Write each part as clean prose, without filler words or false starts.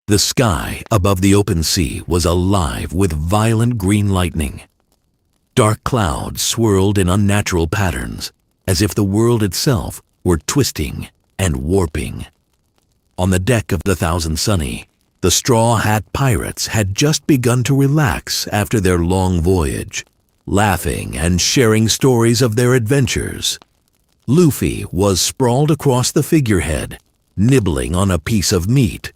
The sky above the open sea was alive with violent green lightning. Dark clouds swirled in unnatural patterns, as if the world itself were twisting and warping. On the deck of the Thousand Sunny, the Straw Hat Pirates had just begun to relax after their long voyage, laughing and sharing stories of their adventures. Luffy was sprawled across the figurehead, nibbling on a piece of meat,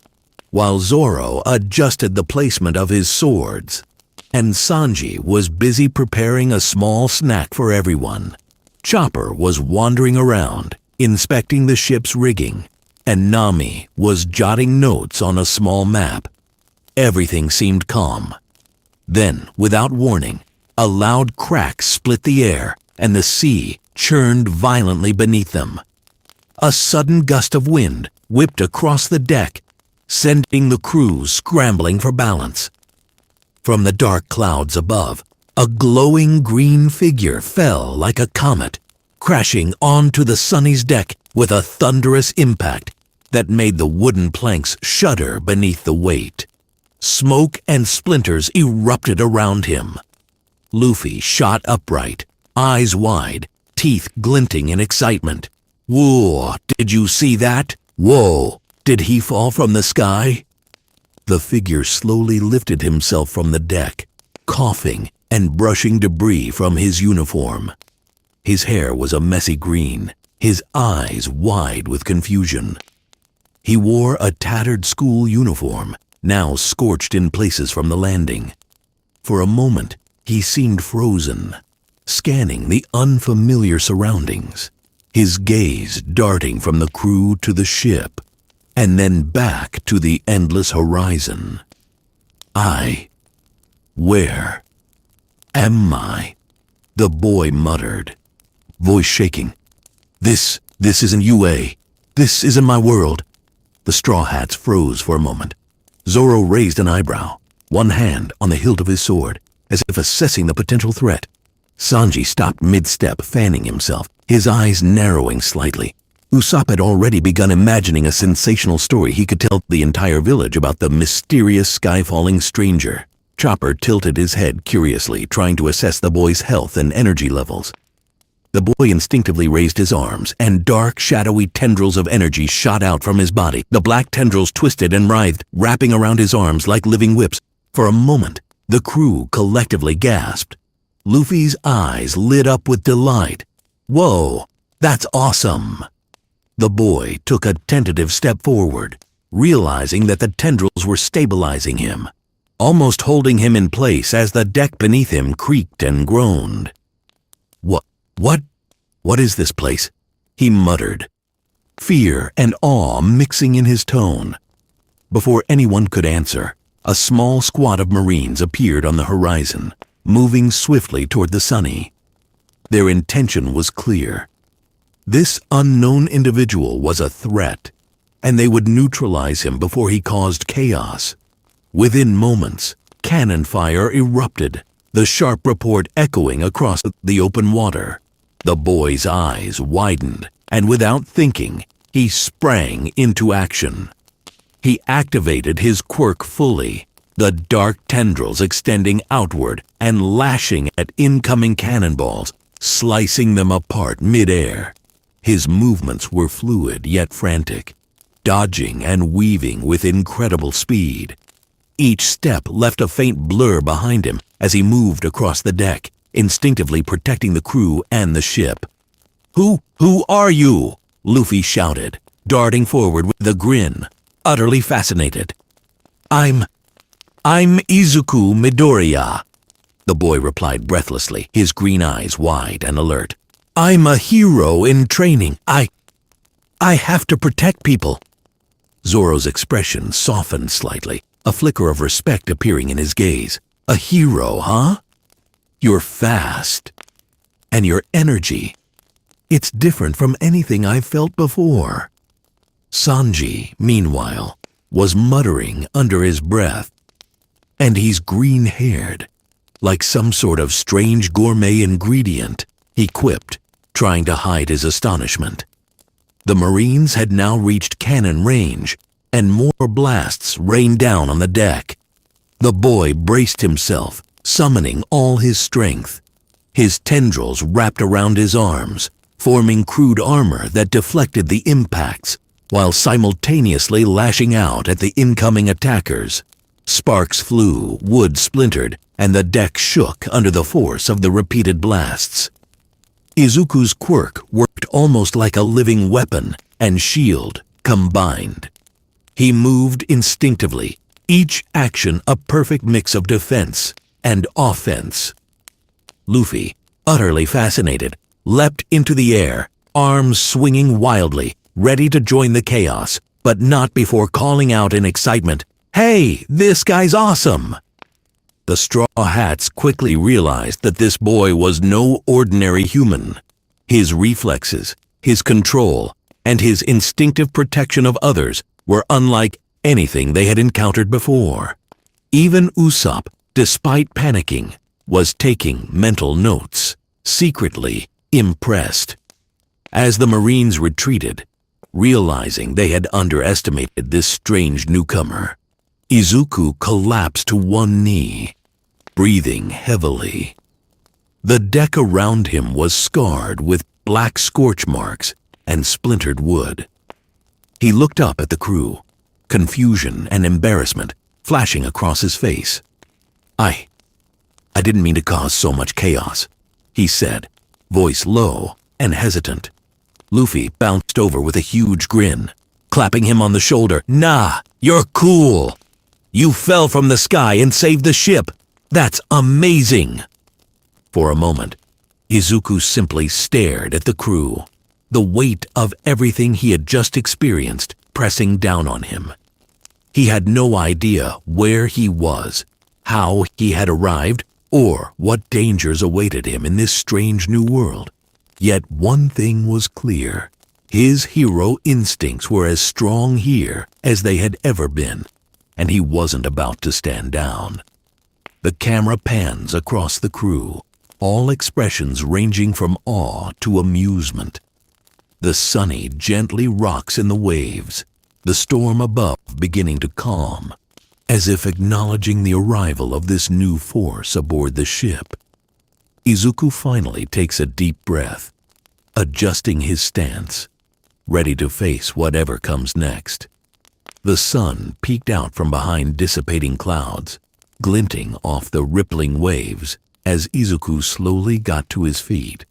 while Zoro adjusted the placement of his swords, and Sanji was busy preparing a small snack for everyone. Chopper was wandering around, inspecting the ship's rigging, and Nami was jotting notes on a small map. Everything seemed calm. Then, without warning, a loud crack split the air, and the sea churned violently beneath them. A sudden gust of wind whipped across the deck, sending the crew scrambling for balance. From the dark clouds above, a glowing green figure fell like a comet, crashing onto the Sunny's deck with a thunderous impact that made the wooden planks shudder beneath the weight. Smoke and splinters erupted around him. Luffy shot upright, eyes wide, teeth glinting in excitement. "Whoa, did you see that? Whoa, did he fall from the sky?" The figure slowly lifted himself from the deck, coughing and brushing debris from his uniform. His hair was a messy green, his eyes wide with confusion. He wore a tattered school uniform, now scorched in places from the landing. For a moment, he seemed frozen, scanning the unfamiliar surroundings, his gaze darting from the crew to the ship, and then back to the endless horizon. Where am I? The boy muttered, voice shaking. This isn't UA. This isn't my world." The Straw Hats froze for a moment. Zoro raised an eyebrow, one hand on the hilt of his sword, as if assessing the potential threat. Sanji stopped mid-step, fanning himself, his eyes narrowing slightly. Usopp had already begun imagining a sensational story he could tell the entire village about the mysterious sky-falling stranger. Chopper tilted his head curiously, trying to assess the boy's health and energy levels. The boy instinctively raised his arms, and dark, shadowy tendrils of energy shot out from his body. The black tendrils twisted and writhed, wrapping around his arms like living whips. For a moment, the crew collectively gasped. Luffy's eyes lit up with delight. "Whoa, that's awesome!" The boy took a tentative step forward, realizing that the tendrils were stabilizing him, almost holding him in place as the deck beneath him creaked and groaned. What is this place?" he muttered, fear and awe mixing in his tone. Before anyone could answer, a small squad of Marines appeared on the horizon, moving swiftly toward the Sunny. Their intention was clear. This unknown individual was a threat, and they would neutralize him before he caused chaos. Within moments, cannon fire erupted, the sharp report echoing across the open water. The boy's eyes widened, and without thinking, he sprang into action. He activated his quirk fully, the dark tendrils extending outward and lashing at incoming cannonballs, slicing them apart mid-air. His movements were fluid yet frantic, dodging and weaving with incredible speed. Each step left a faint blur behind him as he moved across the deck, instinctively protecting the crew and the ship. Who are you?" Luffy shouted, darting forward with a grin, utterly fascinated. I'm Izuku Midoriya," the boy replied breathlessly, his green eyes wide and alert. "I'm a hero in training. I have to protect people." Zoro's expression softened slightly, a flicker of respect appearing in his gaze. "A hero, huh? You're fast. And your energy. It's different from anything I've felt before." Sanji, meanwhile, was muttering under his breath. "And he's green-haired, like some sort of strange gourmet ingredient," he quipped, trying to hide his astonishment. The Marines had now reached cannon range, and more blasts rained down on the deck. The boy braced himself, summoning all his strength. His tendrils wrapped around his arms, forming crude armor that deflected the impacts, while simultaneously lashing out at the incoming attackers. Sparks flew, wood splintered, and the deck shook under the force of the repeated blasts. Izuku's quirk worked almost like a living weapon and shield combined. He moved instinctively, each action a perfect mix of defense and offense. Luffy, utterly fascinated, leapt into the air, arms swinging wildly, ready to join the chaos, but not before calling out in excitement, "Hey, this guy's awesome!" The Straw Hats quickly realized that this boy was no ordinary human. His reflexes, his control, and his instinctive protection of others were unlike anything they had encountered before. Even Usopp, despite panicking, was taking mental notes, secretly impressed. As the Marines retreated, realizing they had underestimated this strange newcomer, Izuku collapsed to one knee, breathing heavily. The deck around him was scarred with black scorch marks and splintered wood. He looked up at the crew, confusion and embarrassment flashing across his face. I didn't mean to cause so much chaos," he said, voice low and hesitant. Luffy bounced over with a huge grin, clapping him on the shoulder. "Nah, you're cool. You fell from the sky and saved the ship. That's amazing." For a moment, Izuku simply stared at the crew, the weight of everything he had just experienced pressing down on him. He had no idea where he was, how he had arrived, or what dangers awaited him in this strange new world. Yet one thing was clear. His hero instincts were as strong here as they had ever been, and he wasn't about to stand down. The camera pans across the crew, all expressions ranging from awe to amusement. The Sunny gently rocks in the waves, the storm above beginning to calm, as if acknowledging the arrival of this new force aboard the ship. Izuku finally takes a deep breath, adjusting his stance, ready to face whatever comes next. The sun peeked out from behind dissipating clouds, glinting off the rippling waves as Izuku slowly got to his feet.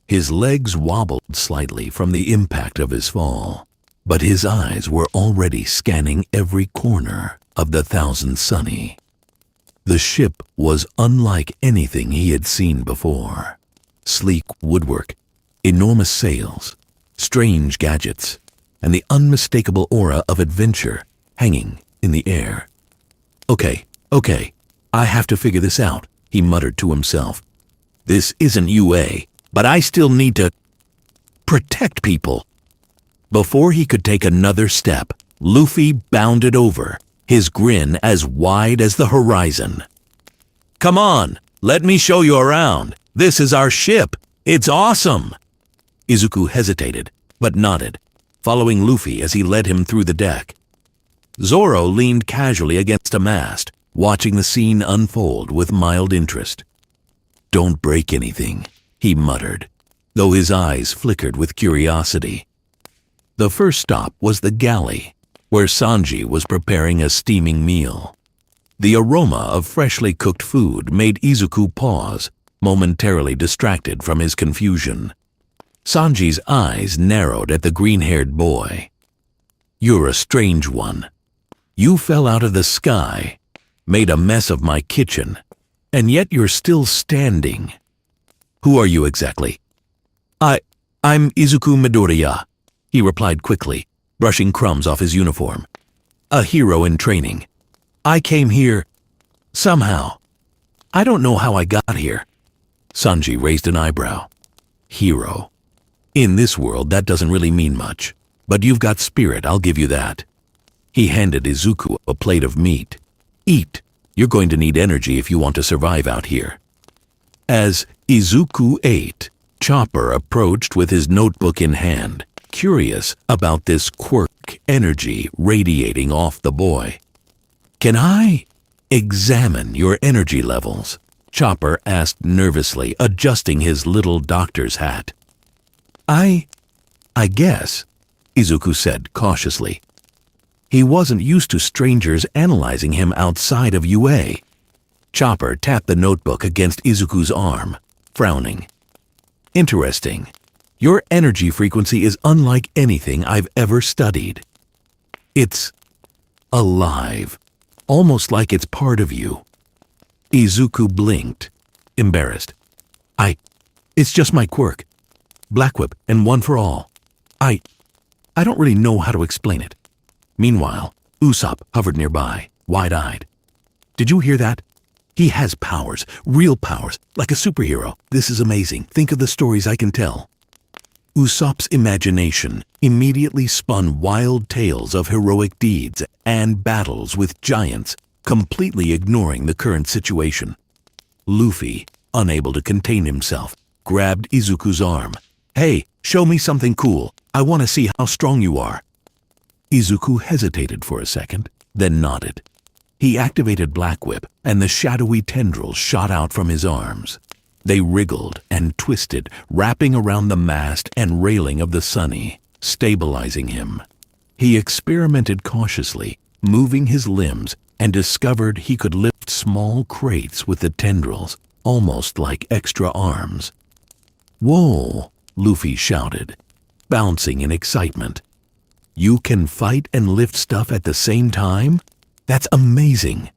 His legs wobbled slightly from the impact of his fall, but his eyes were already scanning every corner of the Thousand Sunny. The ship was unlike anything he had seen before. Sleek woodwork, enormous sails, strange gadgets, and the unmistakable aura of adventure hanging in the air. Okay, I have to figure this out," he muttered to himself. "This isn't UA, but I still need to protect people." Before he could take another step, Luffy bounded over, his grin as wide as the horizon. "Come on, let me show you around. This is our ship. It's awesome." Izuku hesitated, but nodded, following Luffy as he led him through the deck. Zoro leaned casually against a mast, watching the scene unfold with mild interest. "Don't break anything," he muttered, though his eyes flickered with curiosity. The first stop was the galley, where Sanji was preparing a steaming meal. The aroma of freshly cooked food made Izuku pause, momentarily distracted from his confusion. Sanji's eyes narrowed at the green-haired boy. "You're a strange one. You fell out of the sky, made a mess of my kitchen, and yet you're still standing. Who are you exactly?" I'm Izuku Midoriya," he replied quickly, brushing crumbs off his uniform. "A hero in training. I came here somehow. I don't know how I got here." Sanji raised an eyebrow. "Hero. In this world, that doesn't really mean much, but you've got spirit, I'll give you that." He handed Izuku a plate of meat. "Eat. You're going to need energy if you want to survive out here." As Izuku ate, Chopper approached with his notebook in hand, curious about this quirk dark energy radiating off the boy. "Can I examine your energy levels?" Chopper asked nervously, adjusting his little doctor's hat. I guess," Izuku said cautiously. He wasn't used to strangers analyzing him outside of UA. Chopper tapped the notebook against Izuku's arm, frowning. "Interesting. Your energy frequency is unlike anything I've ever studied. It's alive, almost like it's part of you." Izuku blinked, embarrassed. It's just my quirk. Black Whip and one for all. I don't really know how to explain it." Meanwhile, Usopp hovered nearby, wide-eyed. "Did you hear that? He has powers, real powers, like a superhero. This is amazing. Think of the stories I can tell." Usopp's imagination immediately spun wild tales of heroic deeds and battles with giants, completely ignoring the current situation. Luffy, unable to contain himself, grabbed Izuku's arm. "Hey, show me something cool. I want to see how strong you are." Izuku hesitated for a second, then nodded. He activated Black Whip, and the shadowy tendrils shot out from his arms. They wriggled and twisted, wrapping around the mast and railing of the Sunny, stabilizing him. He experimented cautiously, moving his limbs, and discovered he could lift small crates with the tendrils, almost like extra arms. "Whoa!" Luffy shouted, bouncing in excitement. "You can fight and lift stuff at the same time? That's amazing."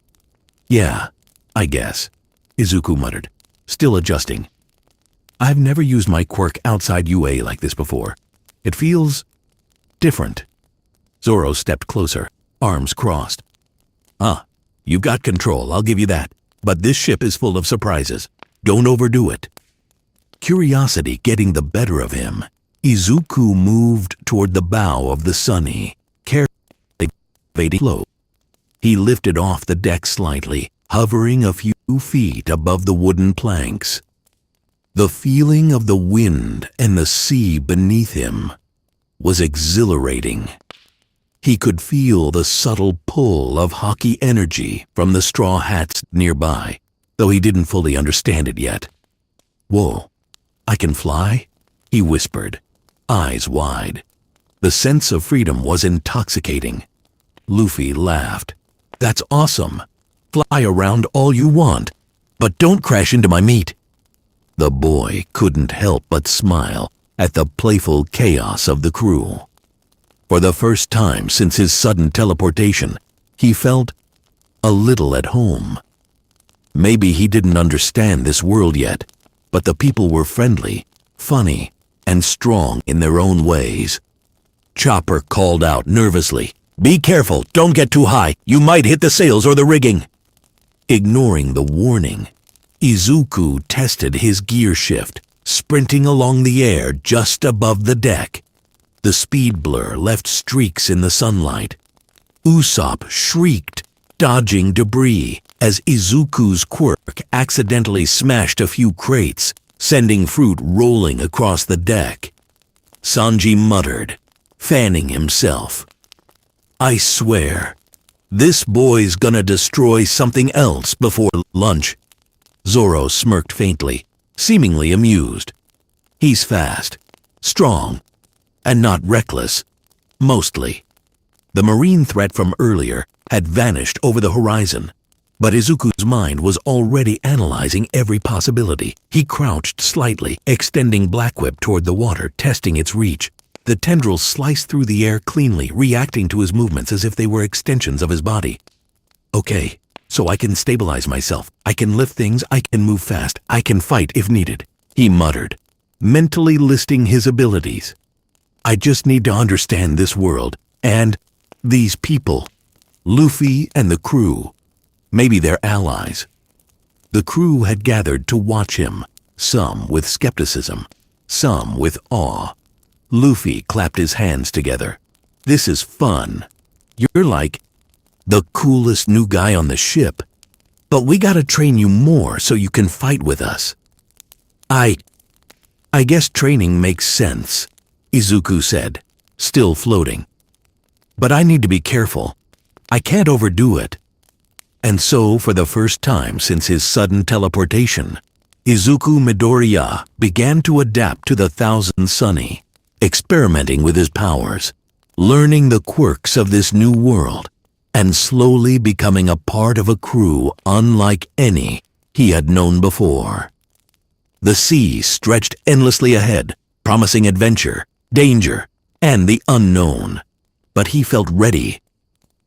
"Yeah, I guess," Izuku muttered, still adjusting. "I've never used my quirk outside UA like this before. It feels different." Zoro stepped closer, arms crossed. You've got control, I'll give you that. But this ship is full of surprises. Don't overdo it." Curiosity getting the better of him, Izuku moved toward the bow of the Sunny, carefully float. He lifted off the deck slightly, hovering a few feet above the wooden planks. The feeling of the wind and the sea beneath him was exhilarating. He could feel the subtle pull of Haki energy from the straw hats nearby, though he didn't fully understand it yet. "Whoa, I can fly?" he whispered, eyes wide. The sense of freedom was intoxicating. Luffy laughed. "That's awesome. Fly around all you want, but don't crash into my meat." The boy couldn't help but smile at the playful chaos of the crew. For the first time since his sudden teleportation, he felt a little at home. Maybe he didn't understand this world yet, but the people were friendly, funny, and strong in their own ways. Chopper called out nervously, "Be careful, don't get too high. You might hit the sails or the rigging." Ignoring the warning, Izuku tested his gear shift, sprinting along the air just above the deck. The speed blur left streaks in the sunlight. Usopp shrieked, dodging debris as Izuku's quirk accidentally smashed a few crates, sending fruit rolling across the deck. Sanji muttered, fanning himself. "I swear, this boy's gonna destroy something else before lunch." Zoro smirked faintly, seemingly amused. "He's fast, strong, and not reckless, mostly." The marine threat from earlier had vanished over the horizon, but Izuku's mind was already analyzing every possibility. He crouched slightly, extending Black Whip toward the water, testing its reach. The tendrils sliced through the air cleanly, reacting to his movements as if they were extensions of his body. "Okay, so I can stabilize myself. I can lift things, I can move fast, I can fight if needed," he muttered, mentally listing his abilities. "I just need to understand this world, and these people. Luffy and the crew. Maybe they're allies." The crew had gathered to watch him, some with skepticism, some with awe. Luffy clapped his hands together. "This is fun. You're like the coolest new guy on the ship, but we gotta train you more so you can fight with us." I guess training makes sense," Izuku said, still floating. But I need to be careful. I can't overdo it. And so, for the first time since his sudden teleportation, Izuku Midoriya began to adapt to the Thousand Sunny, experimenting with his powers, learning the quirks of this new world, and slowly becoming a part of a crew unlike any he had known before. The sea stretched endlessly ahead, promising adventure, danger, and the unknown. But he felt ready.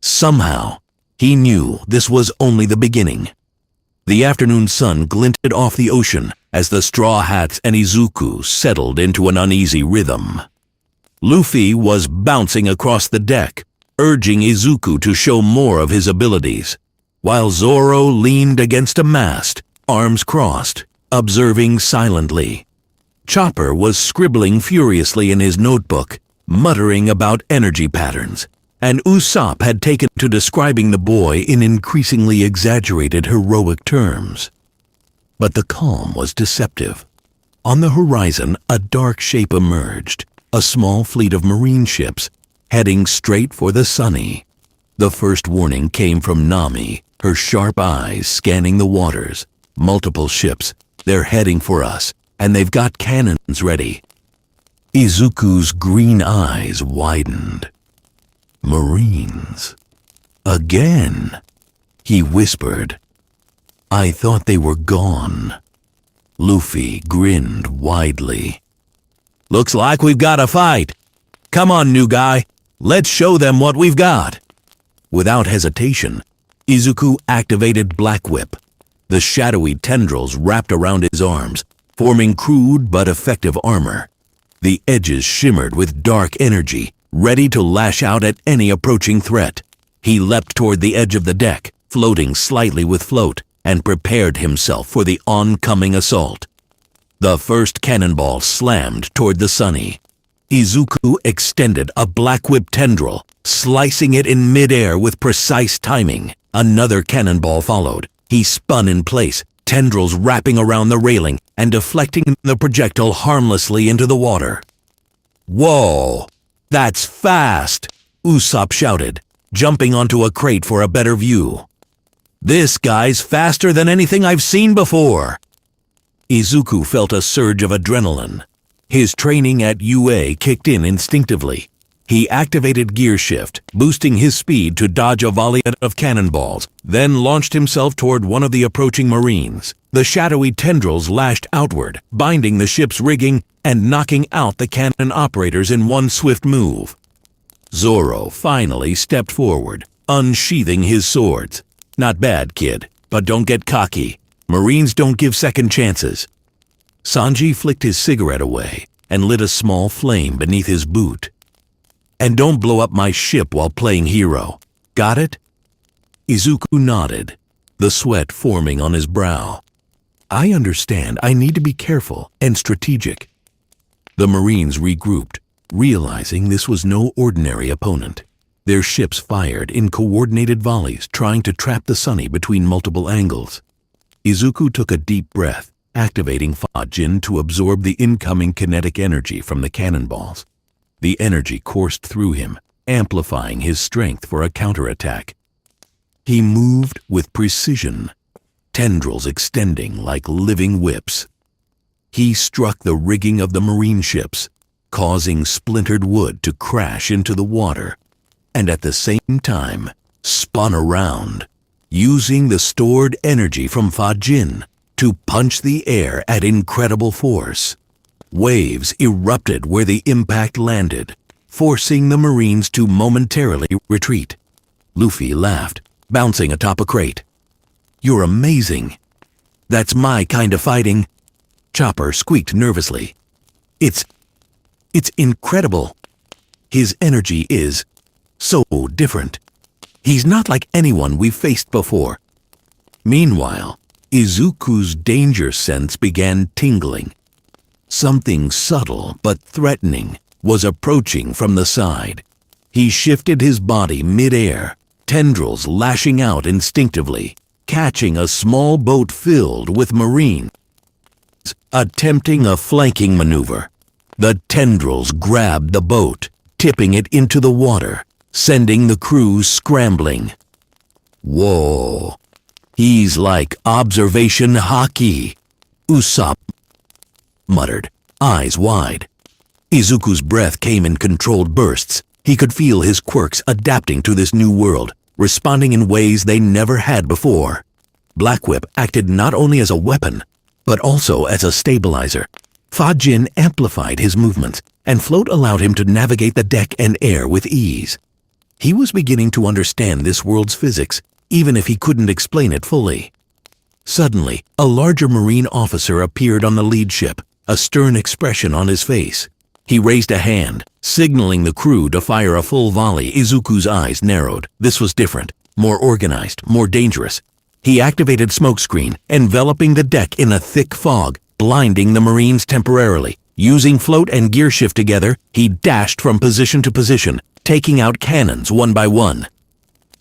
Somehow, he knew this was only the beginning. The afternoon sun glinted off the ocean as the Straw Hats and Izuku settled into an uneasy rhythm. Luffy was bouncing across the deck, urging Izuku to show more of his abilities, while Zoro leaned against a mast, arms crossed, observing silently. Chopper was scribbling furiously in his notebook, muttering about energy patterns, and Usopp had taken to describing the boy in increasingly exaggerated heroic terms. But the calm was deceptive. On the horizon, a dark shape emerged, a small fleet of marine ships, heading straight for the Sunny. The first warning came from Nami, her sharp eyes scanning the waters. Multiple ships, they're heading for us, and they've got cannons ready. Izuku's green eyes widened. Marines. Again, he whispered. I thought they were gone. Luffy grinned widely. Looks like we've got a fight. Come on, new guy. Let's show them what we've got. Without hesitation, Izuku activated Black Whip. The shadowy tendrils wrapped around his arms, forming crude but effective armor. The edges shimmered with dark energy, ready to lash out at any approaching threat. He leapt toward the edge of the deck, floating slightly with float, and prepared himself for the oncoming assault. The first cannonball slammed toward the Sunny. Izuku extended a Black Whip tendril, slicing it in midair with precise timing. Another cannonball followed. He spun in place, tendrils wrapping around the railing and deflecting the projectile harmlessly into the water. Whoa! That's fast! Usopp shouted, jumping onto a crate for a better view. This guy's faster than anything I've seen before! Izuku felt a surge of adrenaline. His training at UA kicked in instinctively. He activated gear shift, boosting his speed to dodge a volley of cannonballs, then launched himself toward one of the approaching Marines. The shadowy tendrils lashed outward, binding the ship's rigging and knocking out the cannon operators in one swift move. Zoro finally stepped forward, unsheathing his swords. Not bad, kid, but don't get cocky. Marines don't give second chances. Sanji flicked his cigarette away and lit a small flame beneath his boot. And don't blow up my ship while playing hero. Got it? Izuku nodded, the sweat forming on his brow. I understand I need to be careful and strategic. The Marines regrouped, realizing this was no ordinary opponent. Their ships fired in coordinated volleys, trying to trap the Sunny between multiple angles. Izuku took a deep breath, activating Fajin to absorb the incoming kinetic energy from the cannonballs. The energy coursed through him, amplifying his strength for a counterattack. He moved with precision, tendrils extending like living whips. He struck the rigging of the marine ships, causing splintered wood to crash into the water, and at the same time spun around, using the stored energy from Fajin to punch the air at incredible force. Waves erupted where the impact landed, forcing the Marines to momentarily retreat. Luffy laughed, bouncing atop a crate. You're amazing. That's my kind of fighting. Chopper squeaked nervously. It's incredible. His energy is so different. He's not like anyone we've faced before. Meanwhile, Izuku's danger sense began tingling. Something subtle but threatening was approaching from the side. He shifted his body mid-air, tendrils lashing out instinctively, catching a small boat filled with Marines. Attempting a flanking maneuver, the tendrils grabbed the boat, tipping it into the water, sending the crew scrambling. Whoa, he's like observation Haki, Usopp muttered, eyes wide. Izuku's breath came in controlled bursts. He could feel his quirks adapting to this new world, responding in ways they never had before. Black Whip acted not only as a weapon, but also as a stabilizer. Fajin amplified his movements, and Float allowed him to navigate the deck and air with ease. He was beginning to understand this world's physics, even if he couldn't explain it fully. Suddenly, a larger Marine officer appeared on the lead ship, a stern expression on his face. He raised a hand, signaling the crew to fire a full volley. Izuku's eyes narrowed. This was different, more organized, more dangerous. He activated smokescreen, enveloping the deck in a thick fog, blinding the Marines temporarily. Using Float and gear shift together, he dashed from position to position, taking out cannons one by one.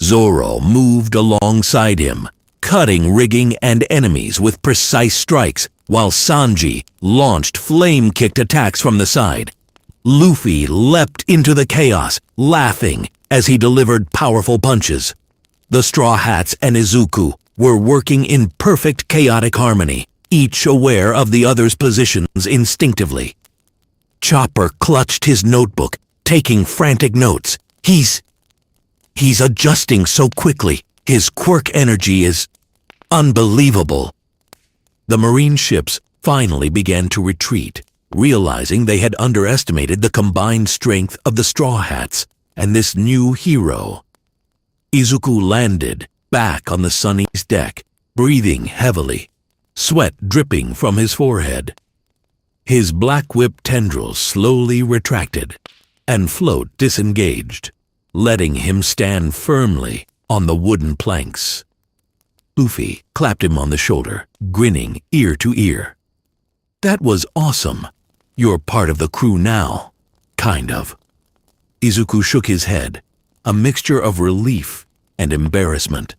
Zoro moved alongside him, cutting rigging and enemies with precise strikes, while Sanji launched flame-kicked attacks from the side. Luffy leapt into the chaos, laughing as he delivered powerful punches. The Straw Hats and Izuku were working in perfect chaotic harmony, each aware of the other's positions instinctively. Chopper clutched his notebook, taking frantic notes. He's adjusting so quickly. His quirk energy is unbelievable. The Marine ships finally began to retreat, realizing they had underestimated the combined strength of the Straw Hats and this new hero. Izuku landed back on the Sunny's deck, breathing heavily, sweat dripping from his forehead. His Black Whip tendrils slowly retracted, and Float disengaged, letting him stand firmly on the wooden planks. Luffy clapped him on the shoulder, grinning ear to ear. That was awesome. You're part of the crew now. Kind of. Izuku shook his head, a mixture of relief and embarrassment.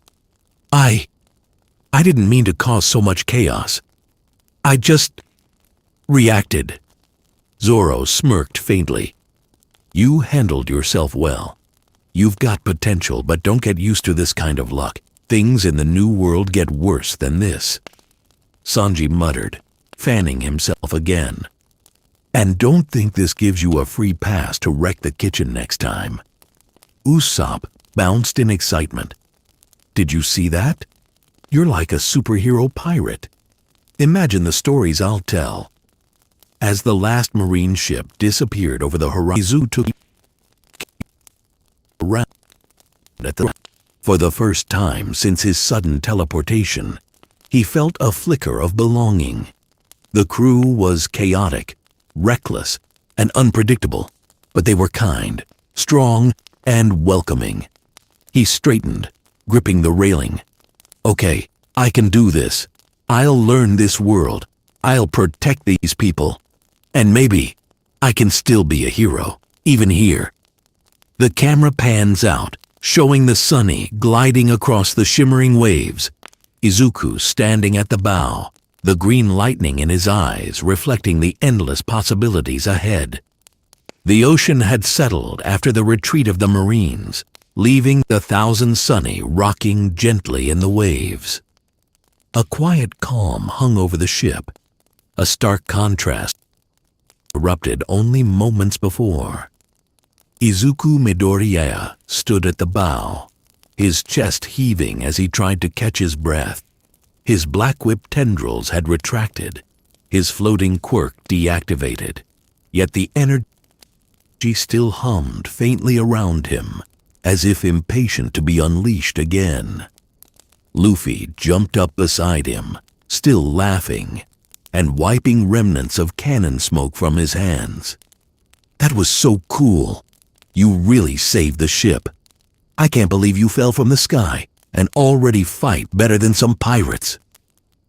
I didn't mean to cause so much chaos. I just reacted. Zoro smirked faintly. You handled yourself well. You've got potential, but don't get used to this kind of luck. Things in the new world get worse than this. Sanji muttered, fanning himself again. And don't think this gives you a free pass to wreck the kitchen next time. Usopp bounced in excitement. Did you see that? You're like a superhero pirate. Imagine the stories I'll tell. As the last Marine ship disappeared over the horizon, Izuku took around for the first time since his sudden teleportation. He felt a flicker of belonging. The crew was chaotic, reckless, and unpredictable, but they were kind, strong, and welcoming. He straightened, gripping the railing. Okay, I can do this. I'll learn this world. I'll protect these people. And maybe I can still be a hero, even here. The camera pans out, showing the Sunny gliding across the shimmering waves. Izuku standing at the bow, the green lightning in his eyes reflecting the endless possibilities ahead. The ocean had settled after the retreat of the Marines, leaving the Thousand Sunny rocking gently in the waves. A quiet calm hung over the ship, a stark contrast erupted only moments before. Izuku Midoriya stood at the bow, his chest heaving as he tried to catch his breath. His Black Whip tendrils had retracted, his floating quirk deactivated, yet the energy still hummed faintly around him, as if impatient to be unleashed again. Luffy jumped up beside him, still laughing, and wiping remnants of cannon smoke from his hands. That was so cool. You really saved the ship. I can't believe you fell from the sky and already fight better than some pirates.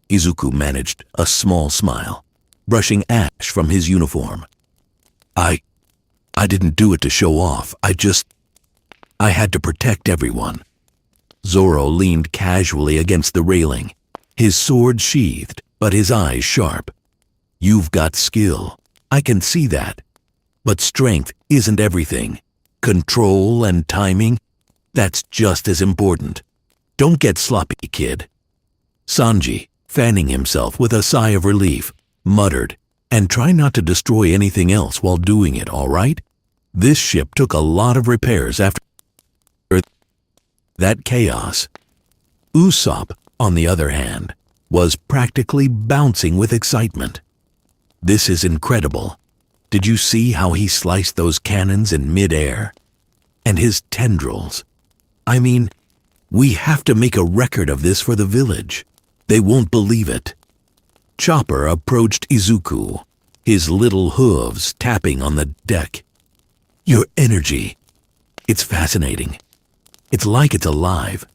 Izuku managed a small smile, brushing ash from his uniform. I didn't do it to show off. I had to protect everyone. Zoro leaned casually against the railing, his sword sheathed, but his eyes sharp. You've got skill. I can see that. But strength isn't everything. control and timing, that's just as important. Don't get sloppy, kid. Sanji, fanning himself with a sigh of relief, muttered, and try not to destroy anything else while doing it, all right? This ship took a lot of repairs after that chaos. Usopp, on the other hand, was practically bouncing with excitement. This is incredible. Did you see how he sliced those cannons in mid-air? And his tendrils. I mean, we have to make a record of this for the village. They won't believe it. Chopper approached Izuku, his little hooves tapping on the deck. Your energy. It's fascinating. It's like it's alive.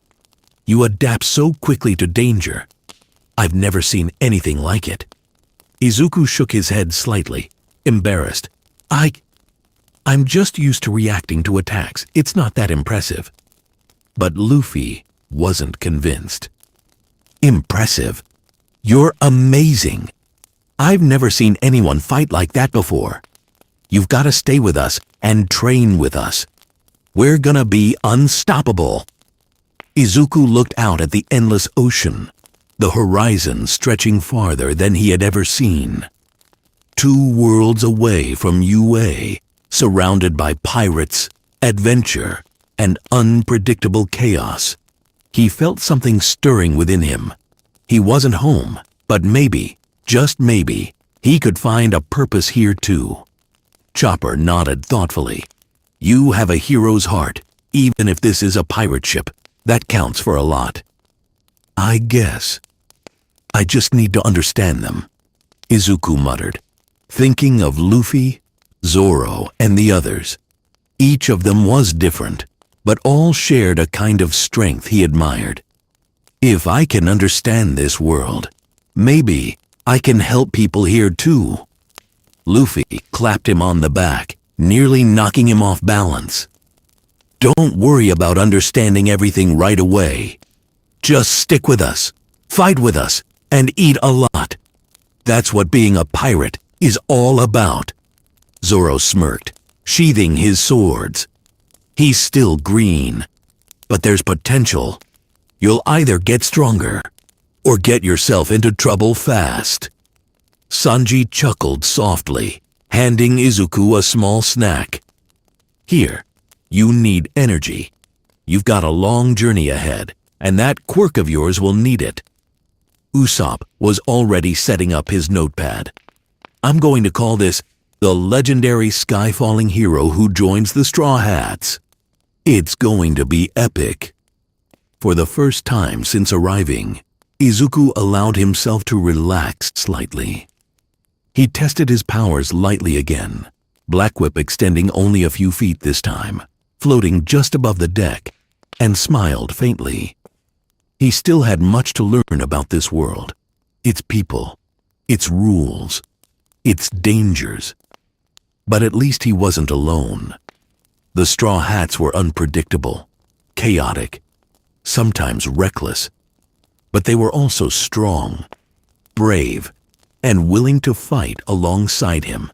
You adapt so quickly to danger. I've never seen anything like it. Izuku shook his head slightly, embarrassed. I'm just used to reacting to attacks. It's not that impressive. But Luffy wasn't convinced. Impressive? You're amazing. I've never seen anyone fight like that before. You've got to stay with us and train with us. We're gonna be unstoppable. Izuku looked out at the endless ocean, the horizon stretching farther than he had ever seen. 2 worlds away from UA, surrounded by pirates, adventure, and unpredictable chaos. He felt something stirring within him. He wasn't home, but maybe, just maybe, he could find a purpose here too. Chopper nodded thoughtfully. You have a hero's heart, even if this is a pirate ship. That counts for a lot. I guess. I just need to understand them, Izuku muttered, thinking of Luffy, Zoro, and the others. Each of them was different, but all shared a kind of strength he admired. If I can understand this world, maybe I can help people here too. Luffy clapped him on the back, nearly knocking him off balance. Don't worry about understanding everything right away. Just stick with us, fight with us, and eat a lot. That's what being a pirate is all about. Zoro smirked, sheathing his swords. He's still green, but there's potential. You'll either get stronger or get yourself into trouble fast. Sanji chuckled softly, handing Izuku a small snack. Here, you need energy. You've got a long journey ahead, and that quirk of yours will need it. Usopp was already setting up his notepad. I'm going to call this the legendary sky-falling hero who joins the Straw Hats. It's going to be epic. For the first time since arriving, Izuku allowed himself to relax slightly. He tested his powers lightly again, Black Whip extending only a few feet this time, floating just above the deck, and smiled faintly. He still had much to learn about this world, its people, its rules, its dangers. But at least he wasn't alone. The Straw Hats were unpredictable, chaotic, sometimes reckless, but they were also strong, brave, and willing to fight alongside him.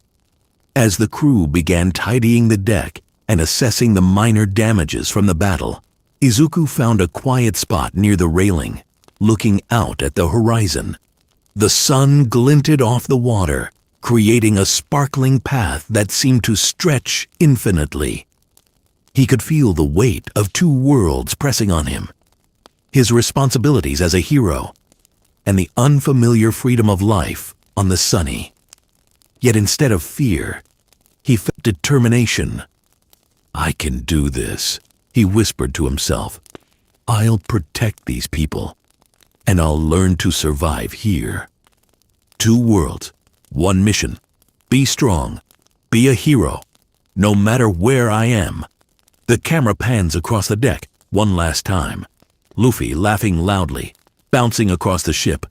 As the crew began tidying the deck and assessing the minor damages from the battle, Izuku found a quiet spot near the railing, looking out at the horizon. The sun glinted off the water, creating a sparkling path that seemed to stretch infinitely. He could feel the weight of 2 worlds pressing on him, his responsibilities as a hero, and the unfamiliar freedom of life on the Sunny. Yet instead of fear, he felt determination. I can do this, he whispered to himself. I'll protect these people, and I'll learn to survive here. 2 worlds, 1 mission. Be strong, be a hero, no matter where I am. The camera pans across the deck one last time. Luffy laughing loudly, bouncing across the ship.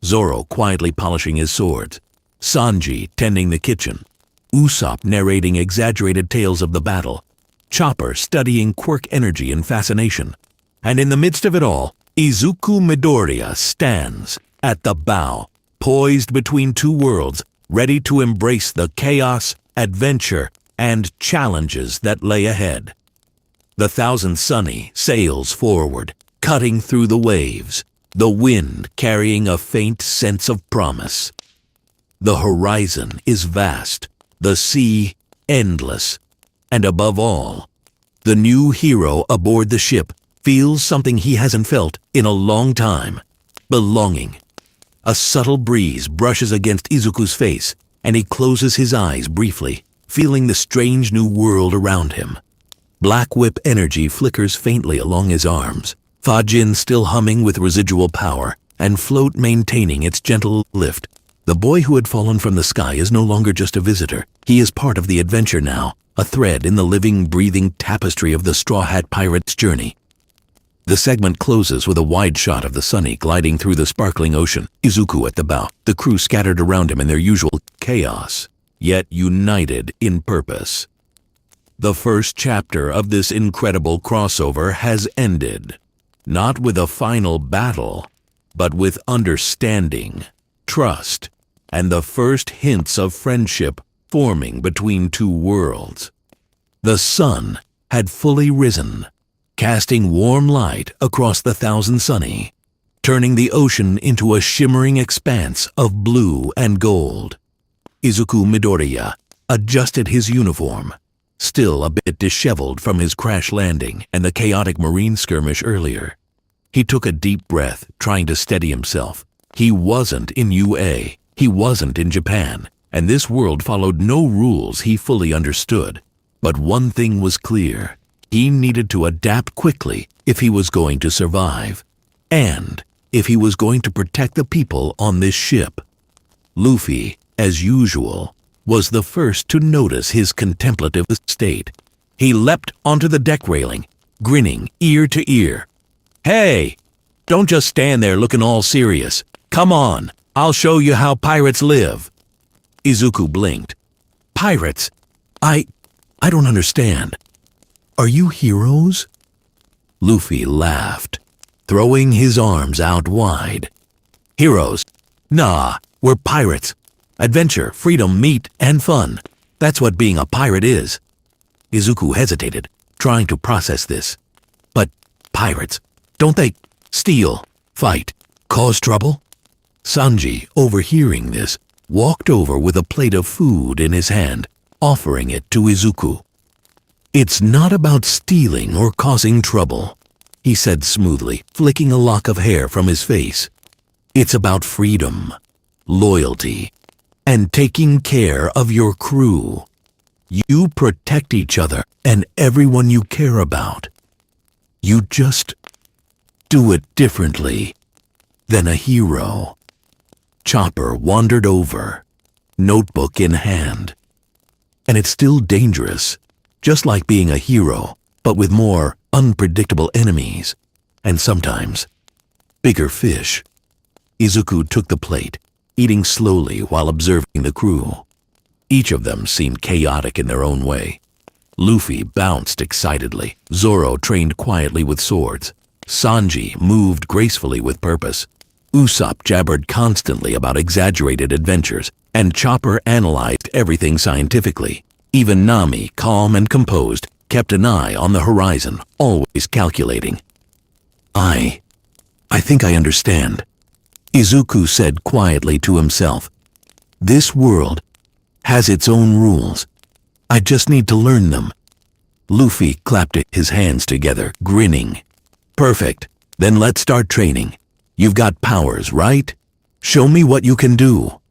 Zoro quietly polishing his swords. Sanji tending the kitchen. Usopp narrating exaggerated tales of the battle. Chopper studying quirk energy and fascination. And in the midst of it all, Izuku Midoriya stands at the bow, poised between 2 worlds, ready to embrace the chaos, adventure, and challenges that lay ahead. The Thousand Sunny sails forward, cutting through the waves, the wind carrying a faint sense of promise. The horizon is vast, the sea endless, and above all, the new hero aboard the ship feels something he hasn't felt in a long time: belonging. A subtle breeze brushes against Izuku's face, and he closes his eyes briefly, feeling the strange new world around him. Black Whip energy flickers faintly along his arms, Fajin still humming with residual power, and Float maintaining its gentle lift. The boy who had fallen from the sky is no longer just a visitor. He is part of the adventure now, a thread in the living, breathing tapestry of the Straw Hat Pirate's journey. The segment closes with a wide shot of the Sunny gliding through the sparkling ocean, Izuku at the bow, the crew scattered around him in their usual chaos, yet united in purpose. The first chapter of this incredible crossover has ended, not with a final battle, but with understanding, trust, and the first hints of friendship forming between two worlds. The sun had fully risen, casting warm light across the Thousand Sunny, turning the ocean into a shimmering expanse of blue and gold. Izuku Midoriya adjusted his uniform, still a bit disheveled from his crash landing and the chaotic marine skirmish earlier. He took a deep breath, trying to steady himself. He wasn't in UA, he wasn't in Japan, and this world followed no rules he fully understood. But one thing was clear: he needed to adapt quickly if he was going to survive, and if he was going to protect the people on this ship. Luffy, as usual, was the first to notice his contemplative state. He leapt onto the deck railing, grinning ear to ear. "Hey, don't just stand there looking all serious. Come on, I'll show you how pirates live." Izuku blinked. "Pirates? I don't understand. Are you heroes?" Luffy laughed, throwing his arms out wide. "Heroes? Nah, we're pirates. Adventure, freedom, meat, and fun. That's what being a pirate is." Izuku hesitated, trying to process this. But pirates, don't they steal, fight, cause trouble? Sanji, overhearing this, walked over with a plate of food in his hand, offering it to Izuku. "It's not about stealing or causing trouble," he said smoothly, flicking a lock of hair from his face. "It's about freedom, loyalty, and taking care of your crew. You protect each other and everyone you care about. You just do it differently than a hero." Chopper wandered over, notebook in hand. "And it's still dangerous, just like being a hero, but with more unpredictable enemies, and sometimes bigger fish." Izuku took the plate, eating slowly while observing the crew. Each of them seemed chaotic in their own way. Luffy bounced excitedly, Zoro trained quietly with swords, Sanji moved gracefully with purpose, Usopp jabbered constantly about exaggerated adventures, and Chopper analyzed everything scientifically. Even Nami, calm and composed, kept an eye on the horizon, always calculating. I think I understand," Izuku said quietly to himself. "This world has its own rules. I just need to learn them." Luffy clapped his hands together, grinning. "Perfect. Then let's start training. You've got powers, right? Show me what you can do."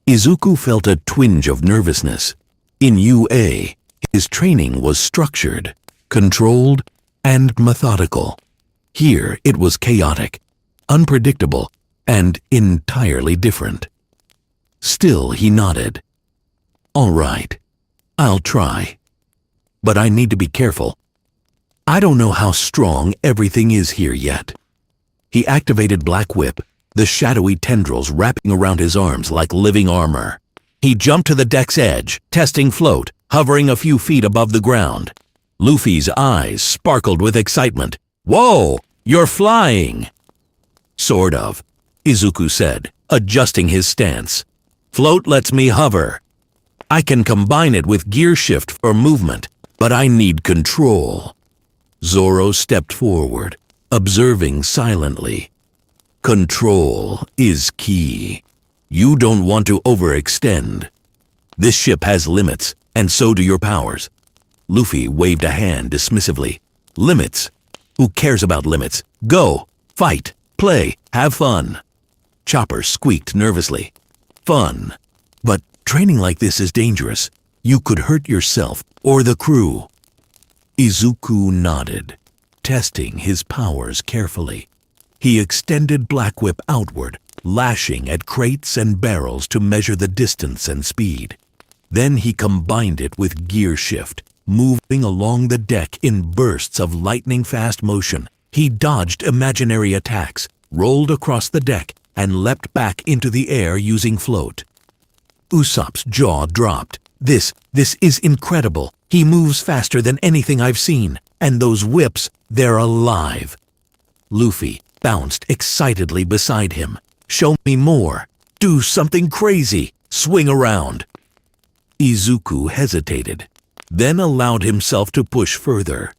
Izuku felt a twinge of nervousness. In UA, his training was structured, controlled, and methodical. Here it was chaotic, unpredictable, and entirely different. Still, he nodded. "All right, I'll try. But I need to be careful. I don't know how strong everything is here yet." He activated Black Whip, the shadowy tendrils wrapping around his arms like living armor. He jumped to the deck's edge, testing float, hovering a few feet above the ground. Luffy's eyes sparkled with excitement. "Whoa, you're flying!" "Sort of," Izuku said, adjusting his stance. "Float lets me hover." I can combine it with gear shift for movement, but I need control. Zoro stepped forward, observing silently. Control is key. You don't want to overextend. This ship has limits, and so do your powers. Luffy waved a hand dismissively. Limits? Who cares about limits? Go, fight, play, have fun. Chopper squeaked nervously. Fun. But training like this is dangerous. You could hurt yourself or the crew. Izuku nodded, testing his powers carefully. He extended Black Whip outward, lashing at crates and barrels to measure the distance and speed. Then he combined it with gear shift, moving along the deck in bursts of lightning-fast motion. He dodged imaginary attacks, rolled across the deck, and leapt back into the air using float. Usopp's jaw dropped. This is incredible. He moves faster than anything I've seen. And those whips, they're alive. Luffy bounced excitedly beside him. Show me more. Do something crazy. Swing around. Izuku hesitated, then allowed himself to push further.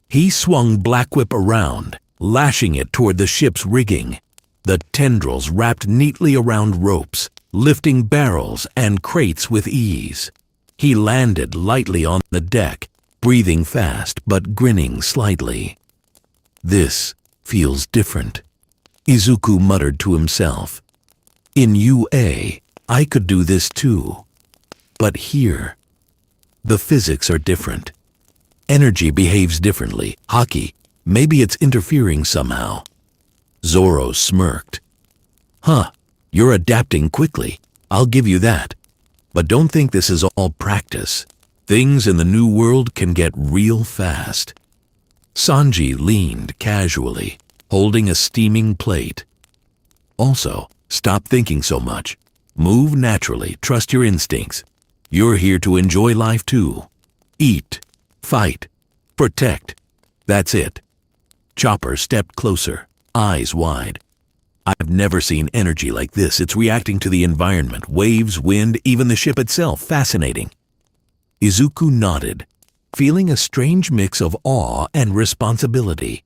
He swung Black Whip around, lashing it toward the ship's rigging. The tendrils wrapped neatly around ropes, lifting barrels and crates with ease. He landed lightly on the deck, breathing fast but grinning slightly. This feels different, Izuku muttered to himself. In UA, I could do this too. But here, the physics are different. Energy behaves differently. Haki, maybe it's interfering somehow. Zoro smirked. Huh, you're adapting quickly. I'll give you that. But don't think this is all practice. Things in the new world can get real fast. Sanji leaned casually, holding a steaming plate. Also, stop thinking so much. Move naturally, trust your instincts. You're here to enjoy life too. Eat, fight, protect. That's it. Chopper stepped closer, eyes wide. I've never seen energy like this. It's reacting to the environment, waves, wind, even the ship itself. Fascinating. Izuku nodded, feeling a strange mix of awe and responsibility.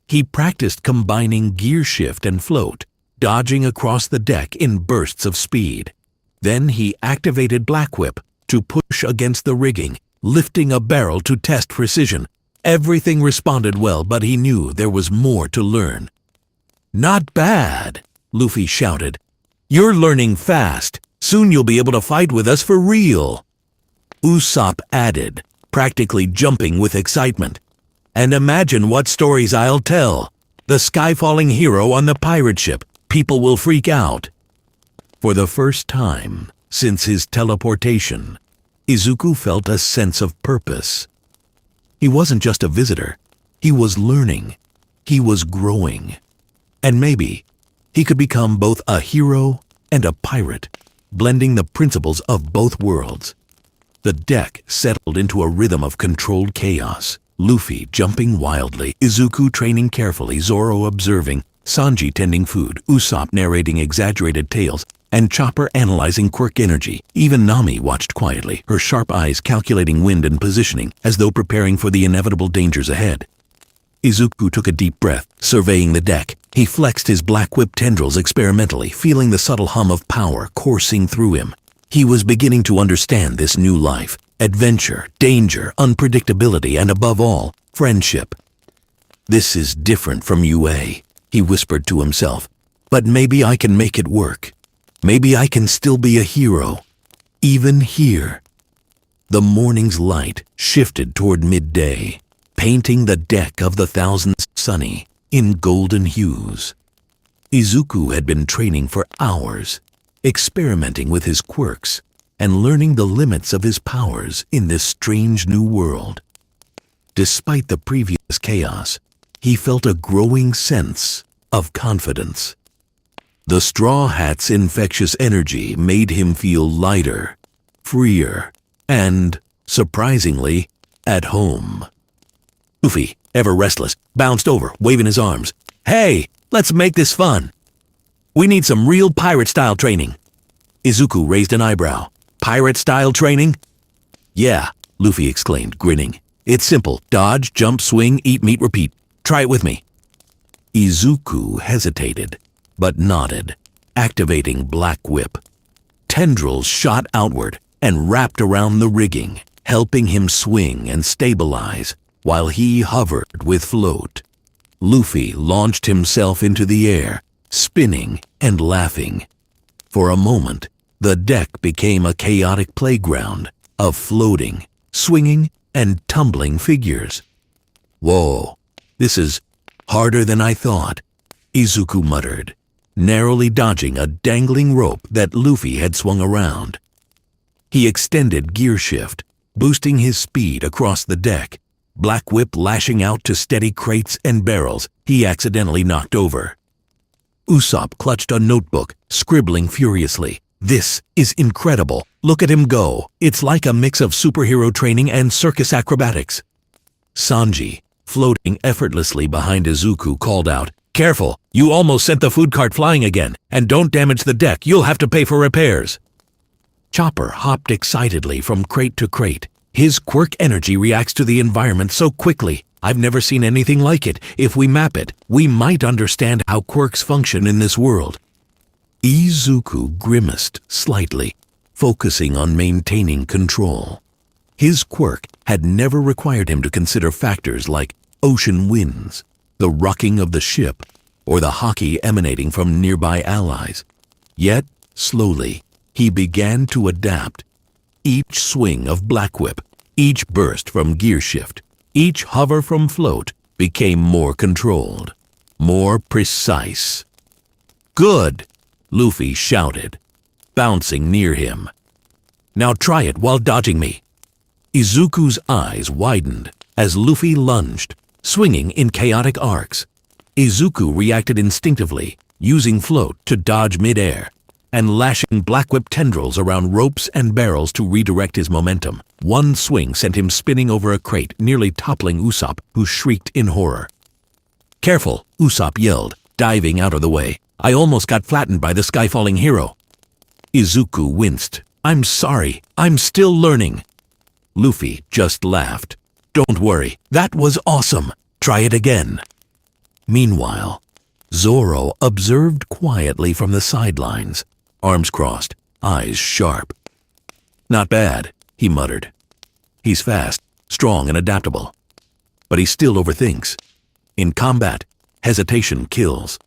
He practiced combining gear shift and float, dodging across the deck in bursts of speed. Then he activated Black Whip to push against the rigging, lifting a barrel to test precision. Everything responded well, but he knew there was more to learn. Not bad, Luffy shouted. You're learning fast. Soon you'll be able to fight with us for real. Usopp added, practically jumping with excitement. And imagine what stories I'll tell. The sky-falling hero on the pirate ship. People will freak out. For the first time since his teleportation, Izuku felt a sense of purpose. He wasn't just a visitor. He was learning. He was growing. And maybe he could become both a hero and a pirate, blending the principles of both worlds. The deck settled into a rhythm of controlled chaos. Luffy jumping wildly, Izuku training carefully, Zoro observing, Sanji tending food, Usopp narrating exaggerated tales, and Chopper analyzing quirk energy. Even Nami watched quietly, her sharp eyes calculating wind and positioning, as though preparing for the inevitable dangers ahead. Izuku took a deep breath, surveying the deck. He flexed his Black Whip tendrils experimentally, feeling the subtle hum of power coursing through him. He was beginning to understand this new life. Adventure, danger, unpredictability, and above all, friendship. This is different from UA, he whispered to himself. But maybe I can make it work. Maybe I can still be a hero, even here. The morning's light shifted toward midday, painting the deck of the Thousand Sunny in golden hues. Izuku had been training for hours, experimenting with his quirks and learning the limits of his powers in this strange new world. Despite the previous chaos, he felt a growing sense of confidence. The Straw Hat's infectious energy made him feel lighter, freer, and, surprisingly, at home. Luffy, ever restless, bounced over, waving his arms. Hey, let's make this fun. We need some real pirate-style training. Izuku raised an eyebrow. Pirate-style training? Yeah, Luffy exclaimed, grinning. It's simple. Dodge, jump, swing, eat meat, repeat. Try it with me. Izuku hesitated, but nodded, activating Black Whip. Tendrils shot outward and wrapped around the rigging, helping him swing and stabilize while he hovered with float. Luffy launched himself into the air, spinning and laughing. For a moment, the deck became a chaotic playground of floating, swinging, and tumbling figures. Whoa, this is harder than I thought, Izuku muttered, narrowly dodging a dangling rope that Luffy had swung around. He extended gear shift, boosting his speed across the deck, Black Whip lashing out to steady crates and barrels he accidentally knocked over. Usopp clutched a notebook, scribbling furiously. This is incredible. Look at him go. It's like a mix of superhero training and circus acrobatics. Sanji, floating effortlessly behind Izuku, called out, Careful, you almost sent the food cart flying again, and don't damage the deck, you'll have to pay for repairs. Chopper hopped excitedly from crate to crate. His quirk energy reacts to the environment so quickly. I've never seen anything like it. If we map it, we might understand how quirks function in this world. Izuku grimaced slightly, focusing on maintaining control. His quirk had never required him to consider factors like ocean winds, the rocking of the ship, or the haki emanating from nearby allies. Yet, slowly, he began to adapt. Each swing of Black Whip, each burst from gear shift, each hover from float became more controlled, more precise. Good! Luffy shouted, bouncing near him. Now try it while dodging me. Izuku's eyes widened as Luffy lunged, swinging in chaotic arcs. Izuku reacted instinctively, using float to dodge midair, and lashing Black Whip tendrils around ropes and barrels to redirect his momentum. One swing sent him spinning over a crate, nearly toppling Usopp, who shrieked in horror. Careful, Usopp yelled, diving out of the way. I almost got flattened by the skyfalling hero. Izuku winced. I'm sorry, I'm still learning. Luffy just laughed. Don't worry, that was awesome. Try it again. Meanwhile, Zoro observed quietly from the sidelines, arms crossed, eyes sharp. Not bad, he muttered. He's fast, strong, and adaptable. But he still overthinks. In combat, hesitation kills.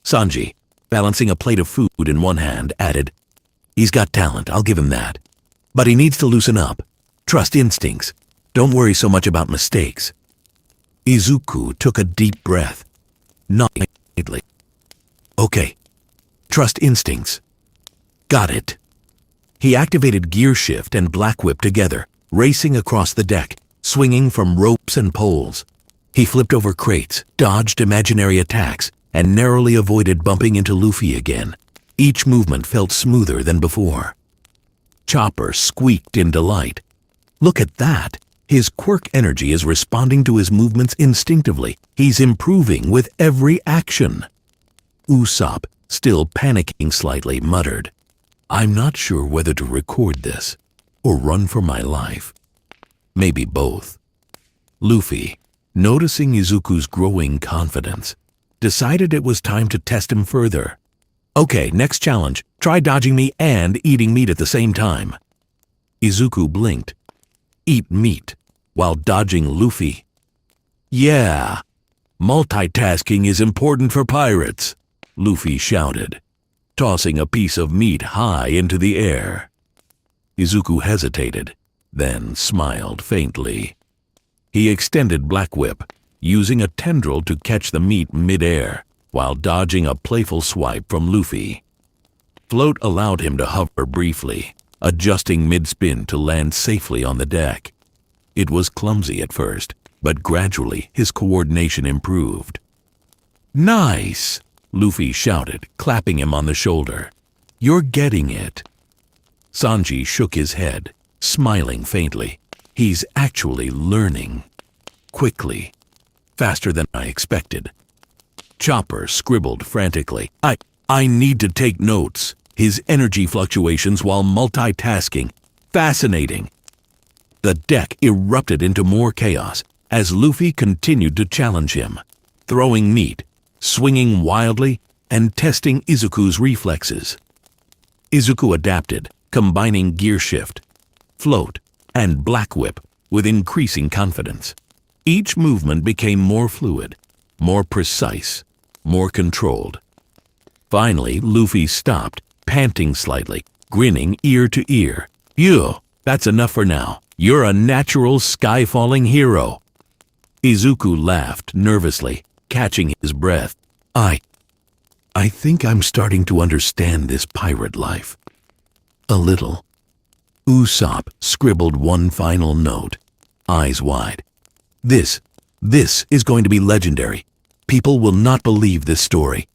Sanji, balancing a plate of food in one hand, added, He's got talent, I'll give him that. But he needs to loosen up. Trust instincts. Don't worry so much about mistakes. Izuku took a deep breath, nodding lightly. Okay, trust instincts. Got it. He activated gear shift and Black Whip together, racing across the deck, swinging from ropes and poles. He flipped over crates, dodged imaginary attacks, and narrowly avoided bumping into Luffy again. Each movement felt smoother than before. Chopper squeaked in delight. Look at that! His quirk energy is responding to his movements instinctively. He's improving with every action. Usopp, still panicking slightly, muttered, I'm not sure whether to record this or run for my life. Maybe both. Luffy, noticing Izuku's growing confidence, decided it was time to test him further. Okay, next challenge. Try dodging me and eating meat at the same time. Izuku blinked. Eat meat while dodging Luffy. Yeah, multitasking is important for pirates, Luffy shouted, tossing a piece of meat high into the air. Izuku hesitated, then smiled faintly. He extended Black Whip, using a tendril to catch the meat mid-air, while dodging a playful swipe from Luffy. Float allowed him to hover briefly, adjusting mid-spin to land safely on the deck. It was clumsy at first, but gradually his coordination improved. Nice! Luffy shouted, clapping him on the shoulder. You're getting it. Sanji shook his head, smiling faintly. He's actually learning. Quickly. Faster than I expected. Chopper scribbled frantically. I need to take notes. his energy fluctuations while multitasking. Fascinating. The deck erupted into more chaos as Luffy continued to challenge him, throwing meat, swinging wildly, and testing Izuku's reflexes. Izuku adapted, combining gear shift, float, and black whip with increasing confidence. Each movement became more fluid, more precise, more controlled. Finally, Luffy stopped, panting slightly, grinning ear to ear. "Phew, that's enough for now. You're a natural sky-falling hero." Izuku laughed nervously, catching his breath. I think I'm starting to understand this pirate life. A little." Usopp scribbled one final note, eyes wide. This is going to be legendary. People will not believe this story."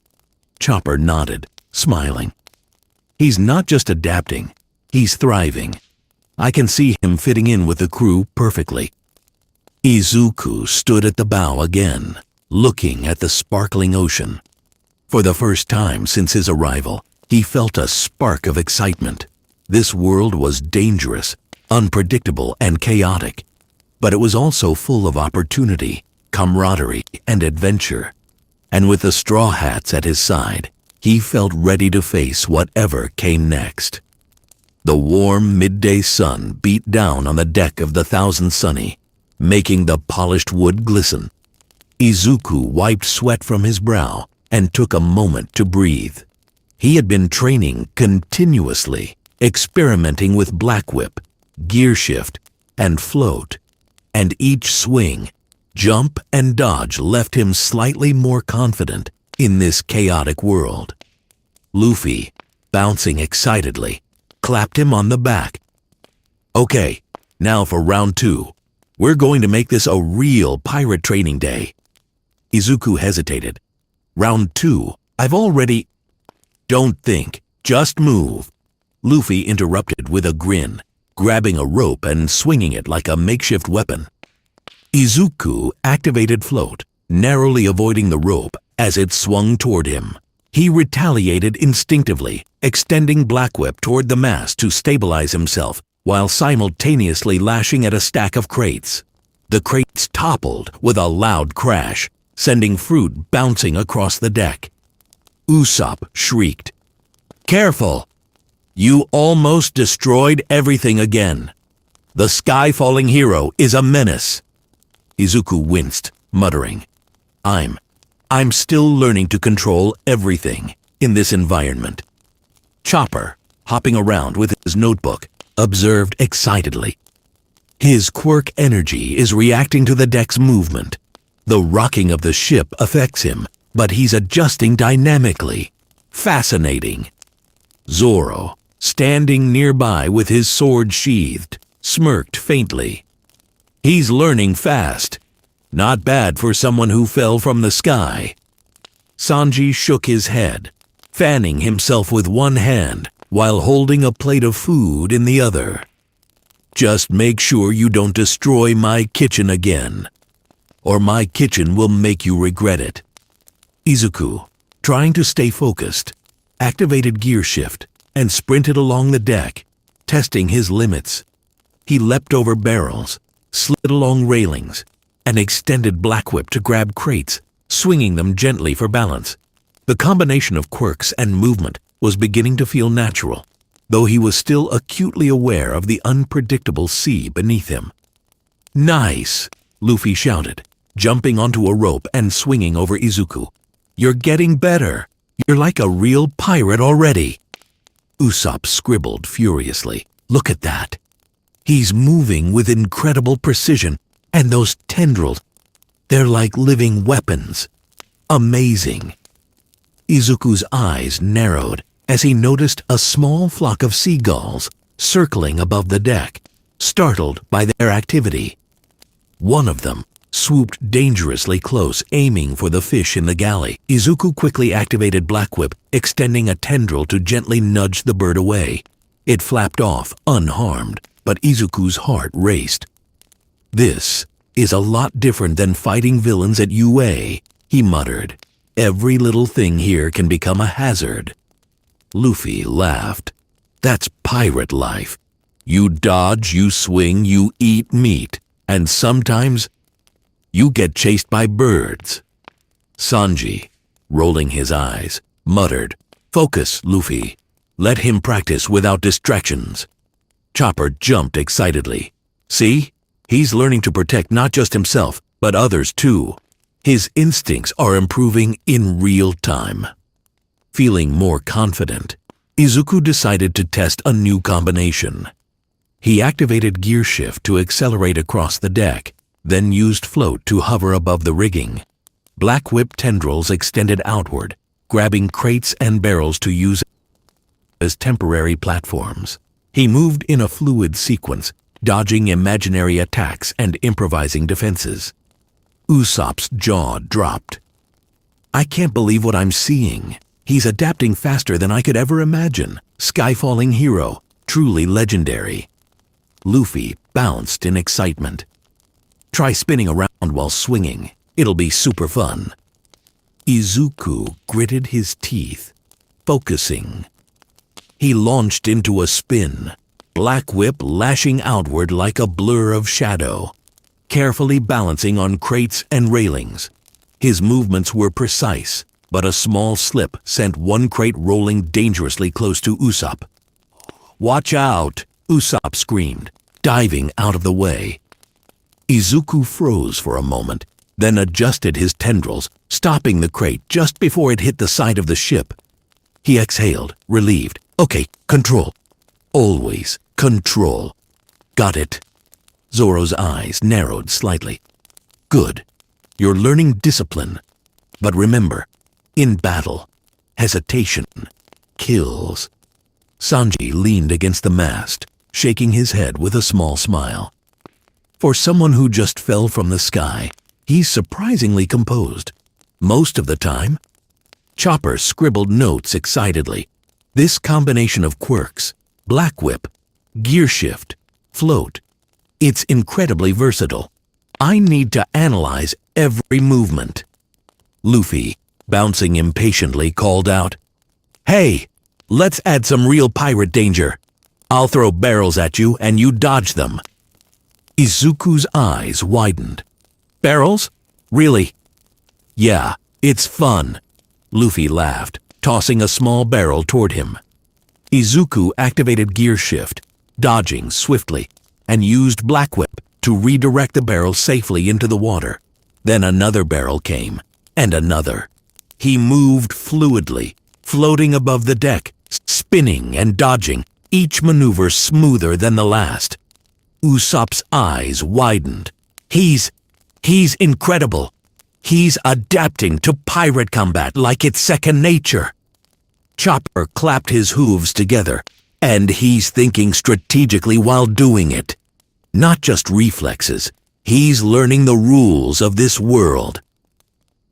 Chopper nodded, smiling. "He's not just adapting, he's thriving. I can see him fitting in with the crew perfectly." Izuku stood at the bow again, looking at the sparkling ocean. For the first time since his arrival, he felt a spark of excitement. This world was dangerous, unpredictable, and chaotic, but it was also full of opportunity, camaraderie, and adventure. And with the Straw Hats at his side, he felt ready to face whatever came next. The warm midday sun beat down on the deck of the Thousand Sunny, making the polished wood glisten. Izuku wiped sweat from his brow and took a moment to breathe. He had been training continuously, experimenting with black whip, gear shift, and float, and each swing, jump, and dodge left him slightly more confident in this chaotic world. Luffy, bouncing excitedly, clapped him on the back. "Okay, now for round 2. We're going to make this a real pirate training day." Izuku hesitated. "Round 2? I've already—" "Don't think, just move." Luffy interrupted with a grin, grabbing a rope and swinging it like a makeshift weapon. Izuku activated float, narrowly avoiding the rope as it swung toward him. He retaliated instinctively, extending black whip toward the mast to stabilize himself while simultaneously lashing at a stack of crates. The crates toppled with a loud crash, sending fruit bouncing across the deck. Usopp shrieked, "Careful! You almost destroyed everything again. The sky-falling hero is a menace." Izuku winced, muttering, I'm still learning to control everything in this environment." Chopper, hopping around with his notebook, observed excitedly. "His quirk energy is reacting to the deck's movement. The rocking of the ship affects him, but he's adjusting dynamically. Fascinating." Zoro, standing nearby with his sword sheathed, smirked faintly. "He's learning fast. Not bad for someone who fell from the sky." Sanji shook his head, fanning himself with one hand while holding a plate of food in the other. "Just make sure you don't destroy my kitchen again, or my kitchen will make you regret it." Izuku, trying to stay focused, activated gear shift and sprinted along the deck, testing his limits. He leapt over barrels, slid along railings, and extended black whip to grab crates, swinging them gently for balance. The combination of quirks and movement was beginning to feel natural, though he was still acutely aware of the unpredictable sea beneath him. "Nice!" Luffy shouted, jumping onto a rope and swinging over Izuku. "You're getting better. You're like a real pirate already." Usopp scribbled furiously. "Look at that. He's moving with incredible precision, and those tendrils, they're like living weapons. Amazing." Izuku's eyes narrowed as he noticed a small flock of seagulls circling above the deck, startled by their activity. One of them swooped dangerously close, aiming for the fish in the galley. Izuku quickly activated Black Whip, extending a tendril to gently nudge the bird away. It flapped off, unharmed, but Izuku's heart raced. "This is a lot different than fighting villains at UA," he muttered. "Every little thing here can become a hazard." Luffy laughed. That's pirate life. You dodge, you swing, you eat meat, and sometimes you get chased by birds. Sanji, rolling his eyes, muttered, "Focus, Luffy. Let him practice without distractions." Chopper jumped excitedly. See? He's learning to protect not just himself, but others too. His instincts are improving in real time. Feeling more confident, Izuku decided to test a new combination. He activated gear shift to accelerate across the deck, then used float to hover above the rigging. Black whip tendrils extended outward, grabbing crates and barrels to use as temporary platforms. He moved in a fluid sequence, dodging imaginary attacks and improvising defenses. Usopp's jaw dropped. I can't believe what I'm seeing. He's adapting faster than I could ever imagine. Skyfalling hero, truly legendary. Luffy bounced in excitement. Try spinning around while swinging. It'll be super fun. Izuku gritted his teeth, focusing. He launched into a spin, Black Whip lashing outward like a blur of shadow, carefully balancing on crates and railings. His movements were precise, but a small slip sent one crate rolling dangerously close to Usopp. "Watch out!" Usopp screamed, diving out of the way. Izuku froze for a moment, then adjusted his tendrils, stopping the crate just before it hit the side of the ship. He exhaled, relieved. Okay, control. Always control. Got it. Zoro's eyes narrowed slightly. Good. You're learning discipline. But remember, in battle, hesitation kills. Sanji leaned against the mast, shaking his head with a small smile. For someone who just fell from the sky, he's surprisingly composed. Most of the time. Chopper scribbled notes excitedly. This combination of quirks, Black Whip, gear shift, float, it's incredibly versatile. I need to analyze every movement. Luffy, bouncing impatiently, called out, "Hey, let's add some real pirate danger. I'll throw barrels at you and you dodge them." Izuku's eyes widened. "Barrels? Really?" "Yeah, it's fun." Luffy laughed, tossing a small barrel toward him. Izuku activated gear shift, dodging swiftly, and used Black Whip to redirect the barrel safely into the water. Then another barrel came, and another. He moved fluidly, floating above the deck, spinning and dodging, each maneuver smoother than the last. Usopp's eyes widened. He's incredible. He's adapting to pirate combat like it's second nature. Chopper clapped his hooves together, and he's thinking strategically while doing it. Not just reflexes, he's learning the rules of this world.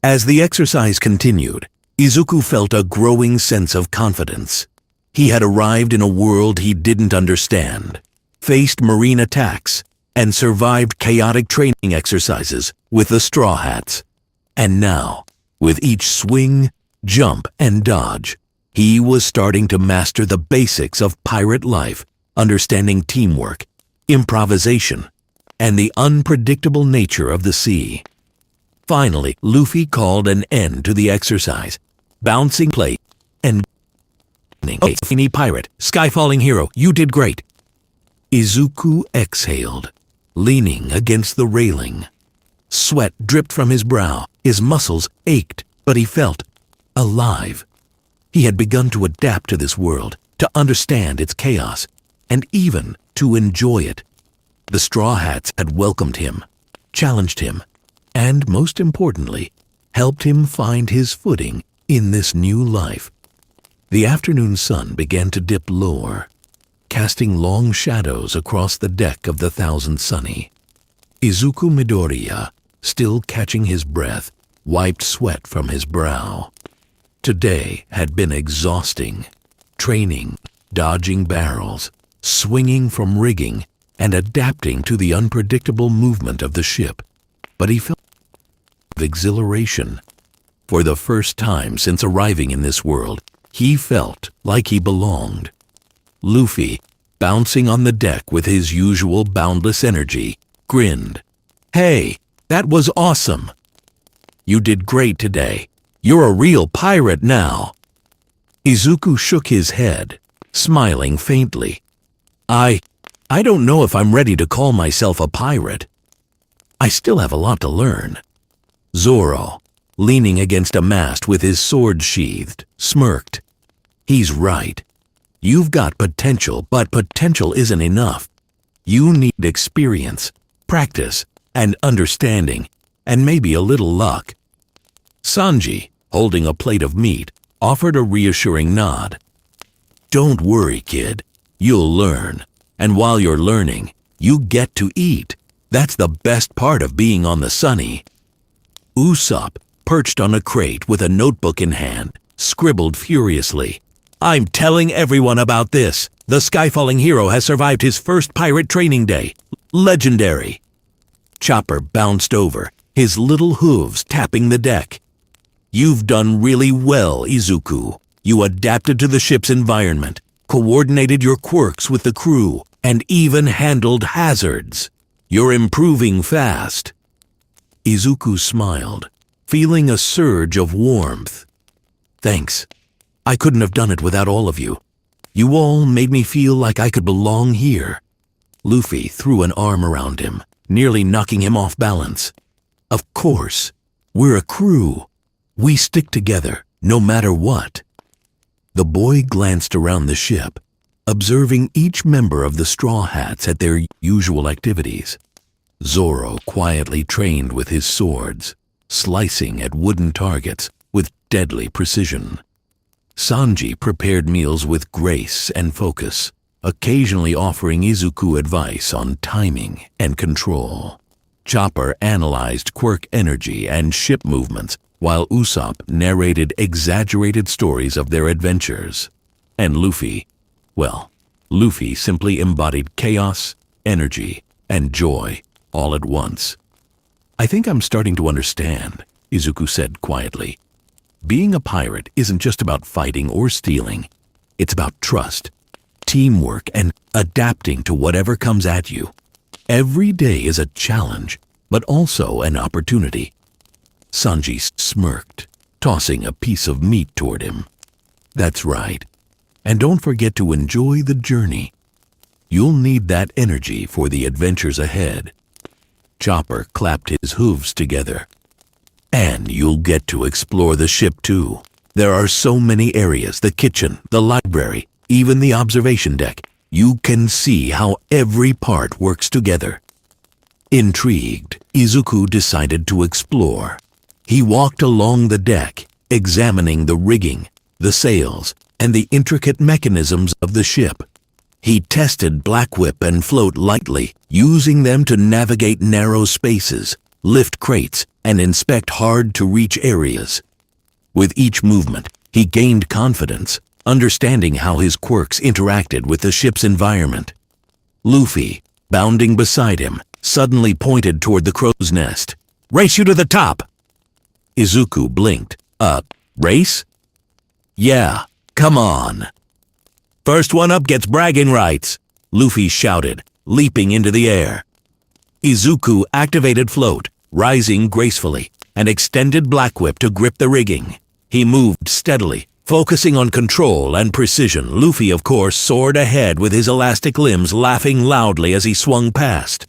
As the exercise continued, Izuku felt a growing sense of confidence. He had arrived in a world he didn't understand, faced marine attacks, and survived chaotic training exercises with the Straw Hats. And now, with each swing, jump, and dodge, he was starting to master the basics of pirate life, understanding teamwork, improvisation, and the unpredictable nature of the sea. Finally, Luffy called an end to the exercise, bouncing plate and "Hey, pirate, skyfalling hero, you did great." Izuku exhaled, leaning against the railing. Sweat dripped from his brow, his muscles ached, but he felt alive. He had begun to adapt to this world, to understand its chaos, and even to enjoy it. The Straw Hats had welcomed him, challenged him, and most importantly, helped him find his footing in this new life. The afternoon sun began to dip lower, casting long shadows across the deck of the Thousand Sunny. Izuku Midoriya, still catching his breath, wiped sweat from his brow. Today had been exhausting. Training, dodging barrels, swinging from rigging, and adapting to the unpredictable movement of the ship. But he felt exhilaration. For the first time since arriving in this world, He felt like he belonged. Luffy, bouncing on the deck with his usual boundless energy, grinned. "Hey, that was awesome. You did great today. You're a real pirate now." Izuku shook his head, smiling faintly. I don't know if I'm ready to call myself a pirate. I still have a lot to learn." Zoro, leaning against a mast with his sword sheathed, smirked. "He's right. You've got potential, but potential isn't enough. You need experience, practice, and understanding, and maybe a little luck." Sanji, holding a plate of meat, offered a reassuring nod. "Don't worry, kid. You'll learn. And while you're learning, you get to eat. That's the best part of being on the Sunny." Usopp, perched on a crate with a notebook in hand, scribbled furiously. "I'm telling everyone about this. The Skyfalling hero has survived his first pirate training day. Legendary." Chopper bounced over, his little hooves tapping the deck. "You've done really well, Izuku. You adapted to the ship's environment, coordinated your quirks with the crew, and even handled hazards. You're improving fast." Izuku smiled, feeling a surge of warmth. "Thanks. I couldn't have done it without all of you. You all made me feel like I could belong here." Luffy threw an arm around him, nearly knocking him off balance. "Of course. We're a crew. We stick together, no matter what." The boy glanced around the ship, observing each member of the Straw Hats at their usual activities. Zoro quietly trained with his swords, slicing at wooden targets with deadly precision. Sanji prepared meals with grace and focus, occasionally offering Izuku advice on timing and control. Chopper analyzed quirk energy and ship movements, while Usopp narrated exaggerated stories of their adventures. And Luffy simply embodied chaos, energy, and joy all at once. "I think I'm starting to understand," Izuku said quietly. "Being a pirate isn't just about fighting or stealing. It's about trust, teamwork, and adapting to whatever comes at you. Every day is a challenge, but also an opportunity." Sanji smirked, tossing a piece of meat toward him. "That's right. And don't forget to enjoy the journey. You'll need that energy for the adventures ahead." Chopper clapped his hooves together. "And you'll get to explore the ship too. There are so many areas, the kitchen, the library, even the observation deck. You can see how every part works together." Intrigued, Izuku decided to explore. He walked along the deck, examining the rigging, the sails, and the intricate mechanisms of the ship. He tested Black Whip and Float lightly, using them to navigate narrow spaces, lift crates, and inspect hard-to-reach areas. With each movement, he gained confidence, understanding how his quirks interacted with the ship's environment. Luffy, bounding beside him, suddenly pointed toward the crow's nest. "Race you to the top!" Izuku blinked. Race?" "Yeah, come on." "First one up gets bragging rights," Luffy shouted, leaping into the air. Izuku activated Float, rising gracefully, and extended Black Whip to grip the rigging. He moved steadily, focusing on control and precision. Luffy, of course, soared ahead with his elastic limbs laughing loudly as he swung past.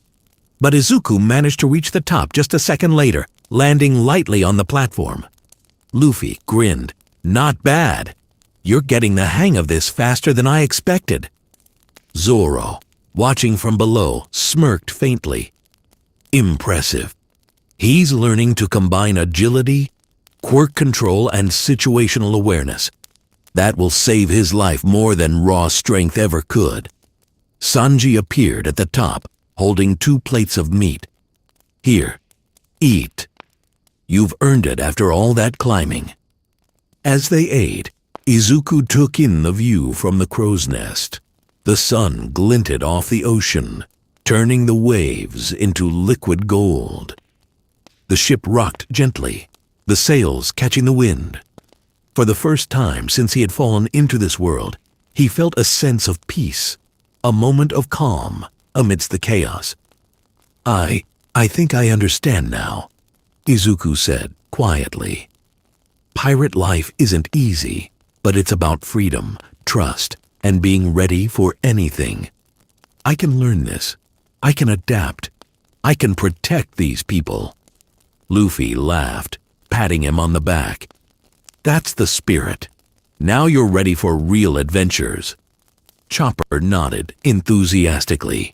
But Izuku managed to reach the top just a second later, landing lightly on the platform. Luffy grinned. "Not bad. You're getting the hang of this faster than I expected." Zoro, watching from below, smirked faintly. "Impressive. He's learning to combine agility, quirk control, and situational awareness. That will save his life more than raw strength ever could." Sanji appeared at the top, holding 2 plates of meat. "Here, eat. You've earned it after all that climbing." As they ate, Izuku took in the view from the crow's nest. The sun glinted off the ocean, turning the waves into liquid gold. The ship rocked gently, the sails catching the wind. For the first time since he had fallen into this world, he felt a sense of peace, a moment of calm amidst the chaos. I think I understand now," Izuku said quietly. "Pirate life isn't easy, but it's about freedom, trust, and being ready for anything. I can learn this. I can adapt. I can protect these people." Luffy laughed, patting him on the back. "That's the spirit. Now you're ready for real adventures." Chopper nodded enthusiastically.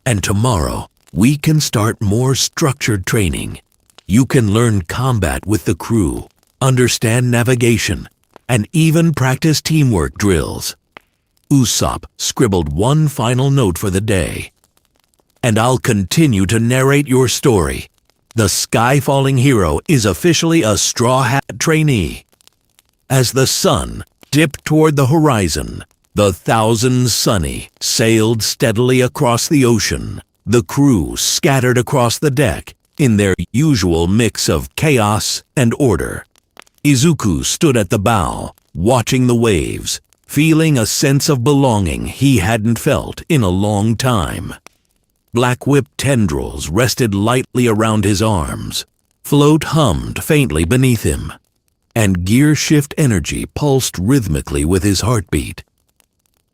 "And tomorrow, we can start more structured training. You can learn combat with the crew, understand navigation, and even practice teamwork drills." Usopp scribbled one final note for the day. "And I'll continue to narrate your story. The sky-falling hero is officially a Straw Hat trainee." As the sun dipped toward the horizon, the Thousand Sunny sailed steadily across the ocean. The crew scattered across the deck in their usual mix of chaos and order. Izuku stood at the bow, watching the waves, feeling a sense of belonging he hadn't felt in a long time. Black whip tendrils rested lightly around his arms. Float hummed faintly beneath him, and gear shift energy pulsed rhythmically with his heartbeat.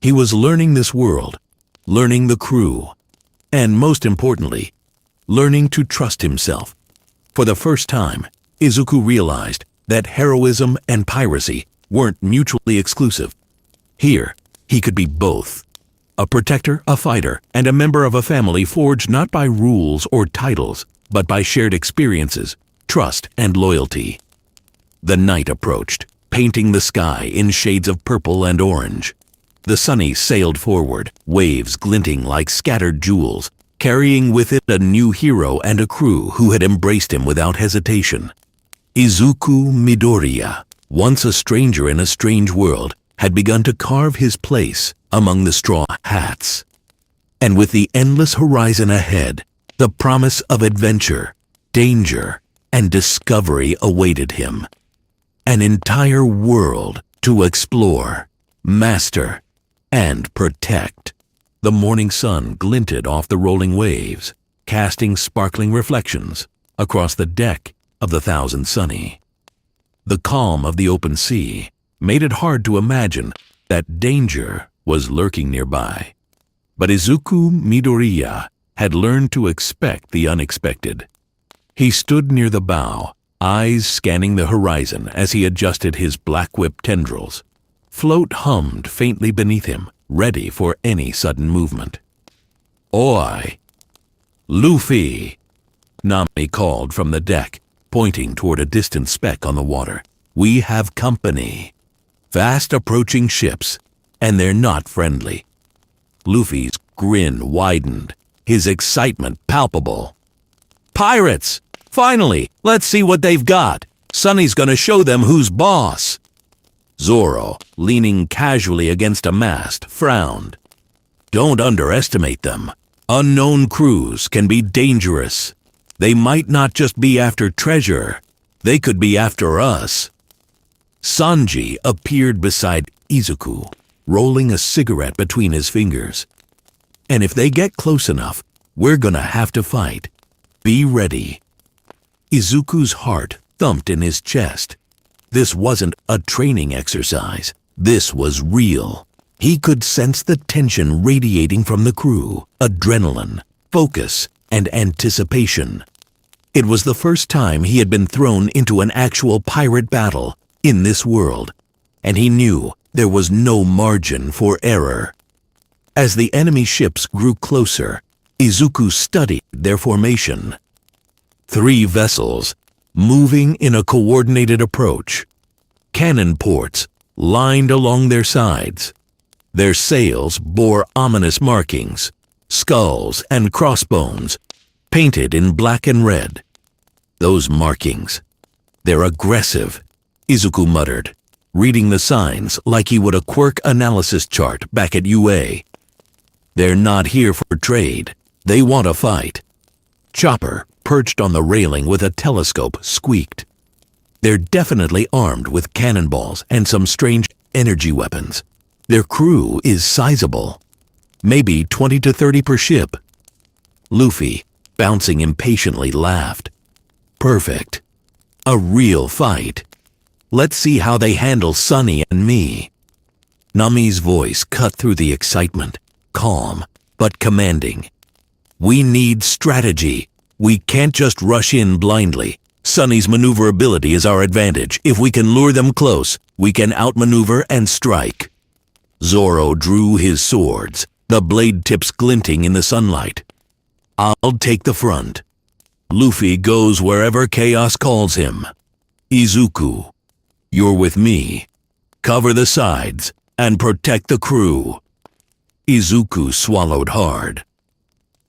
He was learning this world, learning the crew, and most importantly, learning to trust himself. For the first time, Izuku realized that heroism and piracy weren't mutually exclusive. Here, he could be both. A protector, a fighter, and a member of a family forged not by rules or titles, but by shared experiences, trust, and loyalty. The night approached, painting the sky in shades of purple and orange. The Sunny sailed forward, waves glinting like scattered jewels, carrying with it a new hero and a crew who had embraced him without hesitation. Izuku Midoriya, once a stranger in a strange world, had begun to carve his place among the Straw Hats. And with the endless horizon ahead, the promise of adventure, danger, and discovery awaited him. An entire world to explore, master, and protect. The morning sun glinted off the rolling waves, casting sparkling reflections across the deck of the Thousand Sunny. The calm of the open sea made it hard to imagine that danger was lurking nearby. But Izuku Midoriya had learned to expect the unexpected. He stood near the bow, eyes scanning the horizon as he adjusted his black whip tendrils. Float hummed faintly beneath him, ready for any sudden movement. "Oi! Luffy!" Nami called from the deck, pointing toward a distant speck on the water. "We have company. Fast approaching ships, and they're not friendly." Luffy's grin widened, his excitement palpable. "Pirates! Finally, let's see what they've got. Sunny's gonna show them who's boss." Zoro, leaning casually against a mast, frowned. "Don't underestimate them. Unknown crews can be dangerous. They might not just be after treasure. They could be after us." Sanji appeared beside Izuku, rolling a cigarette between his fingers. "And if they get close enough, we're gonna have to fight. Be ready." Izuku's heart thumped in his chest. This wasn't a training exercise. This was real. He could sense the tension radiating from the crew, adrenaline, focus, and anticipation. It was the first time he had been thrown into an actual pirate battle in this world, and he knew there was no margin for error. As the enemy ships grew closer, Izuku studied their formation. 3 vessels, moving in a coordinated approach. Cannon ports lined along their sides. Their sails bore ominous markings, skulls and crossbones, painted in black and red. "Those markings, they're aggressive," Izuku muttered, reading the signs like he would a quirk analysis chart back at UA. "They're not here for trade. They want a fight." Chopper, perched on the railing with a telescope, squeaked. They're definitely armed with cannonballs and some strange energy weapons. Their crew is sizable. Maybe 20 to 30 per ship. Luffy, bouncing impatiently, laughed. Perfect. A real fight. Let's see how they handle Sunny and me. Nami's voice cut through the excitement, calm but commanding. We need strategy. We can't just rush in blindly. Sunny's maneuverability is our advantage. If we can lure them close, we can outmaneuver and strike. Zoro drew his swords, the blade tips glinting in the sunlight. I'll take the front. Luffy goes wherever chaos calls him. Izuku, you're with me. Cover the sides and protect the crew. Izuku swallowed hard.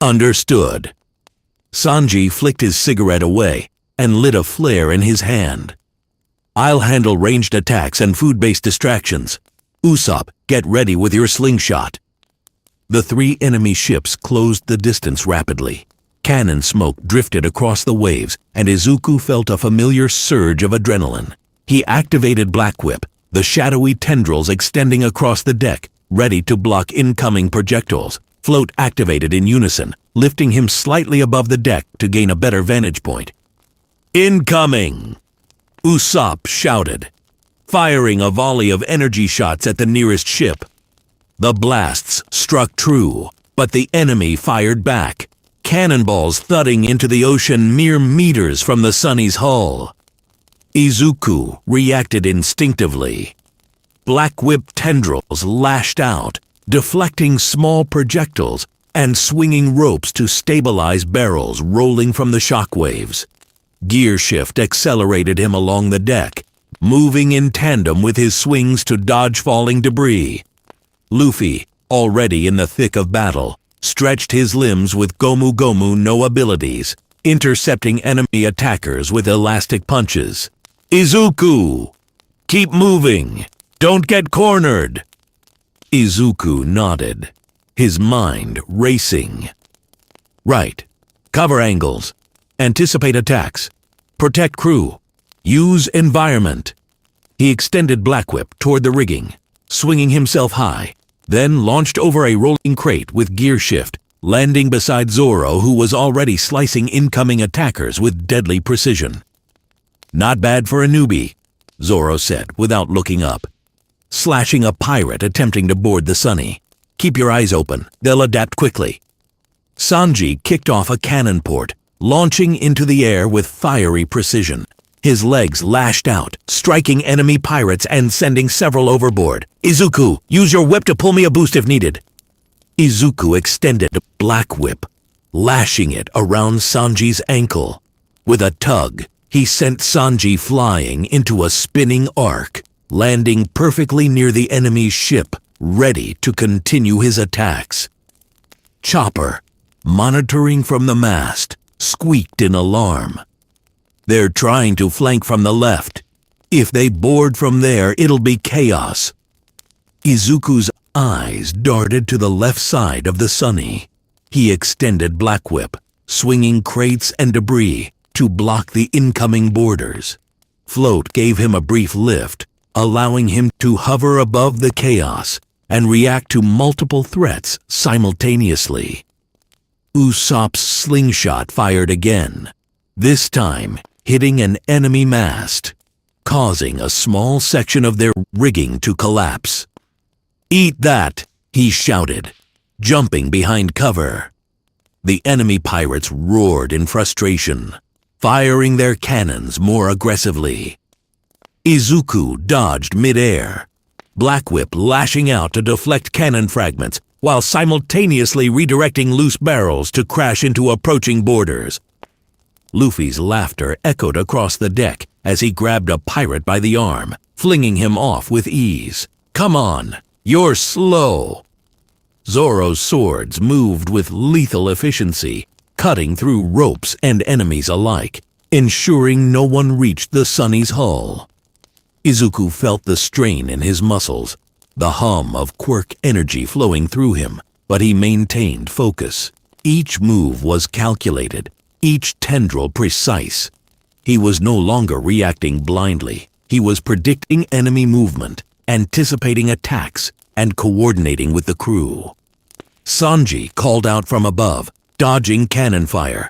Understood. Sanji flicked his cigarette away and lit a flare in his hand. I'll handle ranged attacks and food-based distractions. Usopp, get ready with your slingshot. The three enemy ships closed the distance rapidly. Cannon smoke drifted across the waves, and Izuku felt a familiar surge of adrenaline. He activated Black Whip, the shadowy tendrils extending across the deck, ready to block incoming projectiles. Float activated in unison, lifting him slightly above the deck to gain a better vantage point. Incoming! Usopp shouted, firing a volley of energy shots at the nearest ship. The blasts struck true, but the enemy fired back, cannonballs thudding into the ocean mere meters from the Sunny's hull. Izuku reacted instinctively. Black Whip tendrils lashed out, deflecting small projectiles and swinging ropes to stabilize barrels rolling from the shockwaves. Gear shift accelerated him along the deck, moving in tandem with his swings to dodge falling debris. Luffy, already in the thick of battle, stretched his limbs with Gomu Gomu no abilities, intercepting enemy attackers with elastic punches. Izuku! Keep moving! Don't get cornered! Izuku nodded, his mind racing. Right. Cover angles. Anticipate attacks. Protect crew. Use environment. He extended Black Whip toward the rigging, swinging himself high, then launched over a rolling crate with gear shift, landing beside Zoro, who was already slicing incoming attackers with deadly precision. Not bad for a newbie, Zoro said without looking up. Slashing a pirate attempting to board the Sunny. Keep your eyes open, they'll adapt quickly. Sanji kicked off a cannon port, launching into the air with fiery precision. His legs lashed out, striking enemy pirates and sending several overboard. Izuku, use your whip to pull me a boost if needed. Izuku extended Black Whip, lashing it around Sanji's ankle. With a tug, he sent Sanji flying into a spinning arc, landing perfectly near the enemy's ship, ready to continue his attacks. Chopper, monitoring from the mast, squeaked in alarm. They're trying to flank from the left. If they board from there, it'll be chaos. Izuku's eyes darted to the left side of the Sunny. He extended Black Whip, swinging crates and debris to block the incoming boarders. Float gave him a brief lift, allowing him to hover above the chaos and react to multiple threats simultaneously. Usopp's slingshot fired again, this time hitting an enemy mast, causing a small section of their rigging to collapse. "Eat that!" he shouted, jumping behind cover. The enemy pirates roared in frustration, firing their cannons more aggressively. Izuku dodged mid-air, Black Whip lashing out to deflect cannon fragments while simultaneously redirecting loose barrels to crash into approaching boarders. Luffy's laughter echoed across the deck as he grabbed a pirate by the arm, flinging him off with ease. "Come on, you're slow." Zoro's swords moved with lethal efficiency, cutting through ropes and enemies alike, ensuring no one reached the Sunny's hull. Izuku felt the strain in his muscles, the hum of quirk energy flowing through him, but he maintained focus. Each move was calculated, each tendril precise. He was no longer reacting blindly. He was predicting enemy movement, anticipating attacks, and coordinating with the crew. Sanji called out from above, dodging cannon fire.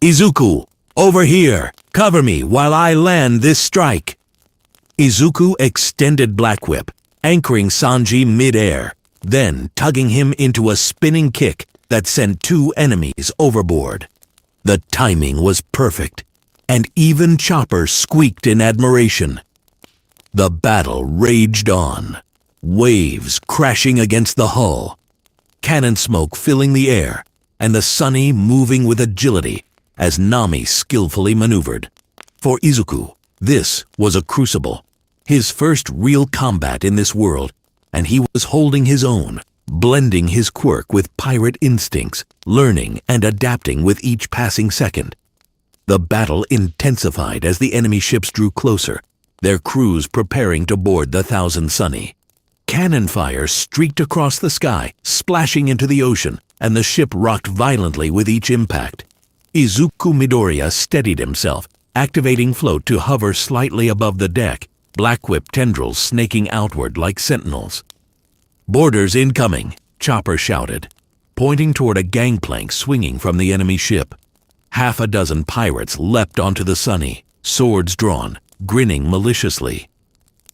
"Izuku, over here! Cover me while I land this strike!" Izuku extended Black Whip, anchoring Sanji mid-air, then tugging him into a spinning kick that sent 2 enemies overboard. The timing was perfect, and even Chopper squeaked in admiration. The battle raged on, waves crashing against the hull, cannon smoke filling the air, and the Sunny moving with agility as Nami skillfully maneuvered. For Izuku, this was a crucible, his first real combat in this world, and he was holding his own, blending his quirk with pirate instincts, learning and adapting with each passing second. The battle intensified as the enemy ships drew closer, their crews preparing to board the Thousand Sunny. Cannon fire streaked across the sky, splashing into the ocean, and the ship rocked violently with each impact. Izuku Midoriya steadied himself, activating float to hover slightly above the deck, Black Whip tendrils snaking outward like sentinels. "Boarders incoming," Chopper shouted, pointing toward a gangplank swinging from the enemy ship. Half a dozen pirates leapt onto the Sunny, swords drawn, grinning maliciously.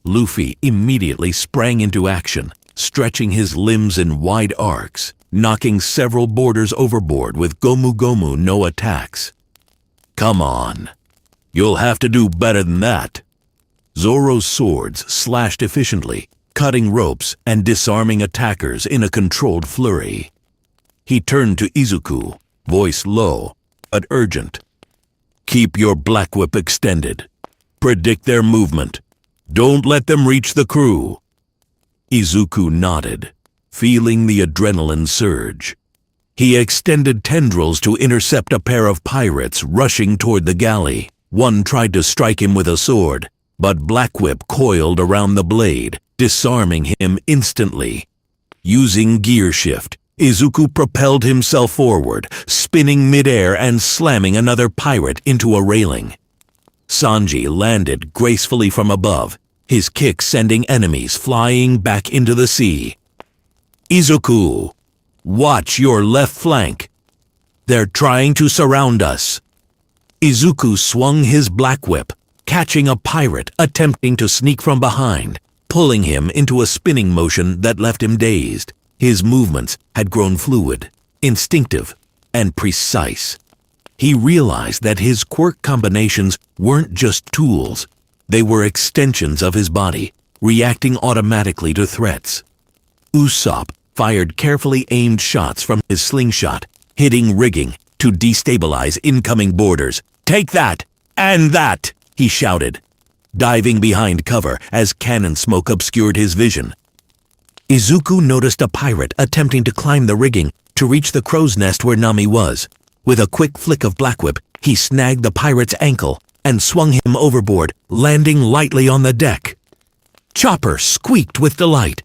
Luffy immediately sprang into action, stretching his limbs in wide arcs, knocking several boarders overboard with Gomu Gomu no attacks. "Come on. You'll have to do better than that." Zoro's swords slashed efficiently, cutting ropes and disarming attackers in a controlled flurry. He turned to Izuku, voice low but urgent. "Keep your Black Whip extended. Predict their movement. Don't let them reach the crew." Izuku nodded, feeling the adrenaline surge. He extended tendrils to intercept a pair of pirates rushing toward the galley. One tried to strike him with a sword, but Black Whip coiled around the blade, disarming him instantly. Using gear shift, Izuku propelled himself forward, spinning midair and slamming another pirate into a railing. Sanji landed gracefully from above, his kick sending enemies flying back into the sea. "Izuku, watch your left flank. They're trying to surround us." Izuku swung his Black Whip, catching a pirate attempting to sneak from behind, pulling him into a spinning motion that left him dazed. His movements had grown fluid, instinctive, and precise. He realized that his quirk combinations weren't just tools. They were extensions of his body, reacting automatically to threats. Usopp fired carefully aimed shots from his slingshot, hitting rigging to destabilize incoming boarders. "Take that! And that!" he shouted, diving behind cover as cannon smoke obscured his vision. Izuku noticed a pirate attempting to climb the rigging to reach the crow's nest where Nami was. With a quick flick of Black Whip, he snagged the pirate's ankle and swung him overboard, landing lightly on the deck. Chopper squeaked with delight.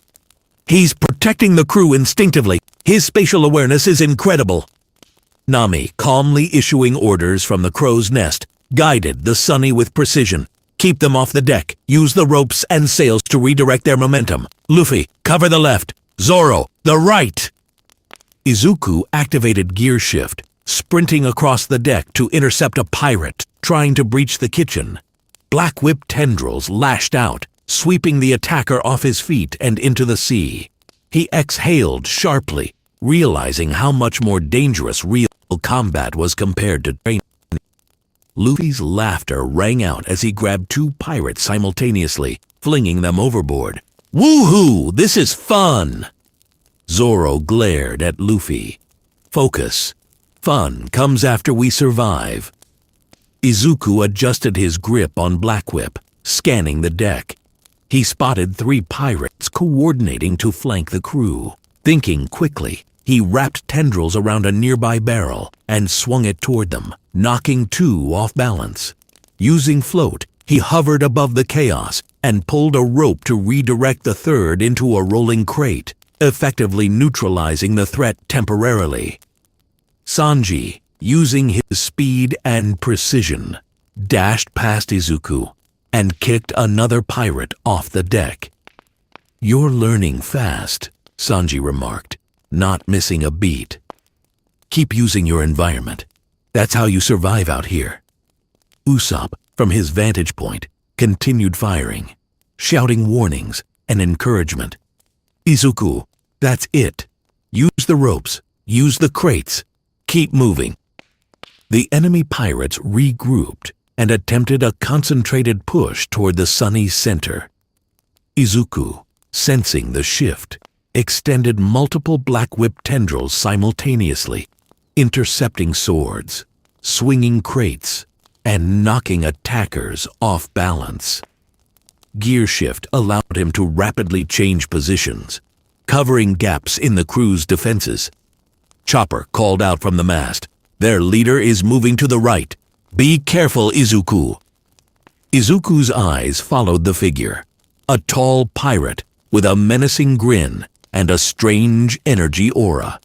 "He's protecting the crew instinctively. His spatial awareness is incredible." Nami, calmly issuing orders from the crow's nest, guided the Sunny with precision. "Keep them off the deck. Use the ropes and sails to redirect their momentum. Luffy, cover the left. Zoro, the right." Izuku activated gear shift, sprinting across the deck to intercept a pirate trying to breach the kitchen. Black Whip tendrils lashed out, sweeping the attacker off his feet and into the sea. He exhaled sharply, realizing how much more dangerous real combat was compared to training. Luffy's laughter rang out as he grabbed 2 pirates simultaneously, flinging them overboard. "Woohoo! This is fun!" Zoro glared at Luffy. "Focus. Fun comes after we survive." Izuku adjusted his grip on Black Whip, scanning the deck. He spotted 3 pirates coordinating to flank the crew. Thinking quickly, he wrapped tendrils around a nearby barrel and swung it toward them, knocking 2 off balance. Using float, he hovered above the chaos and pulled a rope to redirect the 3rd into a rolling crate, effectively neutralizing the threat temporarily. Sanji, using his speed and precision, dashed past Izuku and kicked another pirate off the deck. "You're learning fast," Sanji remarked, not missing a beat. "Keep using your environment. That's how you survive out here." Usopp, from his vantage point, continued firing, shouting warnings and encouragement. "Izuku, that's it. Use the ropes. Use the crates. Keep moving." The enemy pirates regrouped and attempted a concentrated push toward the sunny's center. Izuku, sensing the shift, extended multiple black whip tendrils simultaneously, intercepting swords, swinging crates, and knocking attackers off balance. Gear shift allowed him to rapidly change positions, covering gaps in the crew's defenses. Chopper called out from the mast, "Their leader is moving to the right. Be careful, Izuku." Izuku's eyes followed the figure, a tall pirate with a menacing grin and a strange energy aura.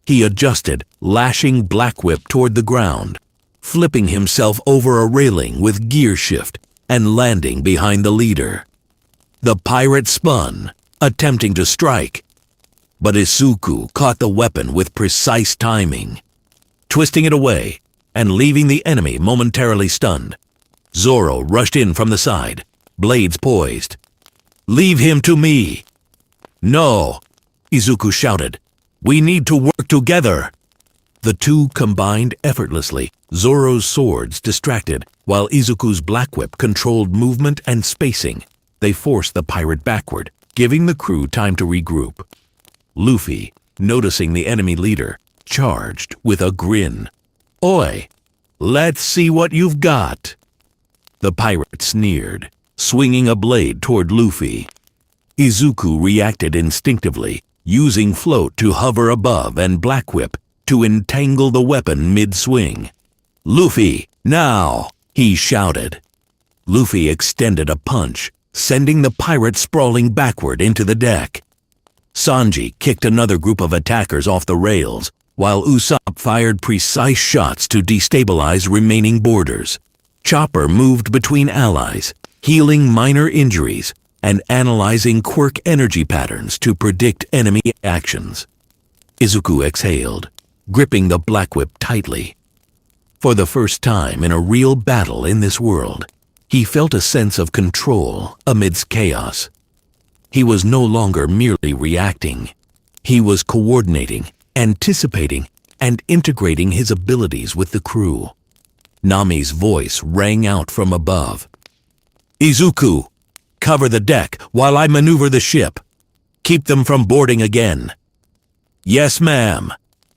He adjusted, lashing Black Whip toward the ground, flipping himself over a railing with gear shift and landing behind the leader. The pirate spun, attempting to strike, but Izuku caught the weapon with precise timing, twisting it away and leaving the enemy momentarily stunned. Zoro rushed in from the side, blades poised. "Leave him to me." "No," Izuku shouted. "We need to work together." The two combined effortlessly, Zoro's swords distracted, while Izuku's Black Whip controlled movement and spacing. They forced the pirate backward, giving the crew time to regroup. Luffy, noticing the enemy leader, charged with a grin. "Oi, let's see what you've got." The pirate sneered, swinging a blade toward Luffy. Izuku reacted instinctively, using float to hover above and Black Whip to entangle the weapon mid-swing. "Luffy, now!" he shouted. Luffy extended a punch, sending the pirate sprawling backward into the deck. Sanji kicked another group of attackers off the rails, while Usopp fired precise shots to destabilize remaining boarders. Chopper moved between allies, healing minor injuries and analyzing quirk energy patterns to predict enemy actions. Izuku exhaled, gripping the Black Whip tightly. For the first time in a real battle in this world, he felt a sense of control amidst chaos. He was no longer merely reacting. He was coordinating, anticipating, and integrating his abilities with the crew. Nami's voice rang out from above. "Izuku, cover the deck while I maneuver the ship. Keep them from boarding again." "Yes, ma'am,"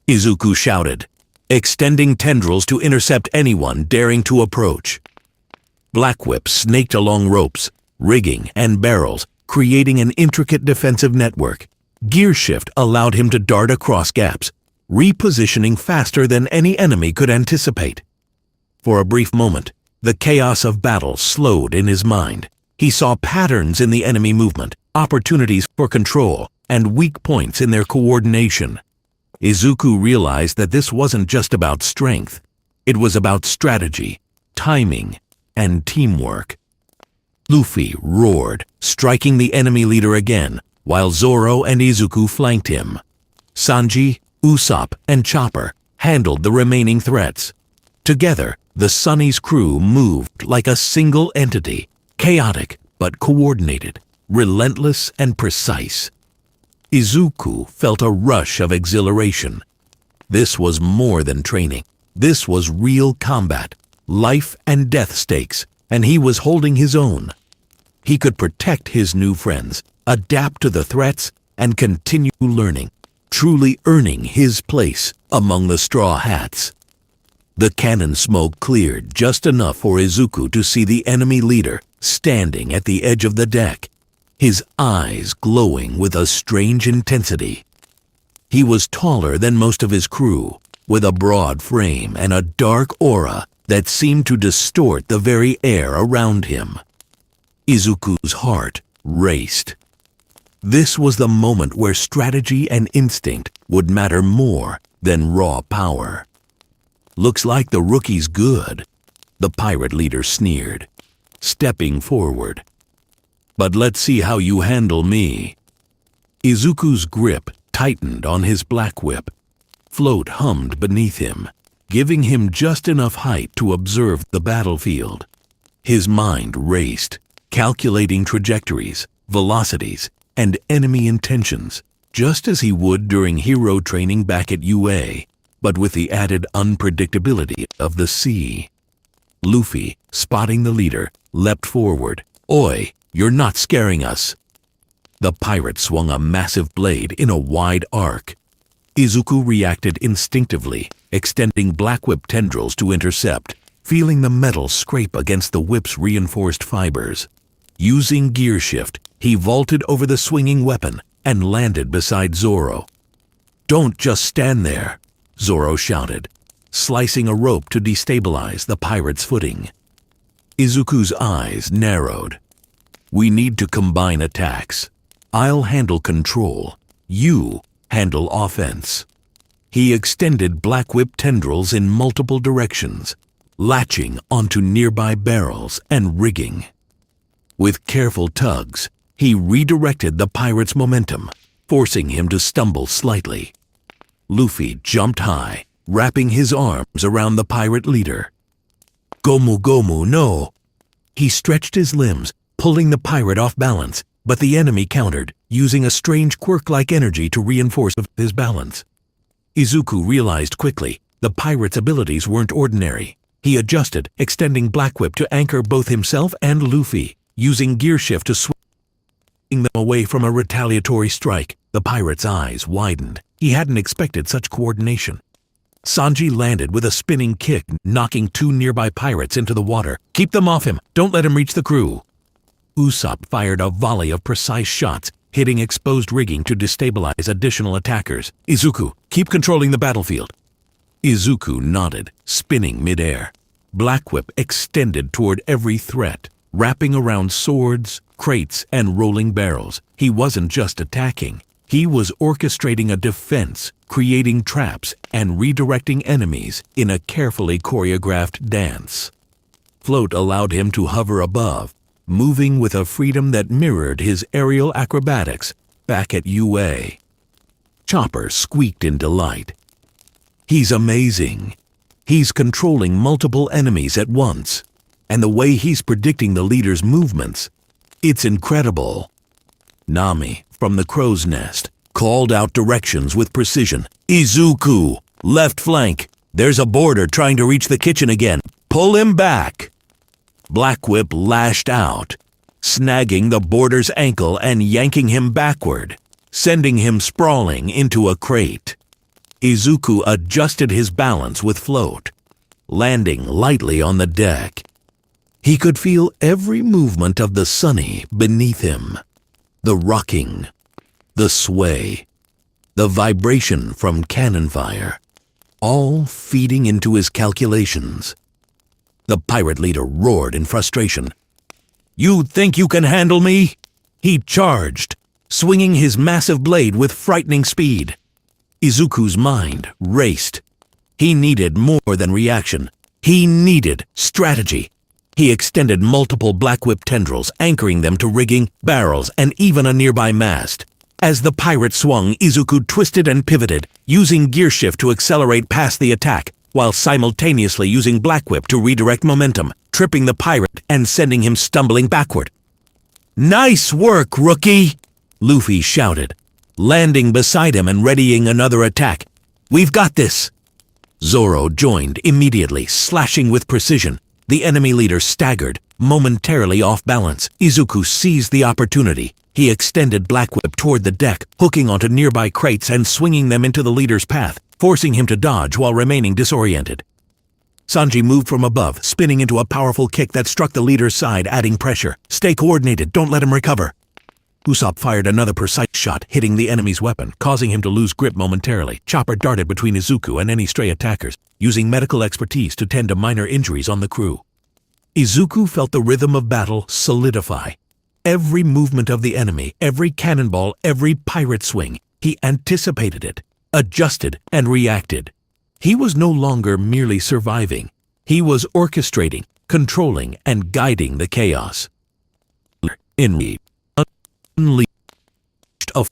Izuku shouted, extending tendrils to intercept anyone daring to approach. Black Whip snaked along ropes, rigging, and barrels, creating an intricate defensive network. Gear shift allowed him to dart across gaps, repositioning faster than any enemy could anticipate. For a brief moment, the chaos of battle slowed in his mind. He saw patterns in the enemy movement, opportunities for control, and weak points in their coordination. Izuku realized that this wasn't just about strength. It was about strategy, timing, and teamwork. Luffy roared, striking the enemy leader again, while Zoro and Izuku flanked him. Sanji, Usopp, and Chopper handled the remaining threats. Together, the Sunny's crew moved like a single entity, chaotic but coordinated, relentless and precise. Izuku felt a rush of exhilaration. This was more than training. This was real combat, life and death stakes, and he was holding his own. He could protect his new friends, adapt to the threats, and continue learning, truly earning his place among the Straw Hats. The cannon smoke cleared just enough for Izuku to see the enemy leader standing at the edge of the deck, his eyes glowing with a strange intensity. He was taller than most of his crew, with a broad frame and a dark aura that seemed to distort the very air around him. Izuku's heart raced. This was the moment where strategy and instinct would matter more than raw power. "Looks like the rookie's good," The pirate leader sneered, stepping forward. "But let's see how you handle me." Izuku's grip tightened on his black whip. Float hummed beneath him, giving him just enough height to observe the battlefield. His mind raced, calculating trajectories, velocities, and enemy intentions, just as he would during hero training back at UA, but with the added unpredictability of the sea. Luffy, spotting the leader, leapt forward. "Oi, you're not scaring us." The pirate swung a massive blade in a wide arc. Izuku reacted instinctively, extending black whip tendrils to intercept, feeling the metal scrape against the whip's reinforced fibers. Using gear shift, he vaulted over the swinging weapon and landed beside Zoro. "Don't just stand there," Zoro shouted, slicing a rope to destabilize the pirate's footing. Izuku's eyes narrowed. "We need to combine attacks. I'll handle control. You handle offense." He extended black whip tendrils in multiple directions, latching onto nearby barrels and rigging. With careful tugs, he redirected the pirate's momentum, forcing him to stumble slightly. Luffy jumped high, wrapping his arms around the pirate leader. "Gomu Gomu no!" He stretched his limbs, pulling the pirate off balance, but the enemy countered, using a strange quirk-like energy to reinforce his balance. Izuku realized quickly the pirate's abilities weren't ordinary. He adjusted, extending Black Whip to anchor both himself and Luffy, using gear shift to swing them away from a retaliatory strike. The pirate's eyes widened. He hadn't expected such coordination. Sanji landed with a spinning kick, knocking two nearby pirates into the water. "Keep them off him! Don't let him reach the crew!" Usopp fired a volley of precise shots, hitting exposed rigging to destabilize additional attackers. "Izuku, keep controlling the battlefield." Izuku nodded, spinning midair. Black Whip extended toward every threat, wrapping around swords, crates, and rolling barrels. He wasn't just attacking. He was orchestrating a defense, creating traps, and redirecting enemies in a carefully choreographed dance. Float allowed him to hover above, moving with a freedom that mirrored his aerial acrobatics back at UA. Chopper squeaked in delight. "He's amazing. He's controlling multiple enemies at once, and the way he's predicting the leader's movements, it's incredible." Nami, from the crow's nest, called out directions with precision. "Izuku, left flank. There's a boarder trying to reach the kitchen again. Pull him back." Black Whip lashed out, snagging the boarder's ankle and yanking him backward, sending him sprawling into a crate. Izuku adjusted his balance with Float, landing lightly on the deck. He could feel every movement of the Sunny beneath him. The rocking, the sway, the vibration from cannon fire, all feeding into his calculations. The pirate leader roared in frustration. "You think you can handle me?" He charged, swinging his massive blade with frightening speed. Izuku's mind raced. He needed more than reaction. He needed strategy. He extended multiple Black Whip tendrils, anchoring them to rigging, barrels, and even a nearby mast. As the pirate swung, Izuku twisted and pivoted, using gear shift to accelerate past the attack, while simultaneously using Black Whip to redirect momentum, tripping the pirate and sending him stumbling backward. "Nice work, rookie!" Luffy shouted, landing beside him and readying another attack. "We've got this!" Zoro joined immediately, slashing with precision. The enemy leader staggered, momentarily off balance. Izuku seized the opportunity. He extended Black Whip toward the deck, hooking onto nearby crates and swinging them into the leader's path, forcing him to dodge while remaining disoriented. Sanji moved from above, spinning into a powerful kick that struck the leader's side, adding pressure. "Stay coordinated, don't let him recover." Usopp fired another precise shot, hitting the enemy's weapon, causing him to lose grip momentarily. Chopper darted between Izuku and any stray attackers, using medical expertise to tend to minor injuries on the crew. Izuku felt the rhythm of battle solidify. Every movement of the enemy, every cannonball, every pirate swing, he anticipated it, adjusted, and reacted. He was no longer merely surviving. He was orchestrating, controlling, and guiding the chaos. In unleashed a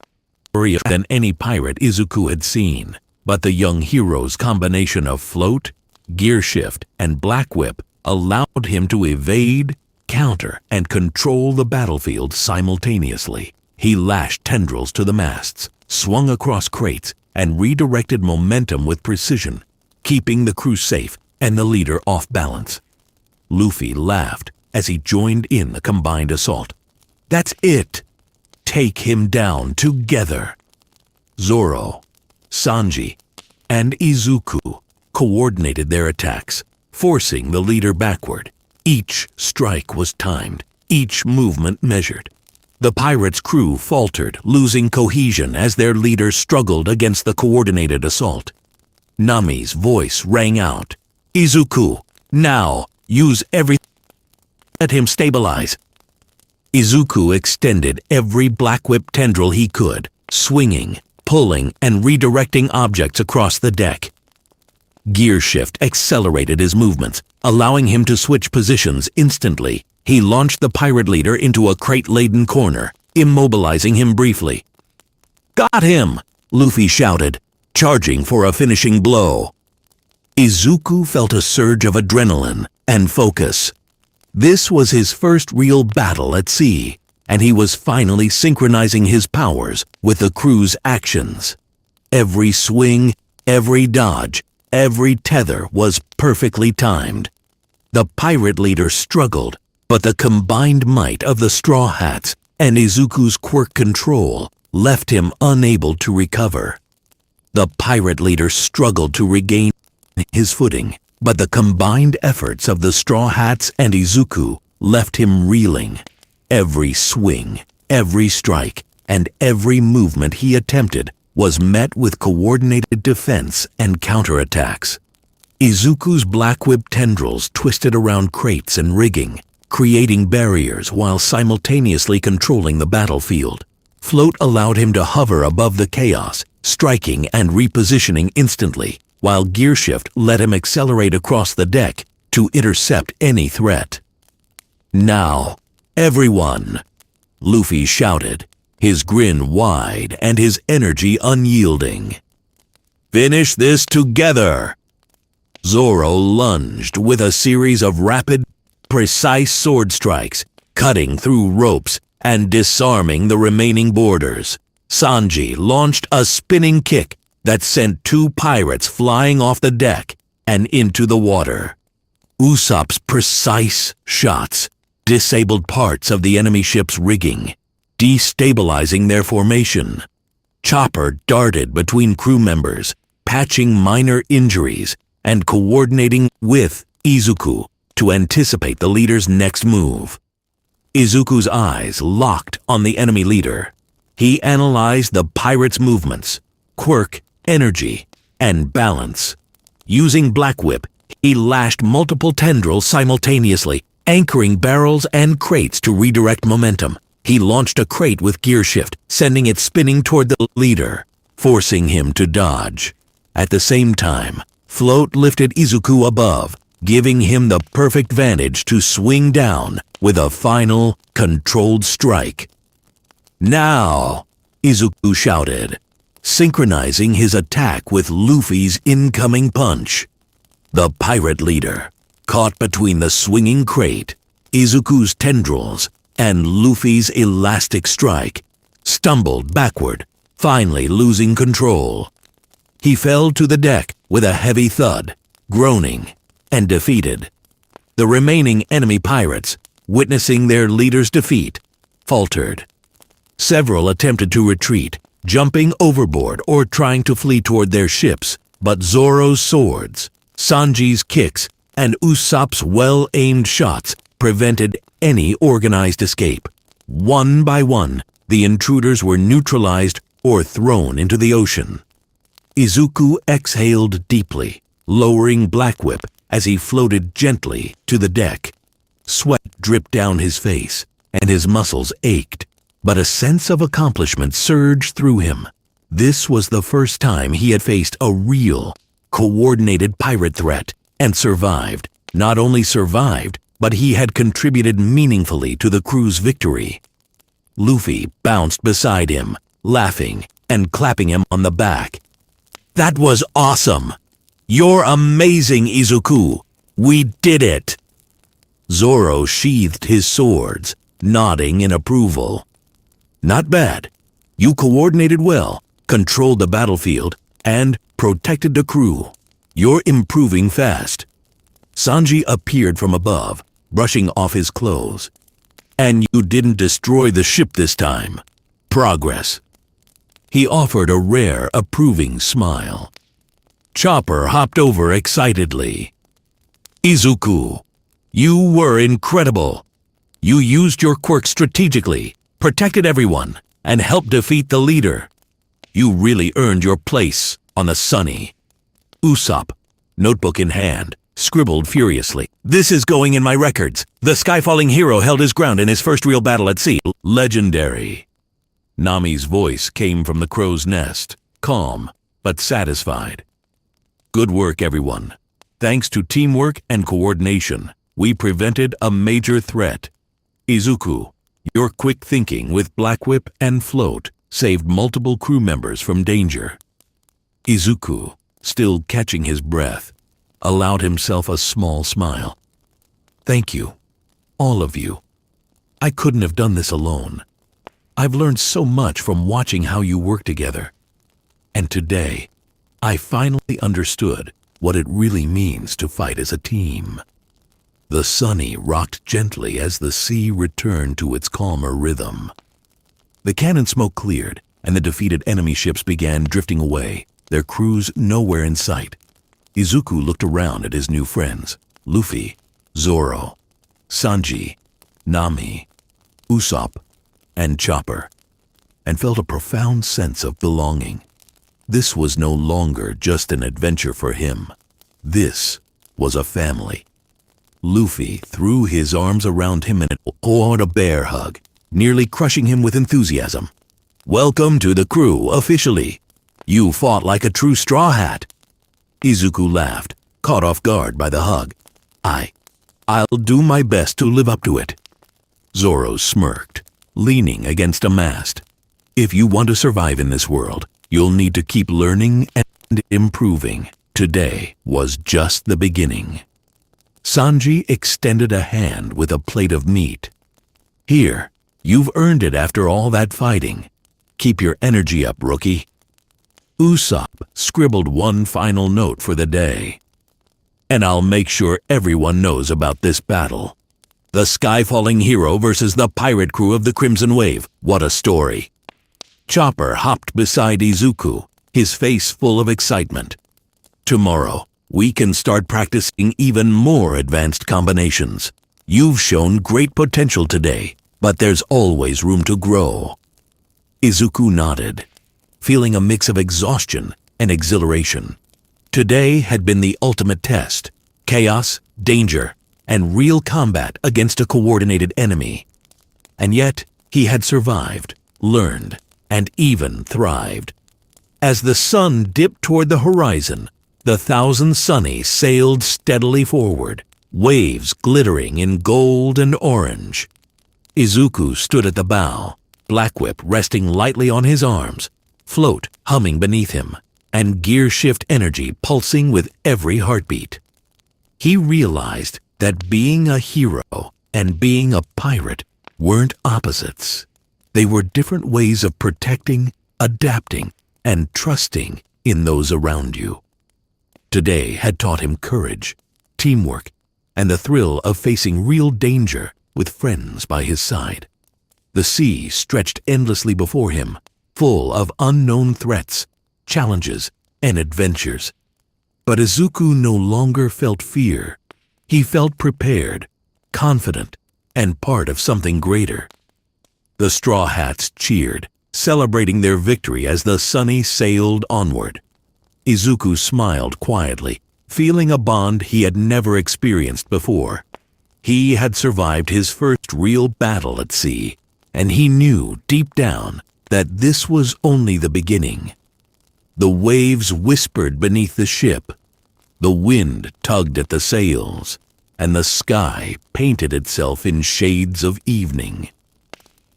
fury than any pirate Izuku had seen, but the young hero's combination of float, gear shift, and black whip allowed him to evade, counter, and control the battlefield simultaneously. He lashed tendrils to the masts, swung across crates, and redirected momentum with precision, keeping the crew safe and the leader off balance. Luffy laughed as he joined in the combined assault. "That's it! Take him down together!" Zoro, Sanji, and Izuku coordinated their attacks, forcing the leader backward. Each strike was timed, each movement measured. The pirates' crew faltered, losing cohesion as their leader struggled against the coordinated assault. Nami's voice rang out. "Izuku, now! Use everything! Let him stabilize!" Izuku extended every black whip tendril he could, swinging, pulling, and redirecting objects across the deck. Gear shift accelerated his movements, allowing him to switch positions instantly. He launched the pirate leader into a crate-laden corner, immobilizing him briefly. "Got him!" Luffy shouted, charging for a finishing blow. Izuku felt a surge of adrenaline and focus. This was his first real battle at sea, and he was finally synchronizing his powers with the crew's actions. Every swing, every dodge, every tether was perfectly timed. The pirate leader struggled, but the combined might of the Straw Hats and Izuku's quirk control left him unable to recover. The pirate leader struggled to regain his footing, but the combined efforts of the Straw Hats and Izuku left him reeling. Every swing, every strike, and every movement he attempted was met with coordinated defense and counterattacks. Izuku's black whip tendrils twisted around crates and rigging, creating barriers while simultaneously controlling the battlefield. Float allowed him to hover above the chaos, striking and repositioning instantly, while gear shift let him accelerate across the deck to intercept any threat. "Now, everyone!" Luffy shouted, his grin wide and his energy unyielding. "Finish this together!" Zoro lunged with a series of rapid, precise sword strikes, cutting through ropes and disarming the remaining boarders. Sanji launched a spinning kick that sent two pirates flying off the deck and into the water. Usopp's precise shots disabled parts of the enemy ship's rigging, destabilizing their formation. Chopper darted between crew members, patching minor injuries and coordinating with Izuku to anticipate the leader's next move. Izuku's eyes locked on the enemy leader. He analyzed the pirate's movements, quirk, energy, and balance. Using Black Whip, he lashed multiple tendrils simultaneously, anchoring barrels and crates to redirect momentum. He launched a crate with gear shift, sending it spinning toward the leader, forcing him to dodge. At the same time, Float lifted Izuku above, giving him the perfect vantage to swing down with a final, controlled strike. "Now!" Izuku shouted, synchronizing his attack with Luffy's incoming punch. The pirate leader, caught between the swinging crate, Izuku's tendrils, and Luffy's elastic strike, stumbled backward, finally losing control. He fell to the deck with a heavy thud, groaning, and defeated. The remaining enemy pirates, witnessing their leader's defeat, faltered. Several attempted to retreat, jumping overboard or trying to flee toward their ships, but Zoro's swords, Sanji's kicks, and Usopp's well-aimed shots prevented any organized escape. One by one, the intruders were neutralized or thrown into the ocean. Izuku exhaled deeply, lowering Black Whip as he floated gently to the deck. Sweat dripped down his face, and his muscles ached, but a sense of accomplishment surged through him. This was the first time he had faced a real, coordinated pirate threat and survived, not only survived, but he had contributed meaningfully to the crew's victory. Luffy bounced beside him, laughing and clapping him on the back. "That was awesome! You're amazing, Izuku! We did it!" Zoro sheathed his swords, nodding in approval. "Not bad. You coordinated well, controlled the battlefield, and protected the crew. You're improving fast." Sanji appeared from above, brushing off his clothes. "And you didn't destroy the ship this time. Progress." He offered a rare, approving smile. Chopper hopped over excitedly. "Izuku, you were incredible. You used your quirk strategically, protected everyone, and helped defeat the leader. You really earned your place on the Sunny." Usopp, notebook in hand, scribbled furiously. "This is going in my records. The sky-falling hero held his ground in his first real battle at sea. Legendary." Nami's voice came from the crow's nest, calm but satisfied. "Good work, everyone. Thanks to teamwork and coordination, we prevented a major threat. Izuku, your quick thinking with Black Whip and Float saved multiple crew members from danger." Izuku, still catching his breath, allowed himself a small smile. "Thank you, all of you. I couldn't have done this alone. I've learned so much from watching how you work together. And today, I finally understood what it really means to fight as a team." The Sunny rocked gently as the sea returned to its calmer rhythm. The cannon smoke cleared, and the defeated enemy ships began drifting away, their crews nowhere in sight. Izuku looked around at his new friends, Luffy, Zoro, Sanji, Nami, Usopp, and Chopper, and felt a profound sense of belonging. This was no longer just an adventure for him. This was a family. Luffy threw his arms around him and poured a bear hug, nearly crushing him with enthusiasm. "Welcome to the crew, officially. You fought like a true Straw Hat." Izuku laughed, caught off guard by the hug. I'll do my best to live up to it." Zoro smirked, leaning against a mast. "If you want to survive in this world, you'll need to keep learning and improving. Today was just the beginning." Sanji extended a hand with a plate of meat. "Here, you've earned it after all that fighting. Keep your energy up, rookie." Usopp scribbled one final note for the day. "And I'll make sure everyone knows about this battle. The sky-falling hero versus the pirate crew of the Crimson Wave. What a story." Chopper hopped beside Izuku, his face full of excitement. "Tomorrow, we can start practicing even more advanced combinations. You've shown great potential today, but there's always room to grow." Izuku nodded, feeling a mix of exhaustion and exhilaration. Today had been the ultimate test: chaos, danger, and real combat against a coordinated enemy. And yet, he had survived, learned, and even thrived. As the sun dipped toward the horizon, the Thousand Sunny sailed steadily forward, waves glittering in gold and orange. Izuku stood at the bow, Black Whip resting lightly on his arms, Float humming beneath him, and gear shift energy pulsing with every heartbeat. He realized that being a hero and being a pirate weren't opposites. They were different ways of protecting, adapting, and trusting in those around you. Today had taught him courage, teamwork, and the thrill of facing real danger with friends by his side. The sea stretched endlessly before him, full of unknown threats, challenges, and adventures. But Izuku no longer felt fear. He felt prepared, confident, and part of something greater. The Straw Hats cheered, celebrating their victory as the Sunny sailed onward. Izuku smiled quietly, feeling a bond he had never experienced before. He had survived his first real battle at sea, and he knew deep down that this was only the beginning. The waves whispered beneath the ship. The wind tugged at the sails, and the sky painted itself in shades of evening.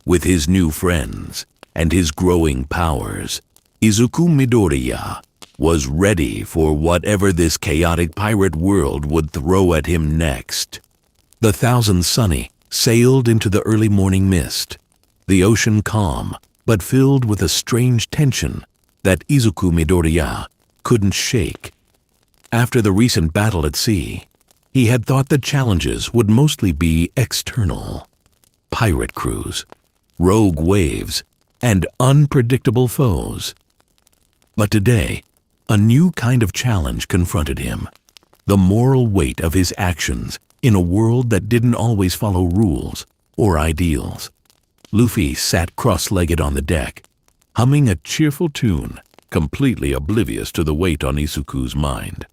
With his new friends and his growing powers, Izuku Midoriya was ready for whatever this chaotic pirate world would throw at him next. The Thousand Sunny sailed into the early morning mist, the ocean calm but filled with a strange tension that Izuku Midoriya couldn't shake. After the recent battle at sea, he had thought the challenges would mostly be external: pirate crews, rogue waves, and unpredictable foes. But today, a new kind of challenge confronted him: the moral weight of his actions in a world that didn't always follow rules or ideals. Luffy sat cross-legged on the deck, humming a cheerful tune, completely oblivious to the weight on Izuku's mind.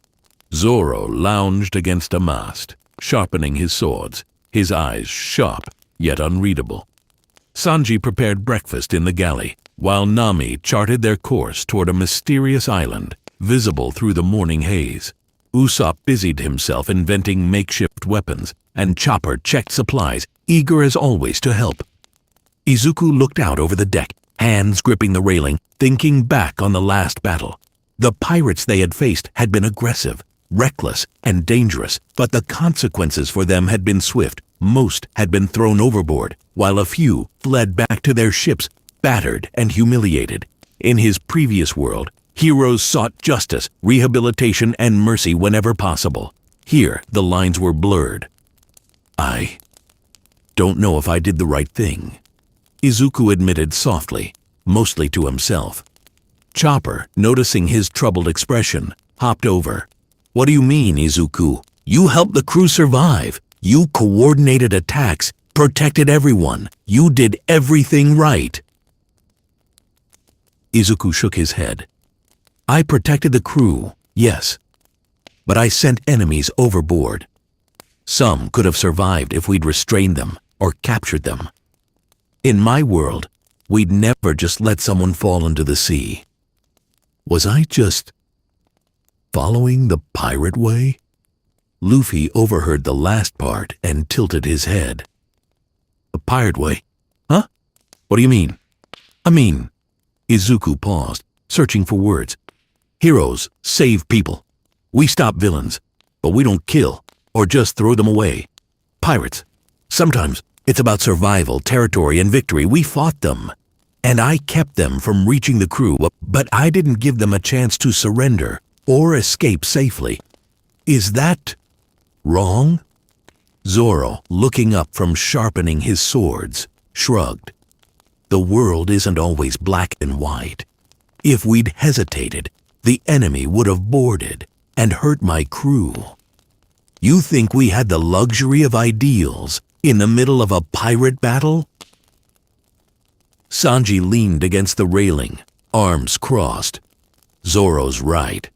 Zoro lounged against a mast, sharpening his swords, his eyes sharp yet unreadable. Sanji prepared breakfast in the galley, while Nami charted their course toward a mysterious island, visible through the morning haze. Usopp busied himself inventing makeshift weapons, and Chopper checked supplies, eager as always to help. Izuku looked out over the deck, hands gripping the railing, thinking back on the last battle. The pirates they had faced had been aggressive, reckless, and dangerous, but the consequences for them had been swift. Most had been thrown overboard, while a few fled back to their ships, battered and humiliated. In his previous world, heroes sought justice, rehabilitation, and mercy whenever possible. Here, the lines were blurred. I don't know if I did the right thing, Izuku admitted softly, mostly to himself. Chopper, noticing his troubled expression, hopped over. What do you mean, Izuku? You helped the crew survive. You coordinated attacks, protected everyone. You did everything right. Izuku shook his head. I protected the crew, yes, but I sent enemies overboard. Some could have survived if we'd restrained them or captured them. In my world, we'd never just let someone fall into the sea. Was I just following the pirate way? Luffy overheard the last part and tilted his head. The pirate way? Huh? What do you mean? I mean, Izuku paused, searching for words. Heroes save people. We stop villains, but we don't kill or just throw them away. Pirates, sometimes it's about survival, territory, and victory. We fought them, and I kept them from reaching the crew, but I didn't give them a chance to surrender or escape safely. Is that wrong? Zoro, looking up from sharpening his swords, shrugged. The world isn't always black and white. If we'd hesitated, the enemy would have boarded and hurt my crew. You think we had the luxury of ideals in the middle of a pirate battle? Sanji leaned against the railing, arms crossed. Zoro's right.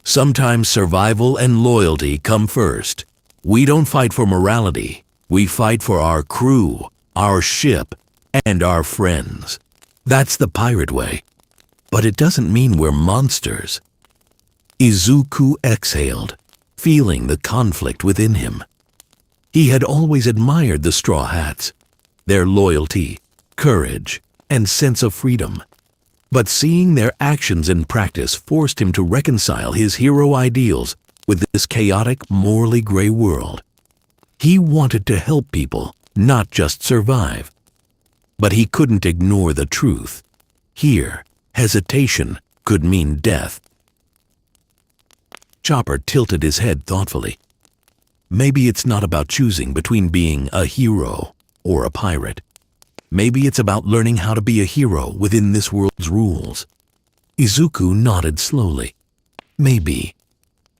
Sometimes survival and loyalty come first. We don't fight for morality. We fight for our crew, our ship, and our friends. That's the pirate way. But it doesn't mean we're monsters. Izuku exhaled, feeling the conflict within him. He had always admired the Straw Hats, their loyalty, courage, and sense of freedom. But seeing their actions in practice forced him to reconcile his hero ideals with this chaotic, morally gray world. He wanted to help people, not just survive. But he couldn't ignore the truth. Here, hesitation could mean death. Chopper tilted his head thoughtfully. Maybe it's not about choosing between being a hero or a pirate. Maybe it's about learning how to be a hero within this world's rules. Izuku nodded slowly. Maybe.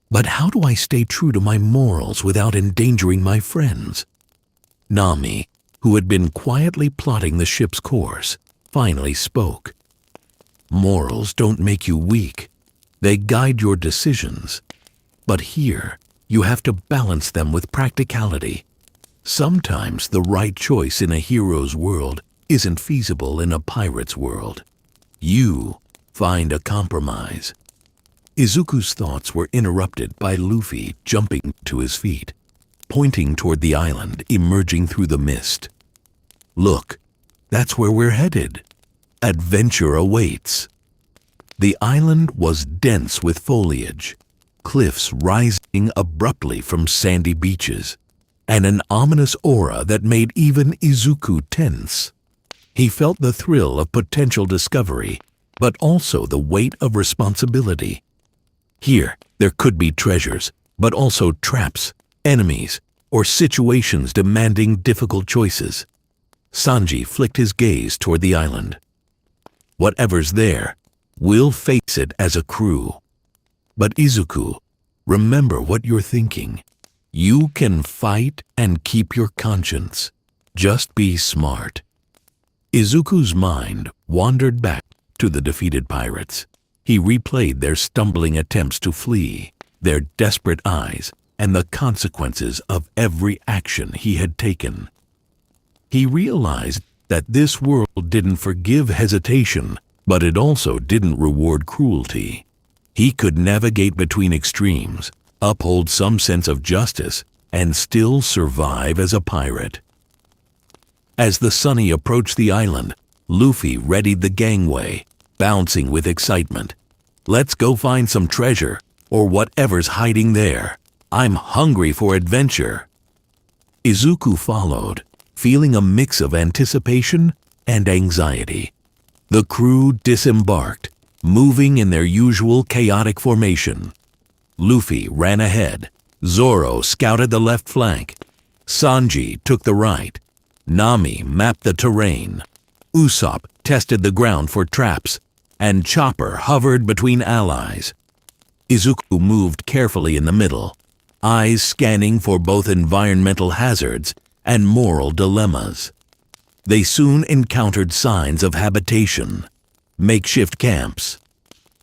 But how do I stay true to my morals without endangering my friends? Nami, who had been quietly plotting the ship's course, finally spoke. Morals don't make you weak. They guide your decisions. But here, you have to balance them with practicality. Sometimes the right choice in a hero's world isn't feasible in a pirate's world. You find a compromise. Izuku's thoughts were interrupted by Luffy jumping to his feet. pointing toward the island emerging through the mist. "Look, that's where we're headed. Adventure awaits." The island was dense with foliage, cliffs rising abruptly from sandy beaches, and an ominous aura that made even Izuku tense. He felt the thrill of potential discovery, but also the weight of responsibility. Here, there could be treasures, but also traps, enemies, or situations demanding difficult choices. Sanji flicked his gaze toward the island. "Whatever's there, we'll face it as a crew. But Izuku, remember what you're thinking. You can fight and keep your conscience. Just be smart." Izuku's mind wandered back to the defeated pirates. He replayed their stumbling attempts to flee, their desperate eyes, and the consequences of every action he had taken. He realized that this world didn't forgive hesitation, but it also didn't reward cruelty. He could navigate between extremes, uphold some sense of justice, and still survive as a pirate. As the Sunny approached the island, Luffy readied the gangway, bouncing with excitement. "Let's go find some treasure, or whatever's hiding there. I'm hungry for adventure." Izuku followed, feeling a mix of anticipation and anxiety. The crew disembarked, moving in their usual chaotic formation. Luffy ran ahead, Zoro scouted the left flank, Sanji took the right, Nami mapped the terrain, Usopp tested the ground for traps, and Chopper hovered between allies. Izuku moved carefully in the middle, eyes scanning for both environmental hazards and moral dilemmas. They soon encountered signs of habitation, makeshift camps,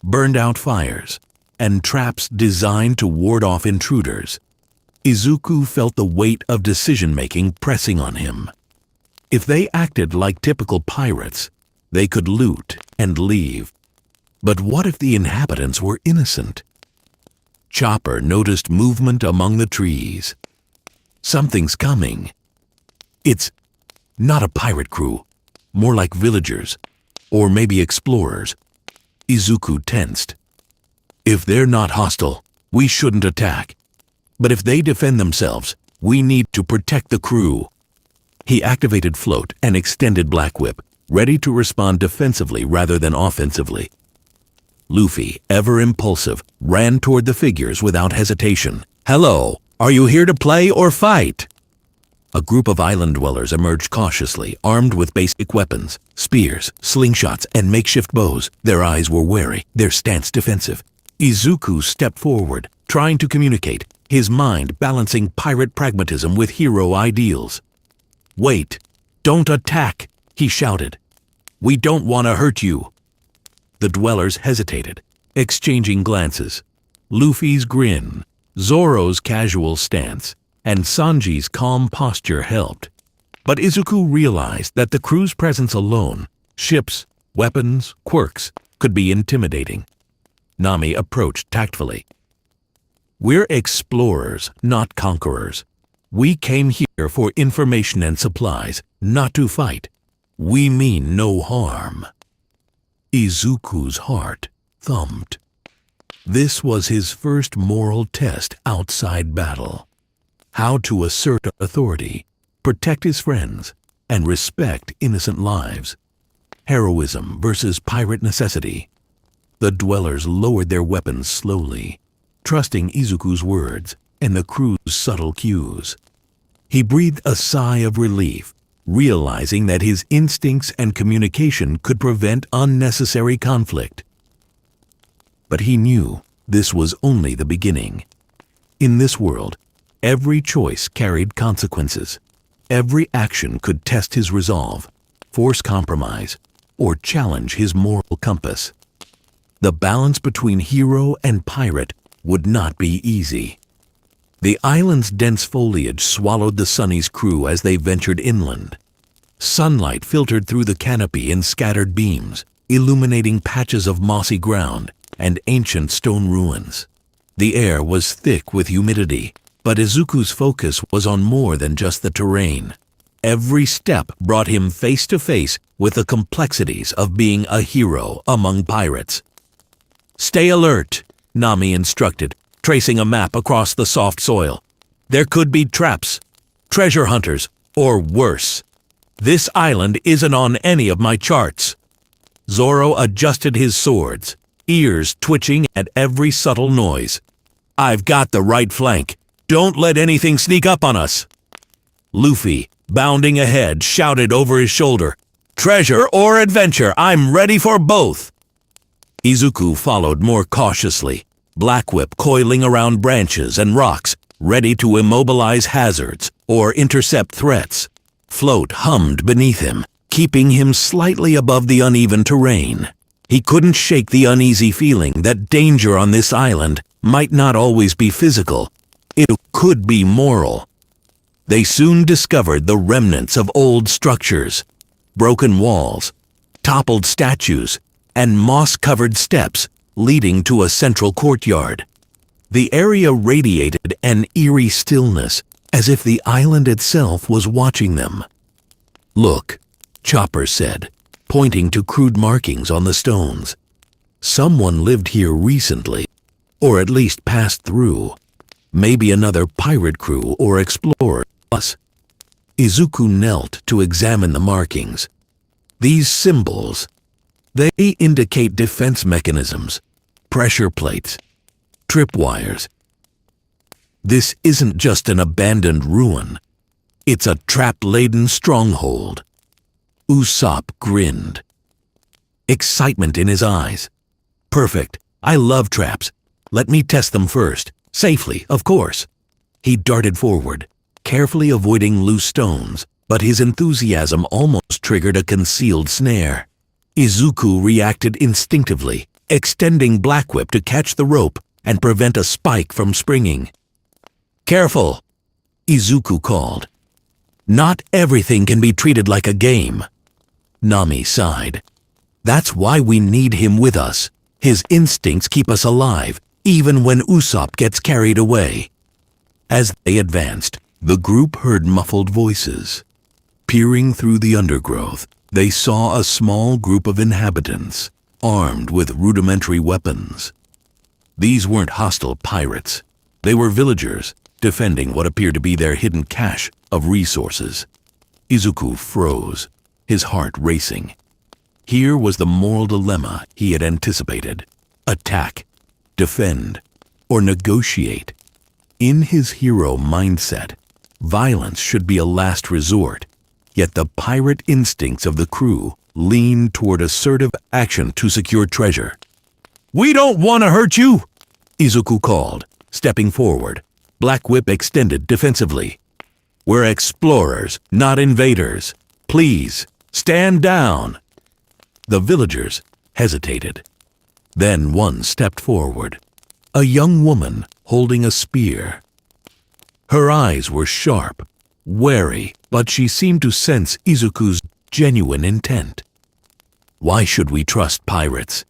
burned-out fires, and traps designed to ward off intruders. Izuku felt the weight of decision-making pressing on him. If they acted like typical pirates, they could loot and leave. But what if the inhabitants were innocent? Chopper noticed movement among the trees. Something's coming. It's not a pirate crew, more like villagers, or maybe explorers. Izuku tensed. If they're not hostile, we shouldn't attack. But if they defend themselves, we need to protect the crew. He activated Float and extended Black Whip, ready to respond defensively rather than offensively. Luffy, ever impulsive, ran toward the figures without hesitation. "Hello, are you here to play or fight?" A group of island dwellers emerged cautiously, armed with basic weapons, spears, slingshots, and makeshift bows. Their eyes were wary, their stance defensive. Izuku stepped forward, trying to communicate, his mind balancing pirate pragmatism with hero ideals. "Wait, don't attack," he shouted. "We don't want to hurt you." The dwellers hesitated, exchanging glances. Luffy's grin, Zoro's casual stance, and Sanji's calm posture helped. But Izuku realized that the crew's presence alone, ships, weapons, quirks, could be intimidating. Nami approached tactfully. "We're explorers, not conquerors. We came here for information and supplies, not to fight. We mean no harm." Izuku's heart thumped. This was his first moral test outside battle. How to assert authority, protect his friends, and respect innocent lives. Heroism versus pirate necessity. The dwellers lowered their weapons slowly, trusting Izuku's words and the crew's subtle cues. He breathed a sigh of relief, realizing that his instincts and communication could prevent unnecessary conflict. But he knew this was only the beginning. In this world, every choice carried consequences. Every action could test his resolve, force compromise, or challenge his moral compass. The balance between hero and pirate would not be easy. The island's dense foliage swallowed the Sunny's crew as they ventured inland. Sunlight filtered through the canopy in scattered beams, illuminating patches of mossy ground and ancient stone ruins. The air was thick with humidity, But Izuku's focus was on more than just the terrain. Every step brought him face to face with the complexities of being a hero among pirates. "Stay alert," Nami instructed, tracing a map across the soft soil. "There could be traps, treasure hunters, or worse. This island isn't on any of my charts." Zoro adjusted his swords, ears twitching at every subtle noise. "I've got the right flank. Don't let anything sneak up on us." Luffy, bounding ahead, shouted over his shoulder, "Treasure or adventure, I'm ready for both." Izuku followed more cautiously, Black Whip coiling around branches and rocks, ready to immobilize hazards or intercept threats. Float hummed beneath him, keeping him slightly above the uneven terrain. He couldn't shake the uneasy feeling that danger on this island might not always be physical. It could be moral. They soon discovered the remnants of old structures, broken walls, toppled statues, and moss-covered steps leading to a central courtyard. The area radiated an eerie stillness, as if the island itself was watching them. "Look," Chopper said, pointing to crude markings on the stones. "Someone lived here recently, or at least passed through. Maybe another pirate crew or explorer. Us." Izuku knelt to examine the markings. These symbols, they indicate defense mechanisms, pressure plates, tripwires. This isn't just an abandoned ruin. It's a trap-laden stronghold. Usopp grinned, excitement in his eyes. "Perfect. I love traps. Let me test them first. Safely, of course." He darted forward, carefully avoiding loose stones, but his enthusiasm almost triggered a concealed snare. Izuku reacted instinctively, extending Black Whip to catch the rope and prevent a spike from springing. "Careful," Izuku called. "Not everything can be treated like a game." Nami sighed. "That's why we need him with us. His instincts keep us alive, even when Usopp gets carried away." As they advanced, the group heard muffled voices. Peering through the undergrowth, they saw a small group of inhabitants, armed with rudimentary weapons. These weren't hostile pirates. They were villagers, defending what appeared to be their hidden cache of resources. Izuku froze, his heart racing. Here was the moral dilemma he had anticipated. Attack, defend, or negotiate. In his hero mindset, violence should be a last resort, yet the pirate instincts of the crew leaned toward assertive action to secure treasure. "We don't want to hurt you," Izuku called, stepping forward, Black Whip extended defensively. "We're explorers, not invaders. Please, stand down." The villagers hesitated. Then one stepped forward, a young woman holding a spear. Her eyes were sharp, wary, but she seemed to sense Izuku's genuine intent. "Why should we trust pirates?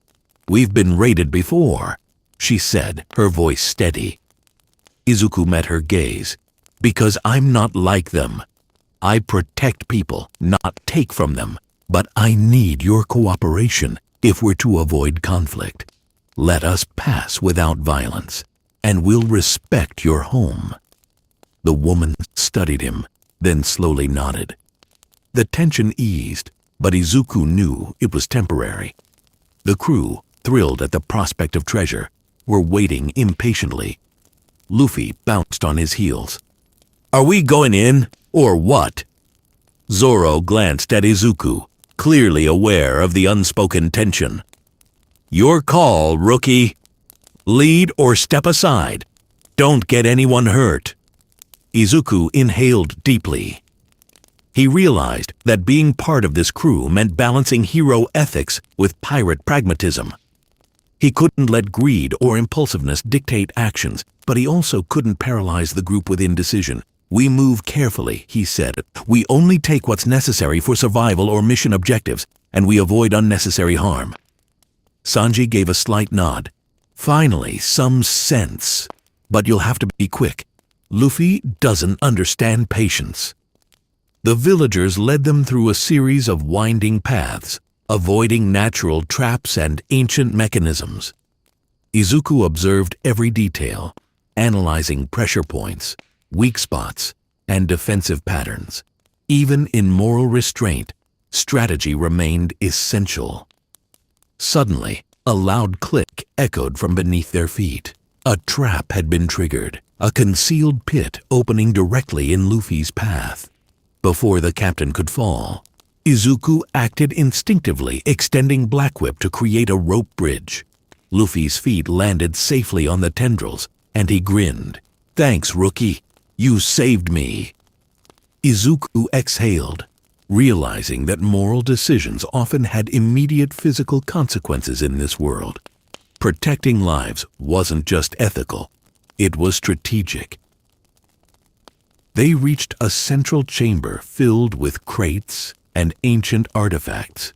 We've been raided before," she said, her voice steady. Izuku met her gaze. "Because I'm not like them. I protect people, not take from them. But I need your cooperation if we're to avoid conflict. Let us pass without violence, and we'll respect your home." The woman studied him, then slowly nodded. The tension eased, but Izuku knew it was temporary. The crew, thrilled at the prospect of treasure, were waiting impatiently. Luffy bounced on his heels. "Are we going in, or what?" Zoro glanced at Izuku, clearly aware of the unspoken tension. "Your call, rookie. Lead or step aside. Don't get anyone hurt." Izuku inhaled deeply. He realized that being part of this crew meant balancing hero ethics with pirate pragmatism. He couldn't let greed or impulsiveness dictate actions, but he also couldn't paralyze the group with indecision. "We move carefully," he said. "We only take what's necessary for survival or mission objectives, and we avoid unnecessary harm." Sanji gave a slight nod. "Finally, some sense. But you'll have to be quick. Luffy doesn't understand patience. The villagers led them through a series of winding paths, avoiding natural traps and ancient mechanisms. Izuku observed every detail, analyzing pressure points, weak spots, and defensive patterns. Even in moral restraint, strategy remained essential. Suddenly, a loud click echoed from beneath their feet. A trap had been triggered, a concealed pit opening directly in Luffy's path. Before the captain could fall, Izuku acted instinctively, extending Black Whip to create a rope bridge. Luffy's feet landed safely on the tendrils, and he grinned. "Thanks, rookie. You saved me." Izuku exhaled, realizing that moral decisions often had immediate physical consequences in this world. Protecting lives wasn't just ethical, it was strategic. They reached a central chamber filled with crates and ancient artifacts.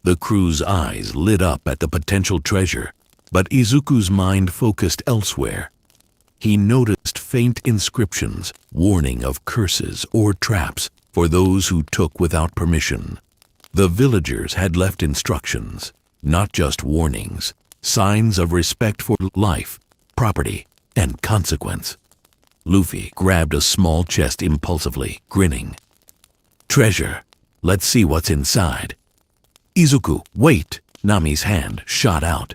The crew's eyes lit up at the potential treasure, but Izuku's mind focused elsewhere. He noticed faint inscriptions, warning of curses or traps for those who took without permission. The villagers had left instructions, not just warnings, signs of respect for life, property, and consequence. Luffy grabbed a small chest impulsively, grinning. "Treasure. Let's see what's inside." "Izuku, wait!" Nami's hand shot out.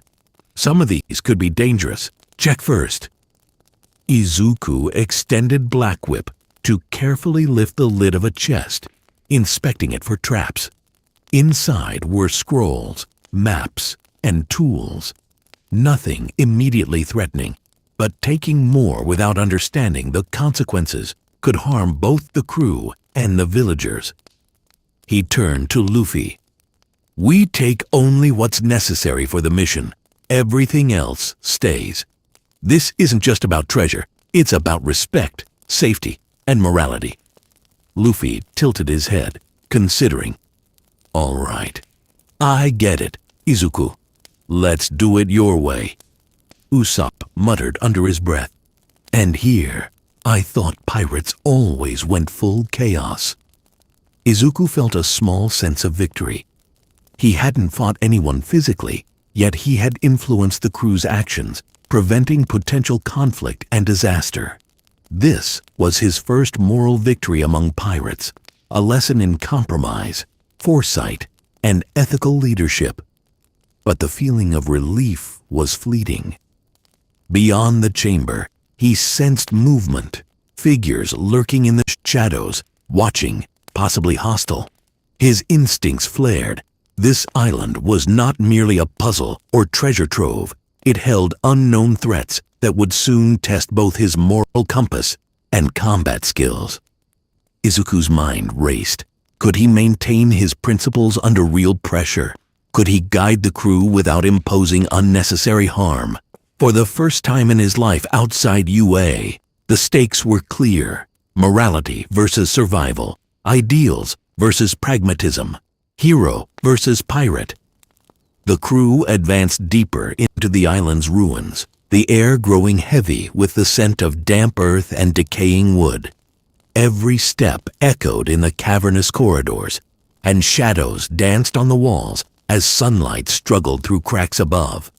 "Some of these could be dangerous. Check first." Izuku extended Black Whip to carefully lift the lid of a chest, inspecting it for traps. Inside were scrolls, maps, and tools. Nothing immediately threatening, but taking more without understanding the consequences could harm both the crew and the villagers. He turned to Luffy. "We take only what's necessary for the mission. Everything else stays. This isn't just about treasure, it's about respect, safety, and morality." Luffy tilted his head, considering. "All right. I get it, Izuku. Let's do it your way." Usopp muttered under his breath. "And here, I thought pirates always went full chaos." Izuku felt a small sense of victory. He hadn't fought anyone physically, yet he had influenced the crew's actions, preventing potential conflict and disaster. This was his first moral victory among pirates, a lesson in compromise, foresight, and ethical leadership. But the feeling of relief was fleeting. Beyond the chamber, he sensed movement, figures lurking in the shadows, watching, possibly hostile. His instincts flared. This island was not merely a puzzle or treasure trove. It held unknown threats that would soon test both his moral compass and combat skills. Izuku's mind raced. Could he maintain his principles under real pressure? Could he guide the crew without imposing unnecessary harm? For the first time in his life outside UA, the stakes were clear. Morality versus survival. Ideals versus pragmatism. Hero versus pirate. The crew advanced deeper into the island's ruins, the air growing heavy with the scent of damp earth and decaying wood. Every step echoed in the cavernous corridors, and shadows danced on the walls as sunlight struggled through cracks above.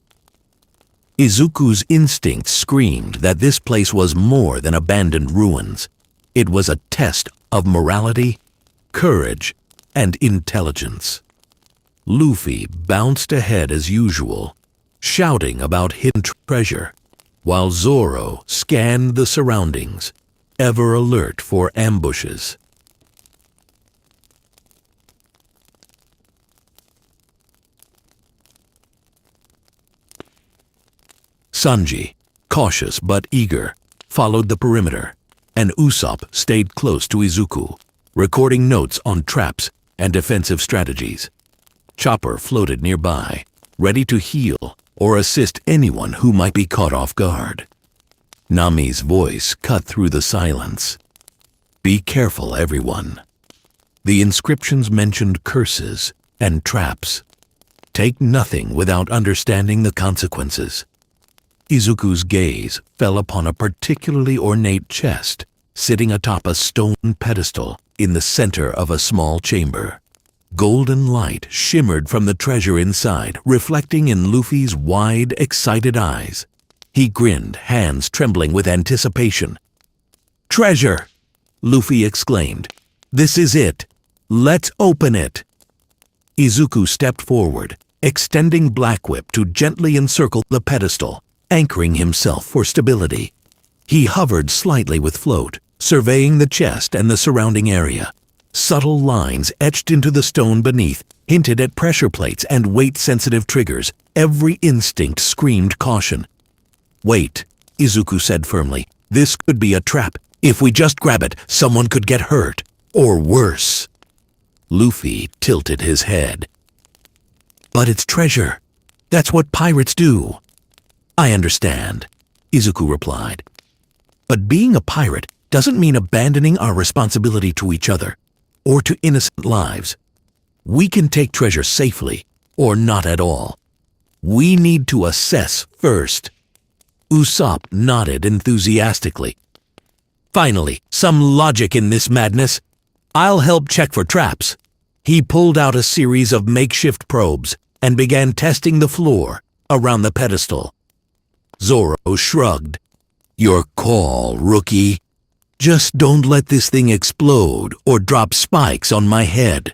Izuku's instincts screamed that this place was more than abandoned ruins. It was a test of morality, courage, and intelligence. Luffy bounced ahead as usual, shouting about hidden treasure, while Zoro scanned the surroundings, ever alert for ambushes. Sanji, cautious but eager, followed the perimeter, and Usopp stayed close to Izuku, recording notes on traps and defensive strategies. Chopper floated nearby, ready to heal or assist anyone who might be caught off guard. Nami's voice cut through the silence. "Be careful, everyone." The inscriptions mentioned curses and traps. Take nothing without understanding the consequences. Izuku's gaze fell upon a particularly ornate chest sitting atop a stone pedestal in the center of a small chamber. Golden light shimmered from the treasure inside, reflecting in Luffy's wide, excited eyes. He grinned, hands trembling with anticipation. "Treasure!" Luffy exclaimed. "This is it. Let's open it." Izuku stepped forward, extending Black Whip to gently encircle the pedestal, anchoring himself for stability. He hovered slightly with float, surveying the chest and the surrounding area. Subtle lines etched into the stone beneath hinted at pressure plates and weight-sensitive triggers. Every instinct screamed caution. "Wait," Izuku said firmly. "This could be a trap. If we just grab it, someone could get hurt. Or worse." Luffy tilted his head. "But it's treasure. That's what pirates do." "I understand," Izuku replied. "But being a pirate doesn't mean abandoning our responsibility to each other, or to innocent lives. We can take treasure safely, or not at all. We need to assess first." Usopp nodded enthusiastically. "Finally, some logic in this madness. I'll help check for traps." He pulled out a series of makeshift probes and began testing the floor around the pedestal. Zoro shrugged. "Your call, rookie. Just don't let this thing explode or drop spikes on my head."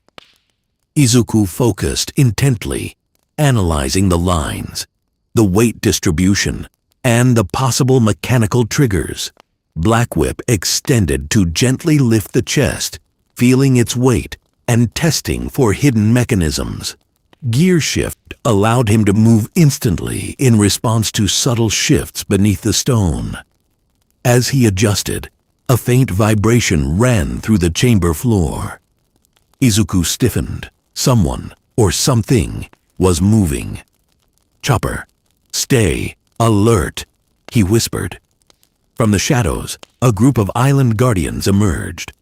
Izuku focused intently, analyzing the lines, the weight distribution, and the possible mechanical triggers. Black Whip extended to gently lift the chest, feeling its weight and testing for hidden mechanisms. Gear shift allowed him to move instantly in response to subtle shifts beneath the stone. As he adjusted, a faint vibration ran through the chamber floor. Izuku stiffened. Someone, or something, was moving. "Chopper, stay alert," he whispered. From the shadows, a group of island guardians emerged.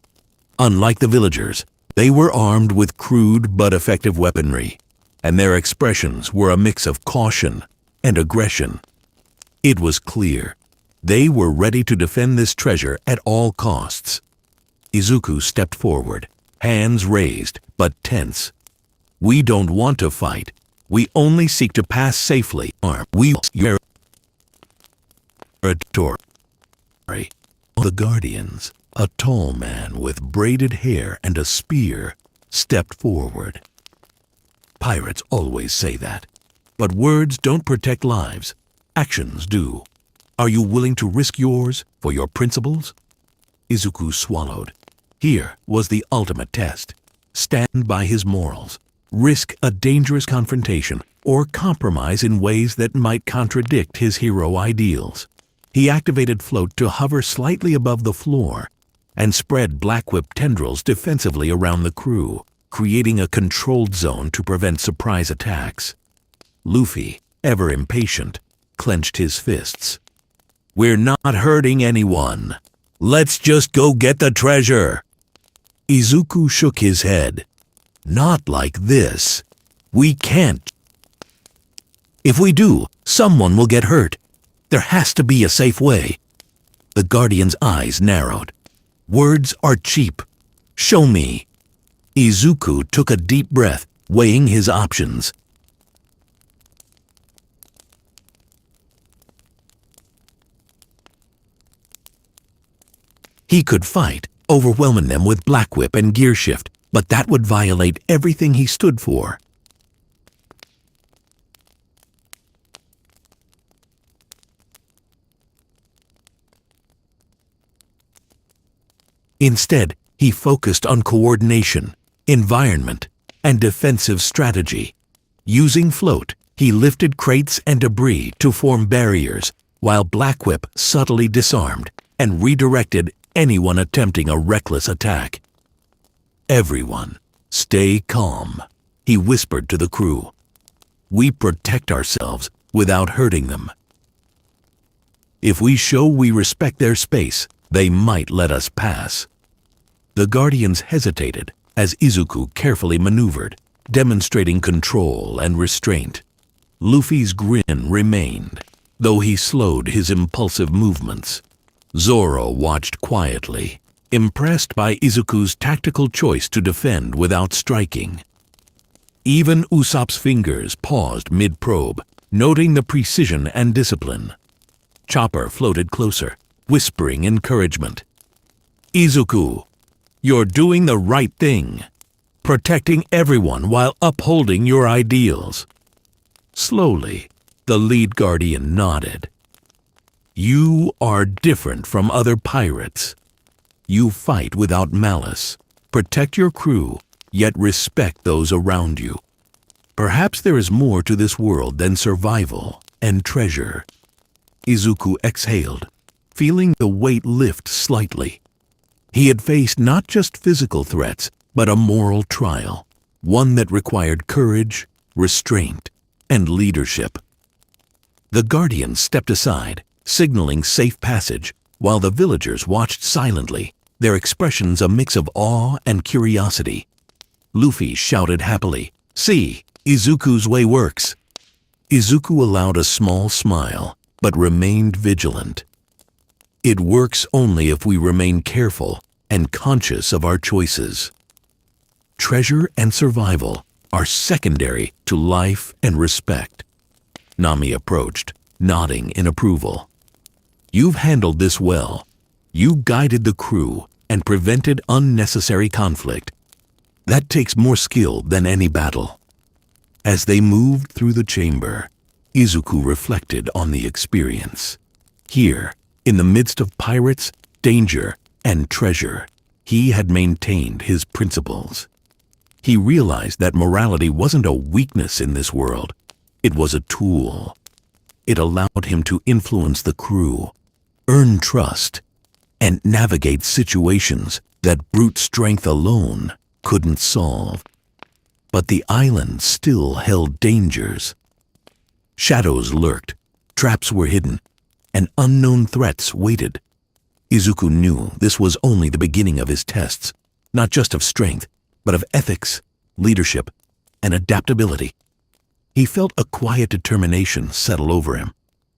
Unlike the villagers, they were armed with crude but effective weaponry, and their expressions were a mix of caution and aggression. It was clear they were ready to defend this treasure at all costs. Izuku stepped forward, hands raised but tense. "We don't want to fight. We only seek to pass safely. We your territory." The guardians, a tall man with braided hair and a spear, stepped forward. "Pirates always say that, but words don't protect lives. Actions do. Are you willing to risk yours for your principles?" Izuku swallowed. Here was the ultimate test. Stand by his morals, risk a dangerous confrontation, or compromise in ways that might contradict his hero ideals. He activated float to hover slightly above the floor and spread Black Whip tendrils defensively around the crew, creating a controlled zone to prevent surprise attacks. Luffy, ever impatient, clenched his fists. "We're not hurting anyone. Let's just go get the treasure." Izuku shook his head. "Not like this. We can't. If we do, someone will get hurt. There has to be a safe way." The guardian's eyes narrowed. "Words are cheap. Show me." Izuku took a deep breath, weighing his options. He could fight, overwhelming them with Black Whip and Gear Shift, but that would violate everything he stood for. Instead, he focused on coordination, environment, and defensive strategy. Using float, he lifted crates and debris to form barriers, while Black Whip subtly disarmed and redirected anyone attempting a reckless attack. "Everyone, stay calm," he whispered to the crew. "We protect ourselves without hurting them. If we show we respect their space, they might let us pass." The guardians hesitated as Izuku carefully maneuvered, demonstrating control and restraint. Luffy's grin remained. though he slowed his impulsive movements. Zoro watched quietly, impressed by Izuku's tactical choice to defend without striking. Even Usopp's fingers paused mid-probe, noting the precision and discipline. Chopper floated closer, whispering encouragement. "Izuku, you're doing the right thing, protecting everyone while upholding your ideals." Slowly, the lead guardian nodded. "You are different from other pirates. You fight without malice, protect your crew, yet respect those around you. Perhaps there is more to this world than survival and treasure." Izuku exhaled, feeling the weight lift slightly. He had faced not just physical threats, but a moral trial, one that required courage, restraint, and leadership. The guardian stepped aside, signaling safe passage, while the villagers watched silently, their expressions a mix of awe and curiosity. Luffy shouted happily, "See, Izuku's way works." Izuku allowed a small smile, but remained vigilant. It works only if we remain careful and conscious of our choices. Treasure and survival are secondary to life and respect. Nami approached, nodding in approval. "You've handled this well. You guided the crew and prevented unnecessary conflict. That takes more skill than any battle." As they moved through the chamber, Izuku reflected on the experience. Here, in the midst of pirates, danger, and treasure, he had maintained his principles. He realized that morality wasn't a weakness in this world. It was a tool. It allowed him to influence the crew, earn trust, and navigate situations that brute strength alone couldn't solve. But the island still held dangers. Shadows lurked, traps were hidden, and unknown threats waited. Izuku knew this was only the beginning of his tests, not just of strength, but of ethics, leadership, and adaptability. He felt a quiet determination settle over him.